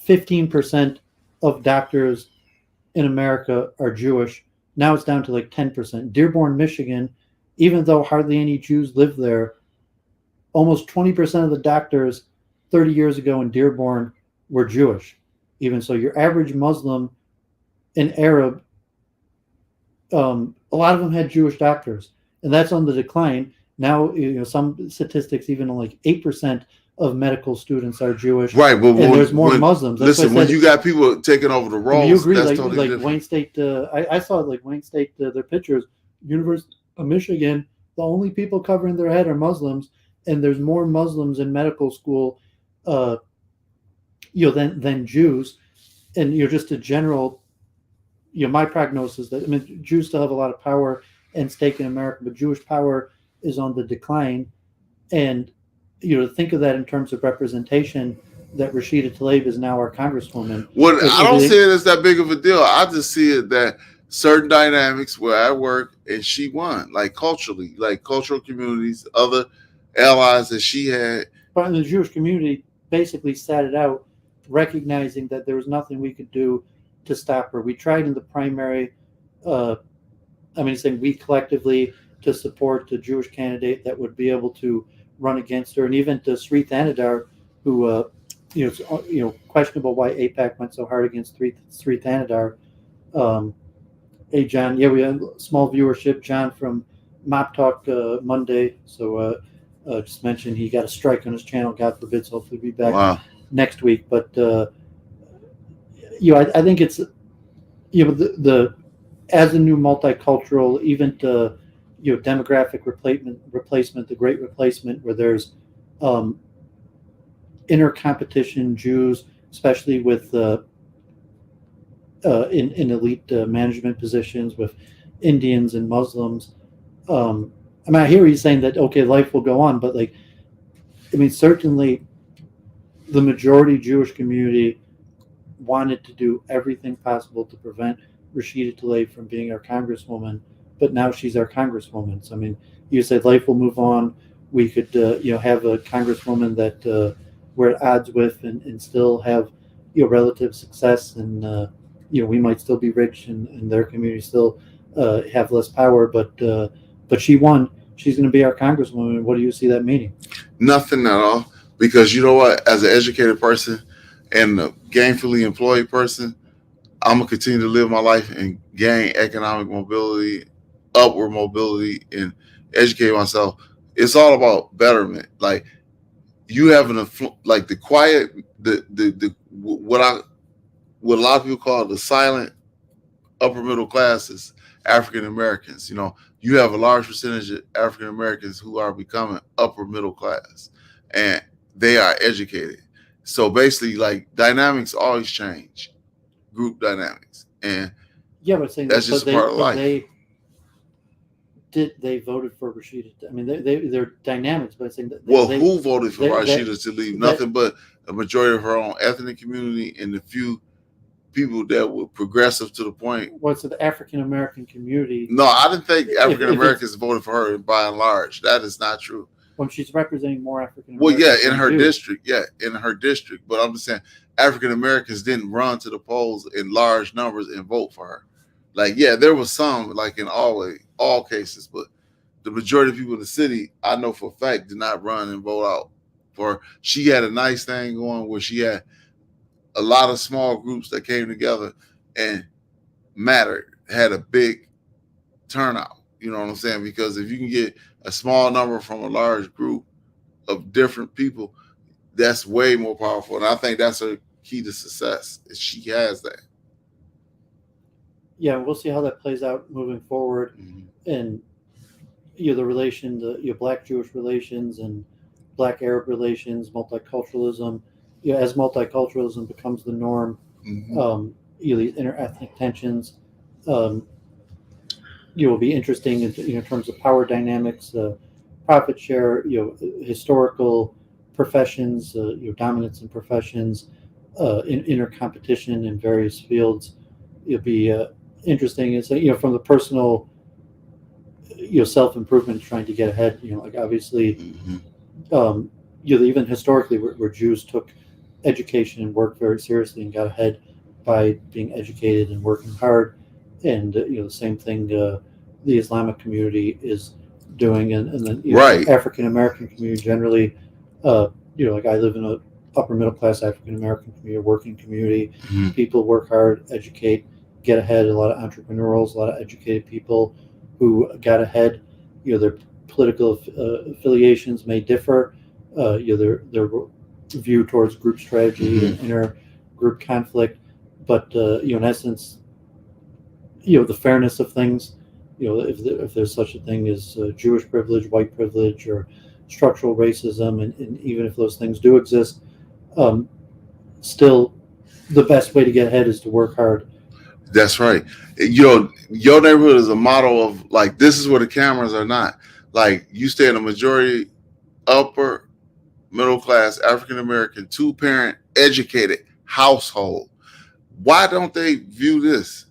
15% of doctors in America are Jewish. Now it's down to like 10%. Dearborn, Michigan, even though hardly any Jews live there, almost 20% of the doctors 30 years ago in Dearborn were Jewish. Even so, your average Muslim and Arab, a lot of them had Jewish doctors, and that's on the decline. Now, some statistics, even like 8% of medical students are Jewish. Right, but there's more Muslims. When you got people taking over the roles, you agree, that's like, totally like different. Wayne State. I saw it, like Wayne State, their pictures. University of Michigan, the only people covering their head are Muslims, and there's more Muslims in medical school, than Jews. And just a general, my prognosis that, I mean, Jews still have a lot of power and stake in America, but Jewish power is on the decline. And think of that in terms of representation, that Rashida Tlaib is now our congresswoman. Well, I don't see it as that big of a deal. I just see it that certain dynamics where I work, and she won, like culturally, like cultural communities, other allies that she had. But in the Jewish community basically sat it out, recognizing that there was nothing we could do to stop her. We tried in the primary, saying we collectively, to support the Jewish candidate that would be able to run against her, and even to Sri Thanadar, who, questionable why AIPAC went so hard against Sri Thanadar. Hey, John, we had small viewership. John from Mop Talk Monday, so just mentioned he got a strike on his channel. God forbid, so hopefully be back Wow. next week. But I think it's the as a new multicultural, even to demographic replacement, the great replacement, where there's inner competition, Jews, especially with in elite management positions with Indians and Muslims. I mean, I hear you saying that okay, life will go on, but like, I mean, certainly the majority Jewish community wanted to do everything possible to prevent Rashida Tlaib from being our congresswoman, but now she's our congresswoman. So I mean, you said life will move on. We could have a congresswoman that we're at odds with and still have relative success, and we might still be rich and their community still have less power, but she won. She's going to be our congresswoman. What do you see that meaning? Nothing at all, because you know what? As an educated person and a gainfully employed person, I'm gonna continue to live my life and gain economic mobility, upward mobility, and educate myself. It's all about betterment. Like you have like the quiet, the what a lot of people call the silent upper middle classes, African Americans. You have a large percentage of African Americans who are becoming upper middle class, and they are educated. So basically, like dynamics always change, group dynamics, and But saying that's just a part of life. They voted for Rashida. I mean, they're dynamics, but saying that. Who voted for Rashida Tlaib? Nothing but a majority of her own ethnic community and the few people that were progressive to the point. What's the African American community? No, I didn't think African Americans voted for her by and large. That is not true. When she's representing more African Americans. Well, yeah, in her district. Yeah, in her district. But I'm just saying African Americans didn't run to the polls in large numbers and vote for her. Like, yeah, there was some, like in all cases, but the majority of people in the city, I know for a fact, did not run and vote out for her. She had a nice thing going where she had a lot of small groups that came together and mattered, had a big turnout. You know what I'm saying? Because if you can get a small number from a large group of different people, that's way more powerful. And I think that's her key to success, is she has that. Yeah, we'll see how that plays out moving forward. Mm-hmm. And the relation, the Black-Jewish relations and Black-Arab relations, multiculturalism. As multiculturalism becomes the norm, mm-hmm. These interethnic tensions, will be interesting in terms of power dynamics, profit share, historical professions, dominance in professions, inner competition in various fields. It'll be interesting. It's from the personal, self-improvement, trying to get ahead. Like obviously, mm-hmm. Even historically, where Jews took education and worked very seriously and got ahead by being educated and working hard, and the same thing the Islamic community is doing, and then right. African American community generally. Like I live in a upper middle class African American community, working community. Mm-hmm. People work hard, educate, get ahead. A lot of entrepreneurs, a lot of educated people who got ahead. Their political affiliations may differ. Their view towards group strategy, mm-hmm. and inner group conflict, but in essence, the fairness of things. If there's such a thing as Jewish privilege, white privilege, or structural racism, and even if those things do exist, still the best way to get ahead is to work hard. That's right. Your neighborhood is a model of, like, this is where the cameras are not. Like, you stay in a majority upper middle class African American 2-parent educated household. Why don't they view this?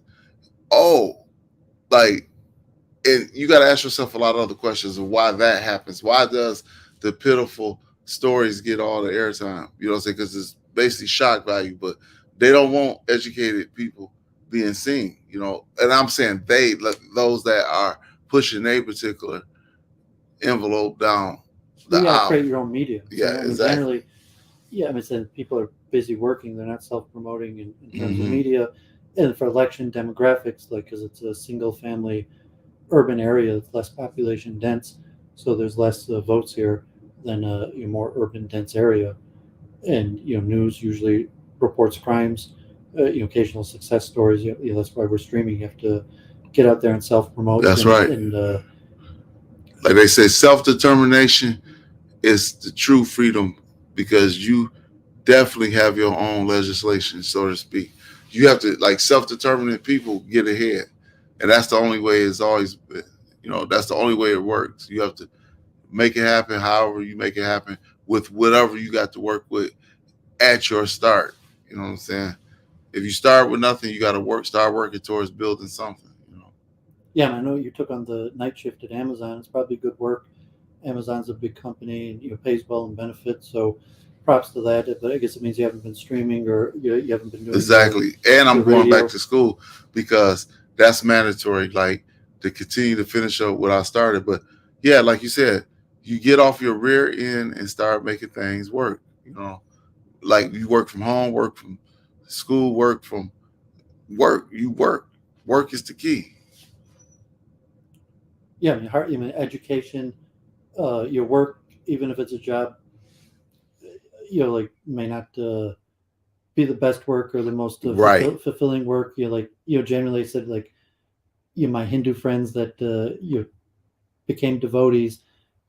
And you got to ask yourself a lot of other questions of why that happens. Why does the pitiful stories get all the airtime? You know what I'm saying? Because it's basically shock value, but they don't want educated people being seen, and I'm saying those that are pushing a particular envelope down the aisle. Create your own media. Yeah, exactly. Generally, saying people are busy working, they're not self-promoting in terms mm-hmm. of media, and for election demographics, like, because it's a single family urban area, it's less population dense, so there's less votes here. than a more urban dense area. And news usually reports crimes, occasional success stories. That's why we're streaming. You have to get out there and self promote That's right. and Like they say, self-determination is the true freedom, because you definitely have your own legislation, so to speak. You have to, like, self-determined people get ahead, and that's the only way it's always been. That's the only way it works. You have to make it happen however you make it happen, with whatever you got to work with at your start. You know what I'm saying? If you start with nothing, you got to start working towards building something. Yeah, and I know you took on the night shift at Amazon. It's probably good work. Amazon's a big company and pays well in benefits, so props to that. But I guess it means you haven't been streaming, or you haven't been doing exactly. And I'm going radio. back to school because that's mandatory, like, to continue to finish up what I started. But yeah, like you said, you get off your rear end and start making things work. Like, you work from home, work from school, work from work. You work. Work is the key. Yeah, I mean education, your work, even if it's a job, like may not be the best work or the most Right. fulfilling work. Generally said, like, my Hindu friends that became devotees,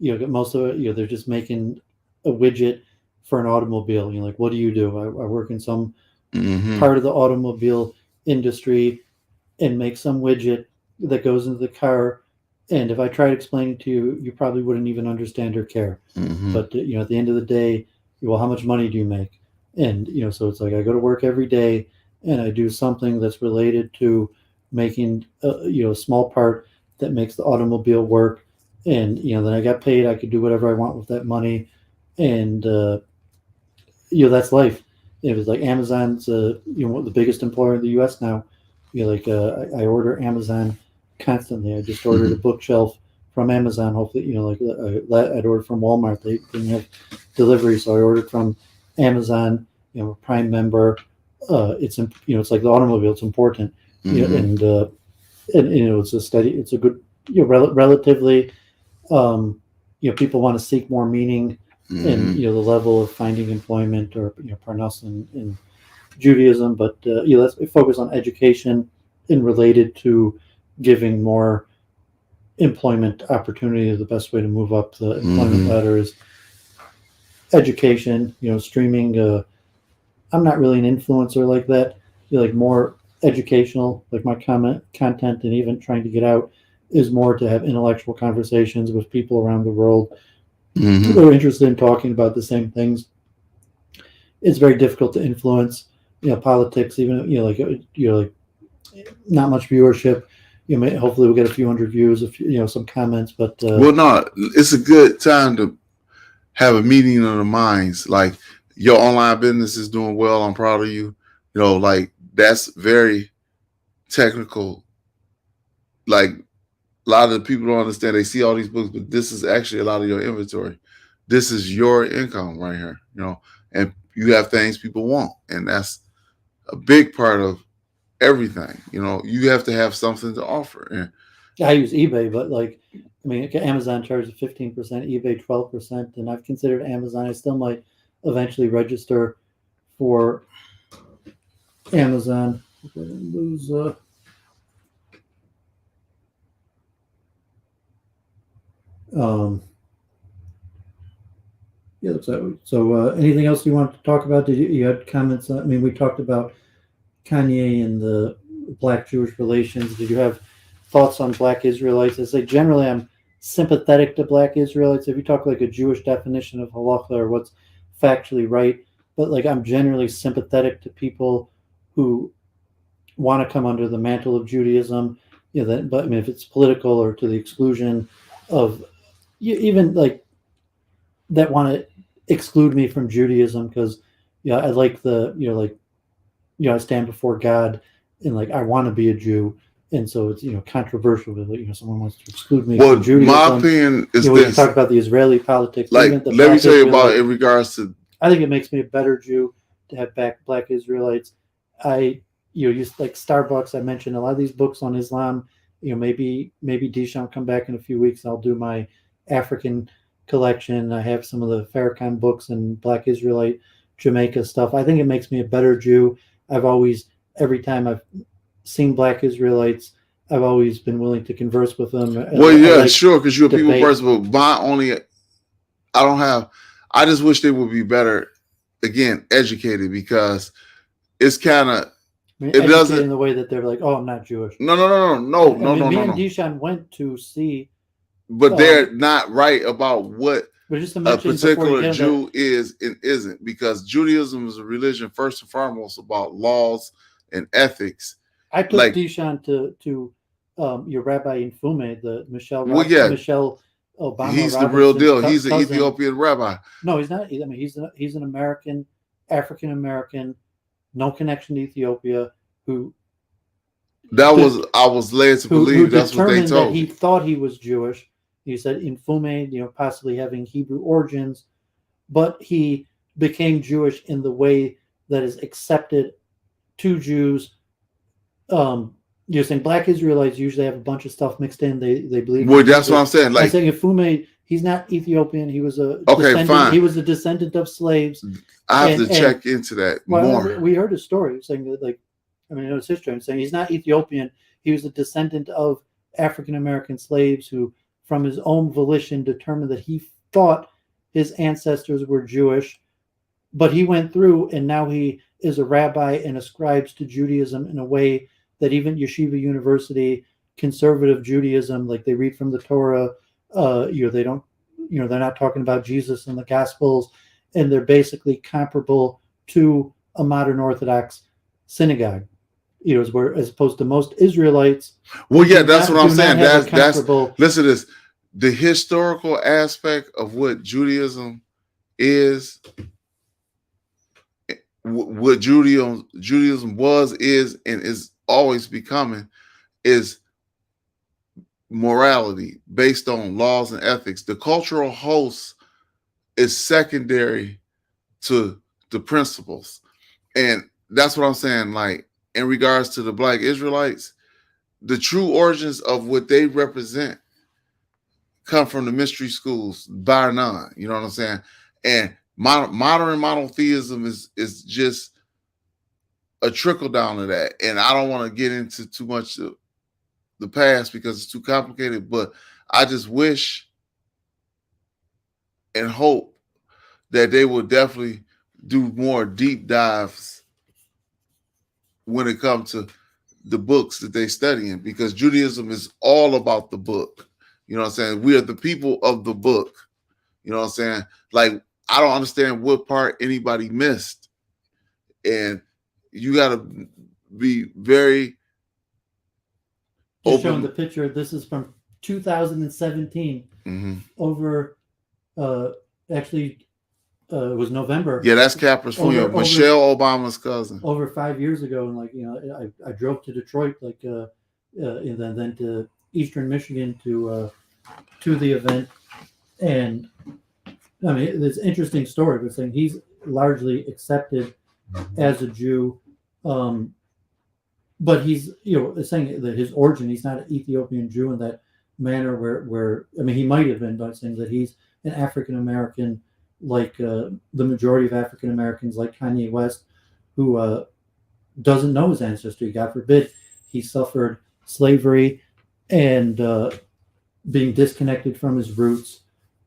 most of it, they're just making a widget for an automobile. Like, what do you do? I work in some part of the automobile industry and make some widget that goes into the car. And if I tried explaining to you, you probably wouldn't even understand or care. But at the end of the day, well, how much money do you make? And so it's like I go to work every day and I do something that's related to making a small part that makes the automobile work. And then I got paid. I could do whatever I want with that money, and that's life. It was like Amazon's the biggest employer in the U.S. now. I order Amazon constantly. I just ordered a bookshelf from Amazon. Hopefully, I'd ordered from Walmart. They didn't have delivery, so I ordered from Amazon. A Prime member. It's it's like the automobile. It's important, and it's a steady. It's a good, relatively. People want to seek more meaning in the level of finding employment, or parnas in Judaism. But let's focus on education and related to giving more employment opportunity. The best way to move up the employment ladder is education. Streaming. I'm not really an influencer like that. Like more educational. Like my content, and even trying to get out, is more to have intellectual conversations with people around the world who are interested in talking about the same things. It's very difficult to influence, politics. Even like not much viewership. Hopefully we'll get a few hundred views, some comments. But well, no, it's a good time to have a meeting of the minds. Like, your online business is doing well. I'm proud of you. Like, that's very technical. Like, a lot of the people don't understand. They see all these books, but this is actually a lot of your inventory. This is your income right here, and you have things people want. And that's a big part of everything. You have to have something to offer. And I use eBay, but Amazon charges 15%, eBay 12%, and I've considered Amazon. I still might eventually register for Amazon. Lose. Yeah. So anything else you want to talk about? Did you had comments? We talked about Kanye and the Black-Jewish relations. Did you have thoughts on Black Israelites? I say generally I'm sympathetic to Black Israelites. If you talk like a Jewish definition of halacha or what's factually right, but I'm generally sympathetic to people who want to come under the mantle of Judaism. But if it's political or to the exclusion of even that want to exclude me from Judaism, because I like I stand before God and I want to be a Jew, and so it's controversial that someone wants to exclude me from Judaism. My opinion is we can talk about the Israeli politics. Like, let me tell you about in regards to. I think it makes me a better Jew to have Black Israelites. I use like Starbucks. I mentioned a lot of these books on Islam. Maybe Dishan will come back in a few weeks. I'll do my African collection. I have some of the Farrakhan books and Black Israelite Jamaica stuff. I think it makes me a better Jew. Every time I've seen Black Israelites, I've always been willing to converse with them. Well, yeah, sure, because you're a people person, but I just wish they would be better, again, educated, because it's kind of, it doesn't, in the way that they're like, oh, I'm not Jewish. No. Me and Dishan went to see, but they're not right about what a particular Jew is and isn't, because Judaism is a religion first and foremost about laws and ethics. I took Dishan to your Rabbi Infume, the Michelle Obama. He's the real deal. He's an Ethiopian rabbi. No, he's not. I mean, he's an American, African American, no connection to Ethiopia. I was led to believe that's what they told me. He thought he was Jewish. He said Infume, possibly having Hebrew origins, but he became Jewish in the way that is accepted to Jews. You're saying Black Israelites usually have a bunch of stuff mixed in. They believe. Well, that's what I'm saying. I'm saying Infume, he's not Ethiopian. He was fine. He was a descendant of slaves. I have to check into that more. We heard a story saying that, I know it's history. I'm saying he's not Ethiopian. He was a descendant of African American slaves who, from his own volition, determined that he thought his ancestors were Jewish, but he went through and now he is a rabbi and ascribes to Judaism in a way that even Yeshiva University, conservative Judaism, like they read from the Torah, they don't, they're not talking about Jesus in the Gospels, and they're basically comparable to a modern Orthodox synagogue. As opposed to most Israelites. Well, yeah, that's what I'm saying. That's listen to this. The historical aspect of what Judaism is, what Judaism was, is, and is always becoming, is morality based on laws and ethics. The cultural host is secondary to the principles, and that's what I'm saying. Like, in regards to the Black Israelites, the true origins of what they represent come from the mystery schools, bar none. You know what I'm saying? And modern monotheism is just a trickle down of that. And I don't want to get into too much of the past because it's too complicated, but I just wish and hope that they will definitely do more deep dives when it comes to the books that they studying, because Judaism is all about the book. You know what I'm saying? We are the people of the book. You know what I'm saying? Like, I don't understand what part anybody missed. And you got to be very open. Showing the picture. This is from 2017. Mm-hmm. Over, actually, it was November. Yeah, that's Capper's funeral. Michelle Obama's cousin. Over 5 years ago, and I drove to Detroit, and then to Eastern Michigan to the event, and I mean, it's an interesting story. But saying he's largely accepted as a Jew, but he's saying that his origin, he's not an Ethiopian Jew in that manner. Where I mean, he might have been, but saying that he's an African American. Like the majority of African Americans, like Kanye West, who doesn't know his ancestry. God forbid he suffered slavery and being disconnected from his roots.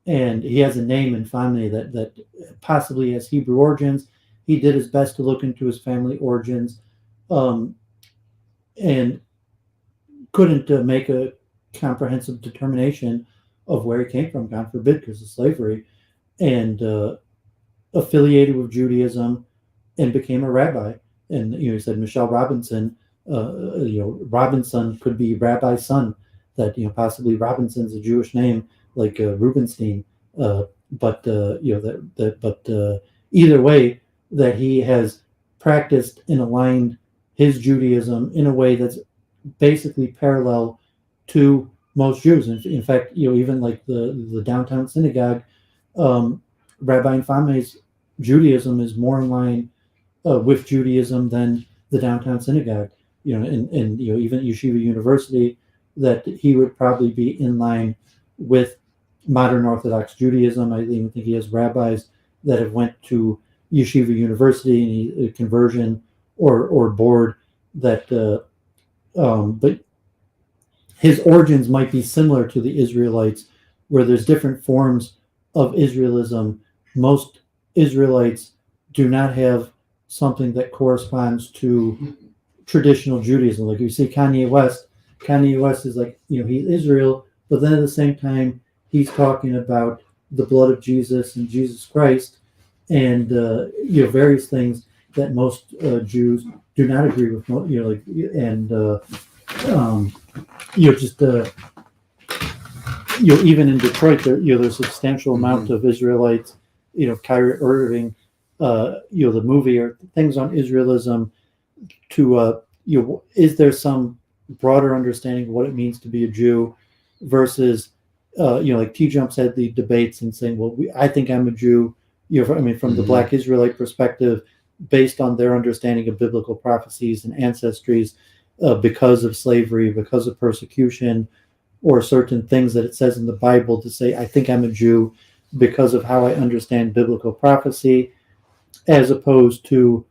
And he has a name and family that possibly has Hebrew origins. He did his best to look into his family origins and couldn't make a comprehensive determination of where he came from, God forbid, because of slavery. And affiliated with Judaism and became a rabbi. And he said Michelle Robinson, Robinson could be rabbi's son. That possibly Robinson's a Jewish name, like Rubenstein. But either way, that he has practiced and aligned his Judaism in a way that's basically parallel to most Jews. In fact, even like the downtown synagogue. Rabbi Infame's Judaism is more in line with Judaism than the downtown synagogue. And even Yeshiva University, that he would probably be in line with modern Orthodox Judaism. I even think he has rabbis that have went to Yeshiva University and conversion or board that, but his origins might be similar to the Israelites, where there's different forms of Israelism. Most Israelites do not have something that corresponds to traditional Judaism. Like you see Kanye West is like, he's Israel, but then at the same time, he's talking about the blood of Jesus and Jesus Christ and, various things that most Jews do not agree with, even in Detroit, there's a substantial amount of Israelites, Kyrie, Irving, the movie or things on Israelism to, is there some broader understanding of what it means to be a Jew versus, like T-Jumps had the debates and saying, well, I think I'm a Jew, from the Black Israelite perspective, based on their understanding of biblical prophecies and ancestries, because of slavery, because of persecution, or certain things that it says in the Bible to say, I think I'm a Jew because of how I understand biblical prophecy, as opposed to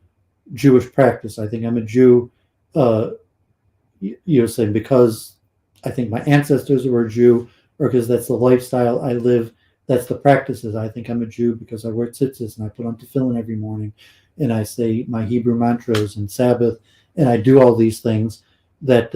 Jewish practice. I think I'm a Jew, saying because I think my ancestors were a Jew, or because that's the lifestyle I live, that's the practices. I think I'm a Jew because I wear tzitzis and I put on tefillin every morning, and I say my Hebrew mantras and Sabbath, and I do all these things that,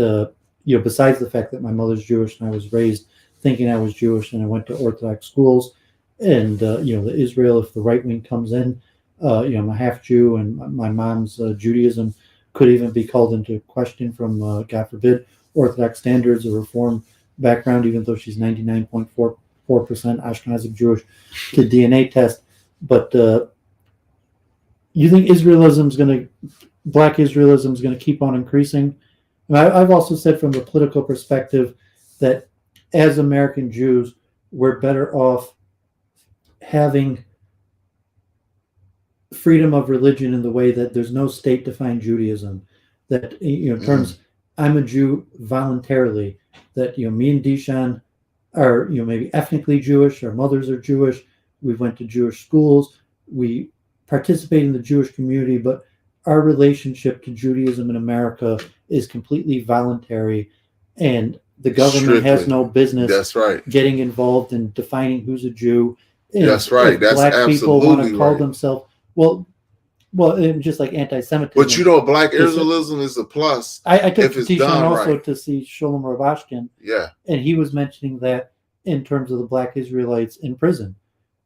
besides the fact that my mother's Jewish and I was raised thinking I was Jewish and I went to Orthodox schools, and, the Israel, if the right wing comes in, I'm a half Jew, and my mom's Judaism could even be called into question from, God forbid, Orthodox standards or Reform background, even though she's 99.44% Ashkenazic Jewish to DNA test. But you think Black Israelism is going to keep on increasing? And I've also said from a political perspective that as American Jews, we're better off having freedom of religion in the way that there's no state-defined Judaism. That, in terms, I'm a Jew voluntarily. That, me and Dishan are, maybe ethnically Jewish. Our mothers are Jewish. We went to Jewish schools. We participate in the Jewish community, but our relationship to Judaism in America is completely voluntary, and the government has no business getting involved in defining who's a Jew. And that's right. That's Black people want to call right. themselves and just like anti-Semitism. But Black Israelism is a plus. I took Tishan also to see Sholem Rabashkin. Yeah, and he was mentioning that in terms of the Black Israelites in prison,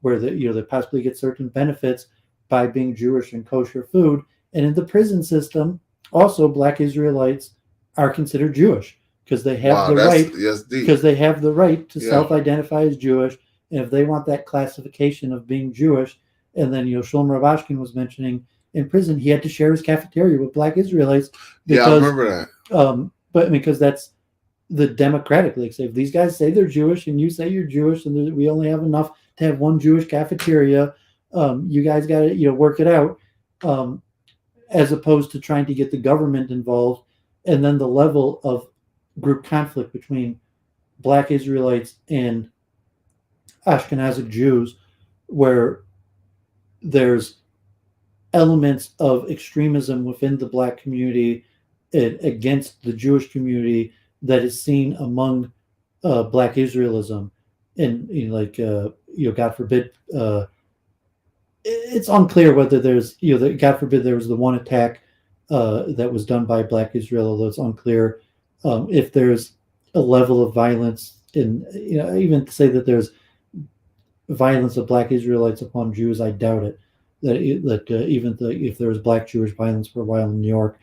where they possibly get certain benefits by being Jewish and kosher food. And in the prison system, also Black Israelites are considered Jewish because they have the right. Because they have the right to self-identify as Jewish, and if they want that classification of being Jewish, and then Shlomo Rabashkin was mentioning in prison he had to share his cafeteria with Black Israelites. Because, I remember that. But because that's the democratic. Like, say if these guys say they're Jewish and you say you're Jewish, and we only have enough to have one Jewish cafeteria, you guys got to work it out. As opposed to trying to get the government involved, and then the level of group conflict between Black Israelites and Ashkenazic Jews, where there's elements of extremism within the Black community against the Jewish community that is seen among Black Israelism, and God forbid. It's unclear whether there's, God forbid, there was the one attack that was done by Black Israel, although it's unclear if there's a level of violence even to say that there's violence of Black Israelites upon Jews. I doubt it. If there was Black Jewish violence for a while in New York,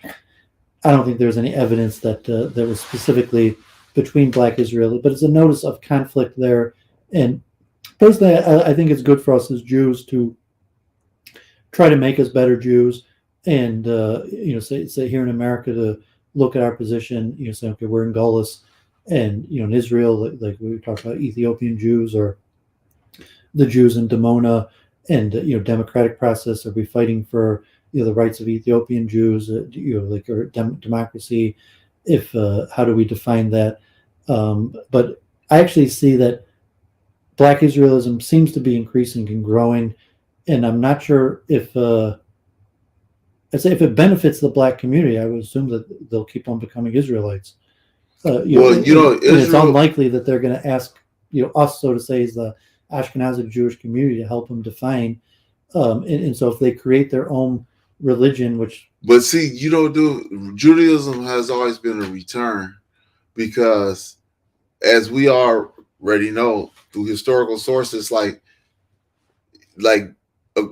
I don't think there's any evidence that there was specifically between Black Israel, but it's a notice of conflict there. And personally, I think it's good for us as Jews to try to make us better Jews, and say here in America to look at our position, say, okay, we're in Gullus, and in Israel, like we talked about Ethiopian Jews or the Jews in Dimona, and democratic process. Are we fighting for the rights of Ethiopian Jews, or democracy? If how do we define that? But I actually see that Black Israelism seems to be increasing and growing, and I'm not sure if I'd say if it benefits the Black community, I would assume that they'll keep on becoming Israelites. It's unlikely that they're going to ask us, so to say, as the Ashkenazi Jewish community, to help them define. And so if they create their own religion, but see, Judaism has always been a return, because as we already know through historical sources, like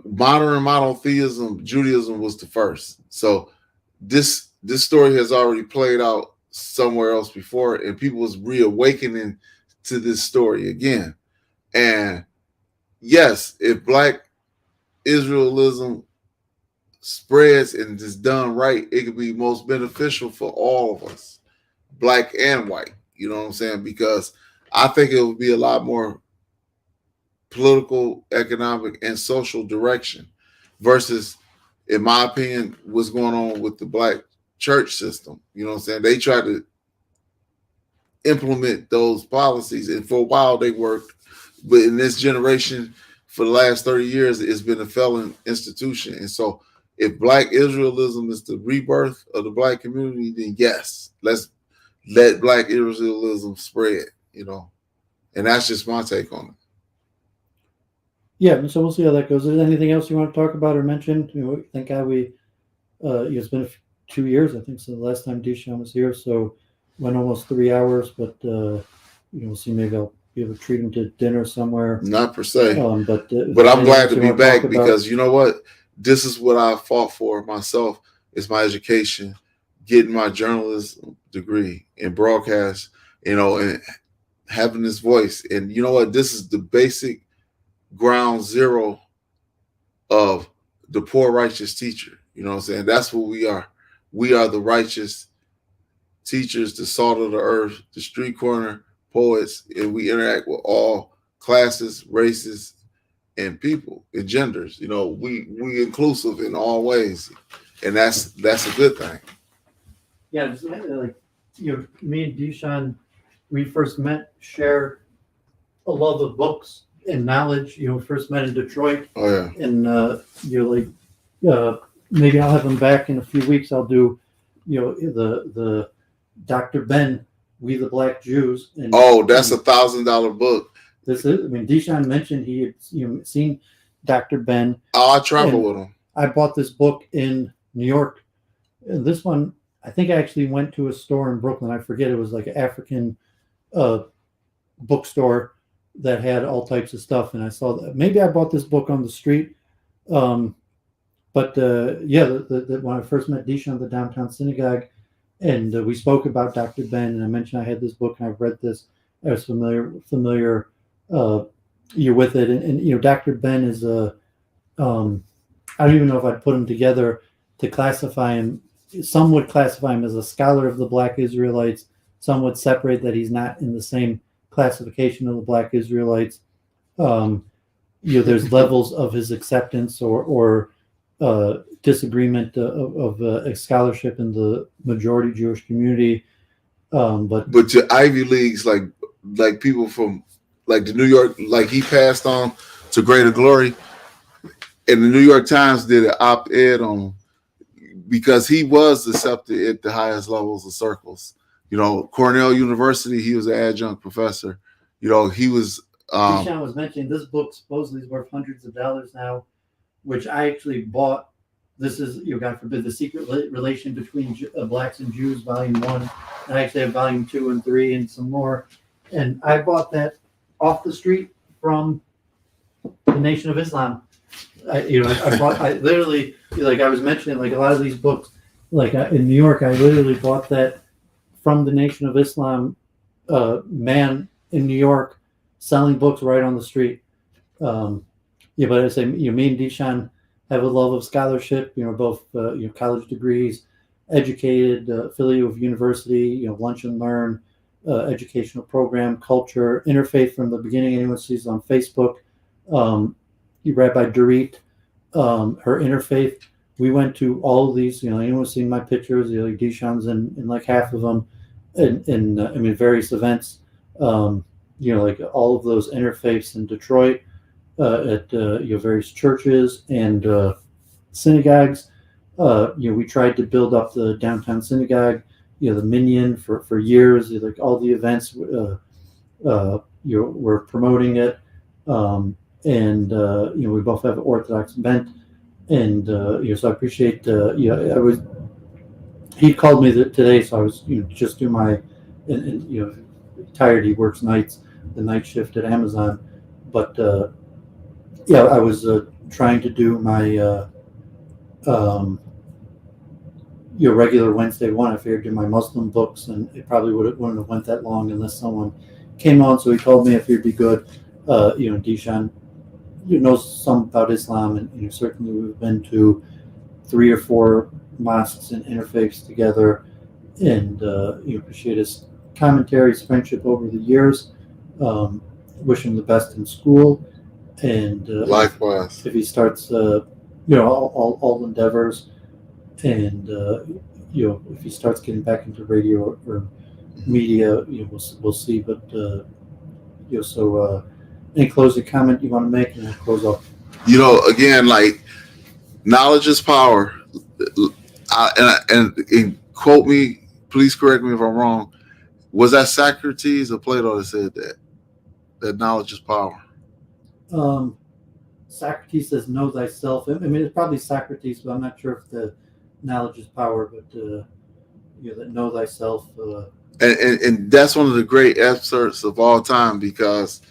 modern monotheism, Judaism was the first. So this story has already played out somewhere else before, and people was reawakening to this story again. And yes, if Black Israelism spreads and is done right, it could be most beneficial for all of us, Black and white. You know what I'm saying? Because I think it would be a lot more political, economic, and social direction versus, in my opinion, what's going on with the Black church system. You know what I'm saying? They try to implement those policies, and for a while they worked, but in this generation, for the last 30 years, it's been a failing institution. And so if Black Israelism is the rebirth of the Black community, then yes, let's let Black Israelism spread, and that's just my take on it. Yeah, so we'll see how that goes. Is there anything else you want to talk about or mention? Thank God it's been 2 years, I think, since the last time Deshaun was here, so went almost 3 hours, but we'll see. Maybe I'll be able to treat him to dinner somewhere. Not per se, but I'm glad to be back, because you know what? This is what I fought for myself, is my education, getting my journalism degree in broadcast, and having this voice. And you know what? This is the basic ground zero of the poor righteous teacher. You know what I'm saying? That's what we are. We are the righteous teachers, the salt of the earth, the street corner poets, and we interact with all classes, races, and people and genders. We inclusive in all ways, and that's a good thing. Yeah, me and Deshaun, we first met, shared a love of books and knowledge. First met in Detroit. Oh yeah. And maybe I'll have him back in a few weeks. I'll do the Dr. Ben, We the Black Jews. And that's $1,000 book. Deshaun mentioned he had seen Dr. Ben. I travel with him. I bought this book in New York. And this one, I think I actually went to a store in Brooklyn. I forget, it was like an African bookstore that had all types of stuff. And I saw that. Maybe I bought this book on the street. When I first met Deshaun at the downtown synagogue, and we spoke about Dr. Ben, and I mentioned I had this book and I've read this. I was familiar with it. And Dr. Ben is I don't even know if I'd put him together to classify him. Some would classify him as a scholar of the Black Israelites. Some would separate that he's not in the same classification of the Black Israelites. There's levels of his acceptance or disagreement of scholarship in the majority Jewish community. But to Ivy Leagues, like people from like the New York, like he passed on to greater glory, and the New York Times did an op-ed on him because he was accepted at the highest levels of circles. Cornell University, he was an adjunct professor. He was. Deshaun was mentioning this book supposedly is worth hundreds of dollars now, which I actually bought. This is, God forbid, The Secret Relation Between Blacks and Jews, Volume 1. And I actually have Volume 2 and 3 and some more. And I bought that off the street from the Nation of Islam. I literally, I was mentioning, a lot of these books, in New York, I literally bought that from the Nation of Islam man in New York selling books right on the street. But I say, me and Deshaun have a love of scholarship, both, college degrees, educated, affiliate with university, lunch and learn, educational program, culture, interfaith from the beginning. Anyone sees on Facebook, Rabbi Dorit, her interfaith. We went to all of these, anyone seeing my pictures, Deshaun's in like half of them in various events. like all of those interfaiths in Detroit at various churches and synagogues. We tried to build up the downtown synagogue, the Minyan for years. Like all the events, we're promoting it, and we both have an Orthodox bent, and so I appreciate. He called me today, so I was just do my, and tired. He works nights, the night shift at Amazon, but I was trying to do my regular Wednesday one. I figured do my Muslim books, and it probably wouldn't have went that long unless someone came on. So he told me if it'd be good, Dishan, knows some about Islam, and certainly we've been to 3 or 4 mosques and interfaiths together, and appreciate his commentaries, friendship over the years. Wish him the best in school, and Likewise. if he starts, all endeavors, and if he starts getting back into radio or media, we'll see. But so any closing comment you want to make, and I'll close off. Again, like knowledge is power. And quote me, please correct me if I'm wrong. Was that Socrates or Plato that said that knowledge is power? Socrates says, "Know thyself." I mean, it's probably Socrates, but I'm not sure if the knowledge is power. But that know thyself. And that's one of the great excerpts of all time, because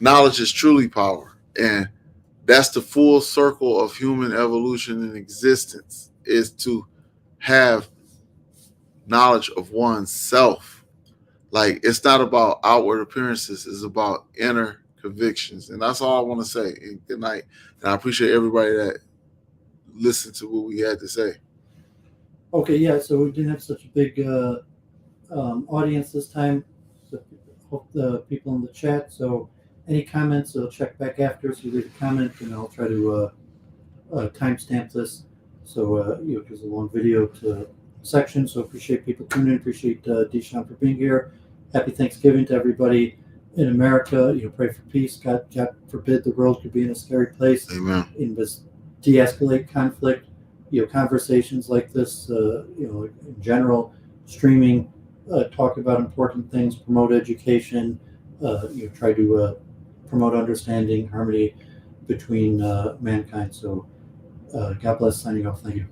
knowledge is truly power, and that's the full circle of human evolution and existence, is to have knowledge of oneself. Like, it's not about outward appearances, it's about inner convictions. And that's all I want to say. And good night. And I appreciate everybody that listened to what we had to say. Okay, yeah, so we didn't have such a big audience this time. So hope the people in the chat. So any comments, I'll check back after. So you leave a comment, and I'll try to timestamp this. So because a long video to section. So appreciate people tuning in. Appreciate Dishan for being here. Happy Thanksgiving to everybody in America. Pray for peace. God forbid the world could be in a scary place. Amen. And just de-escalate conflict. Conversations like this. In general, streaming, talk about important things, promote education. Try to promote understanding, harmony between mankind. So God bless. Signing off. Thank you.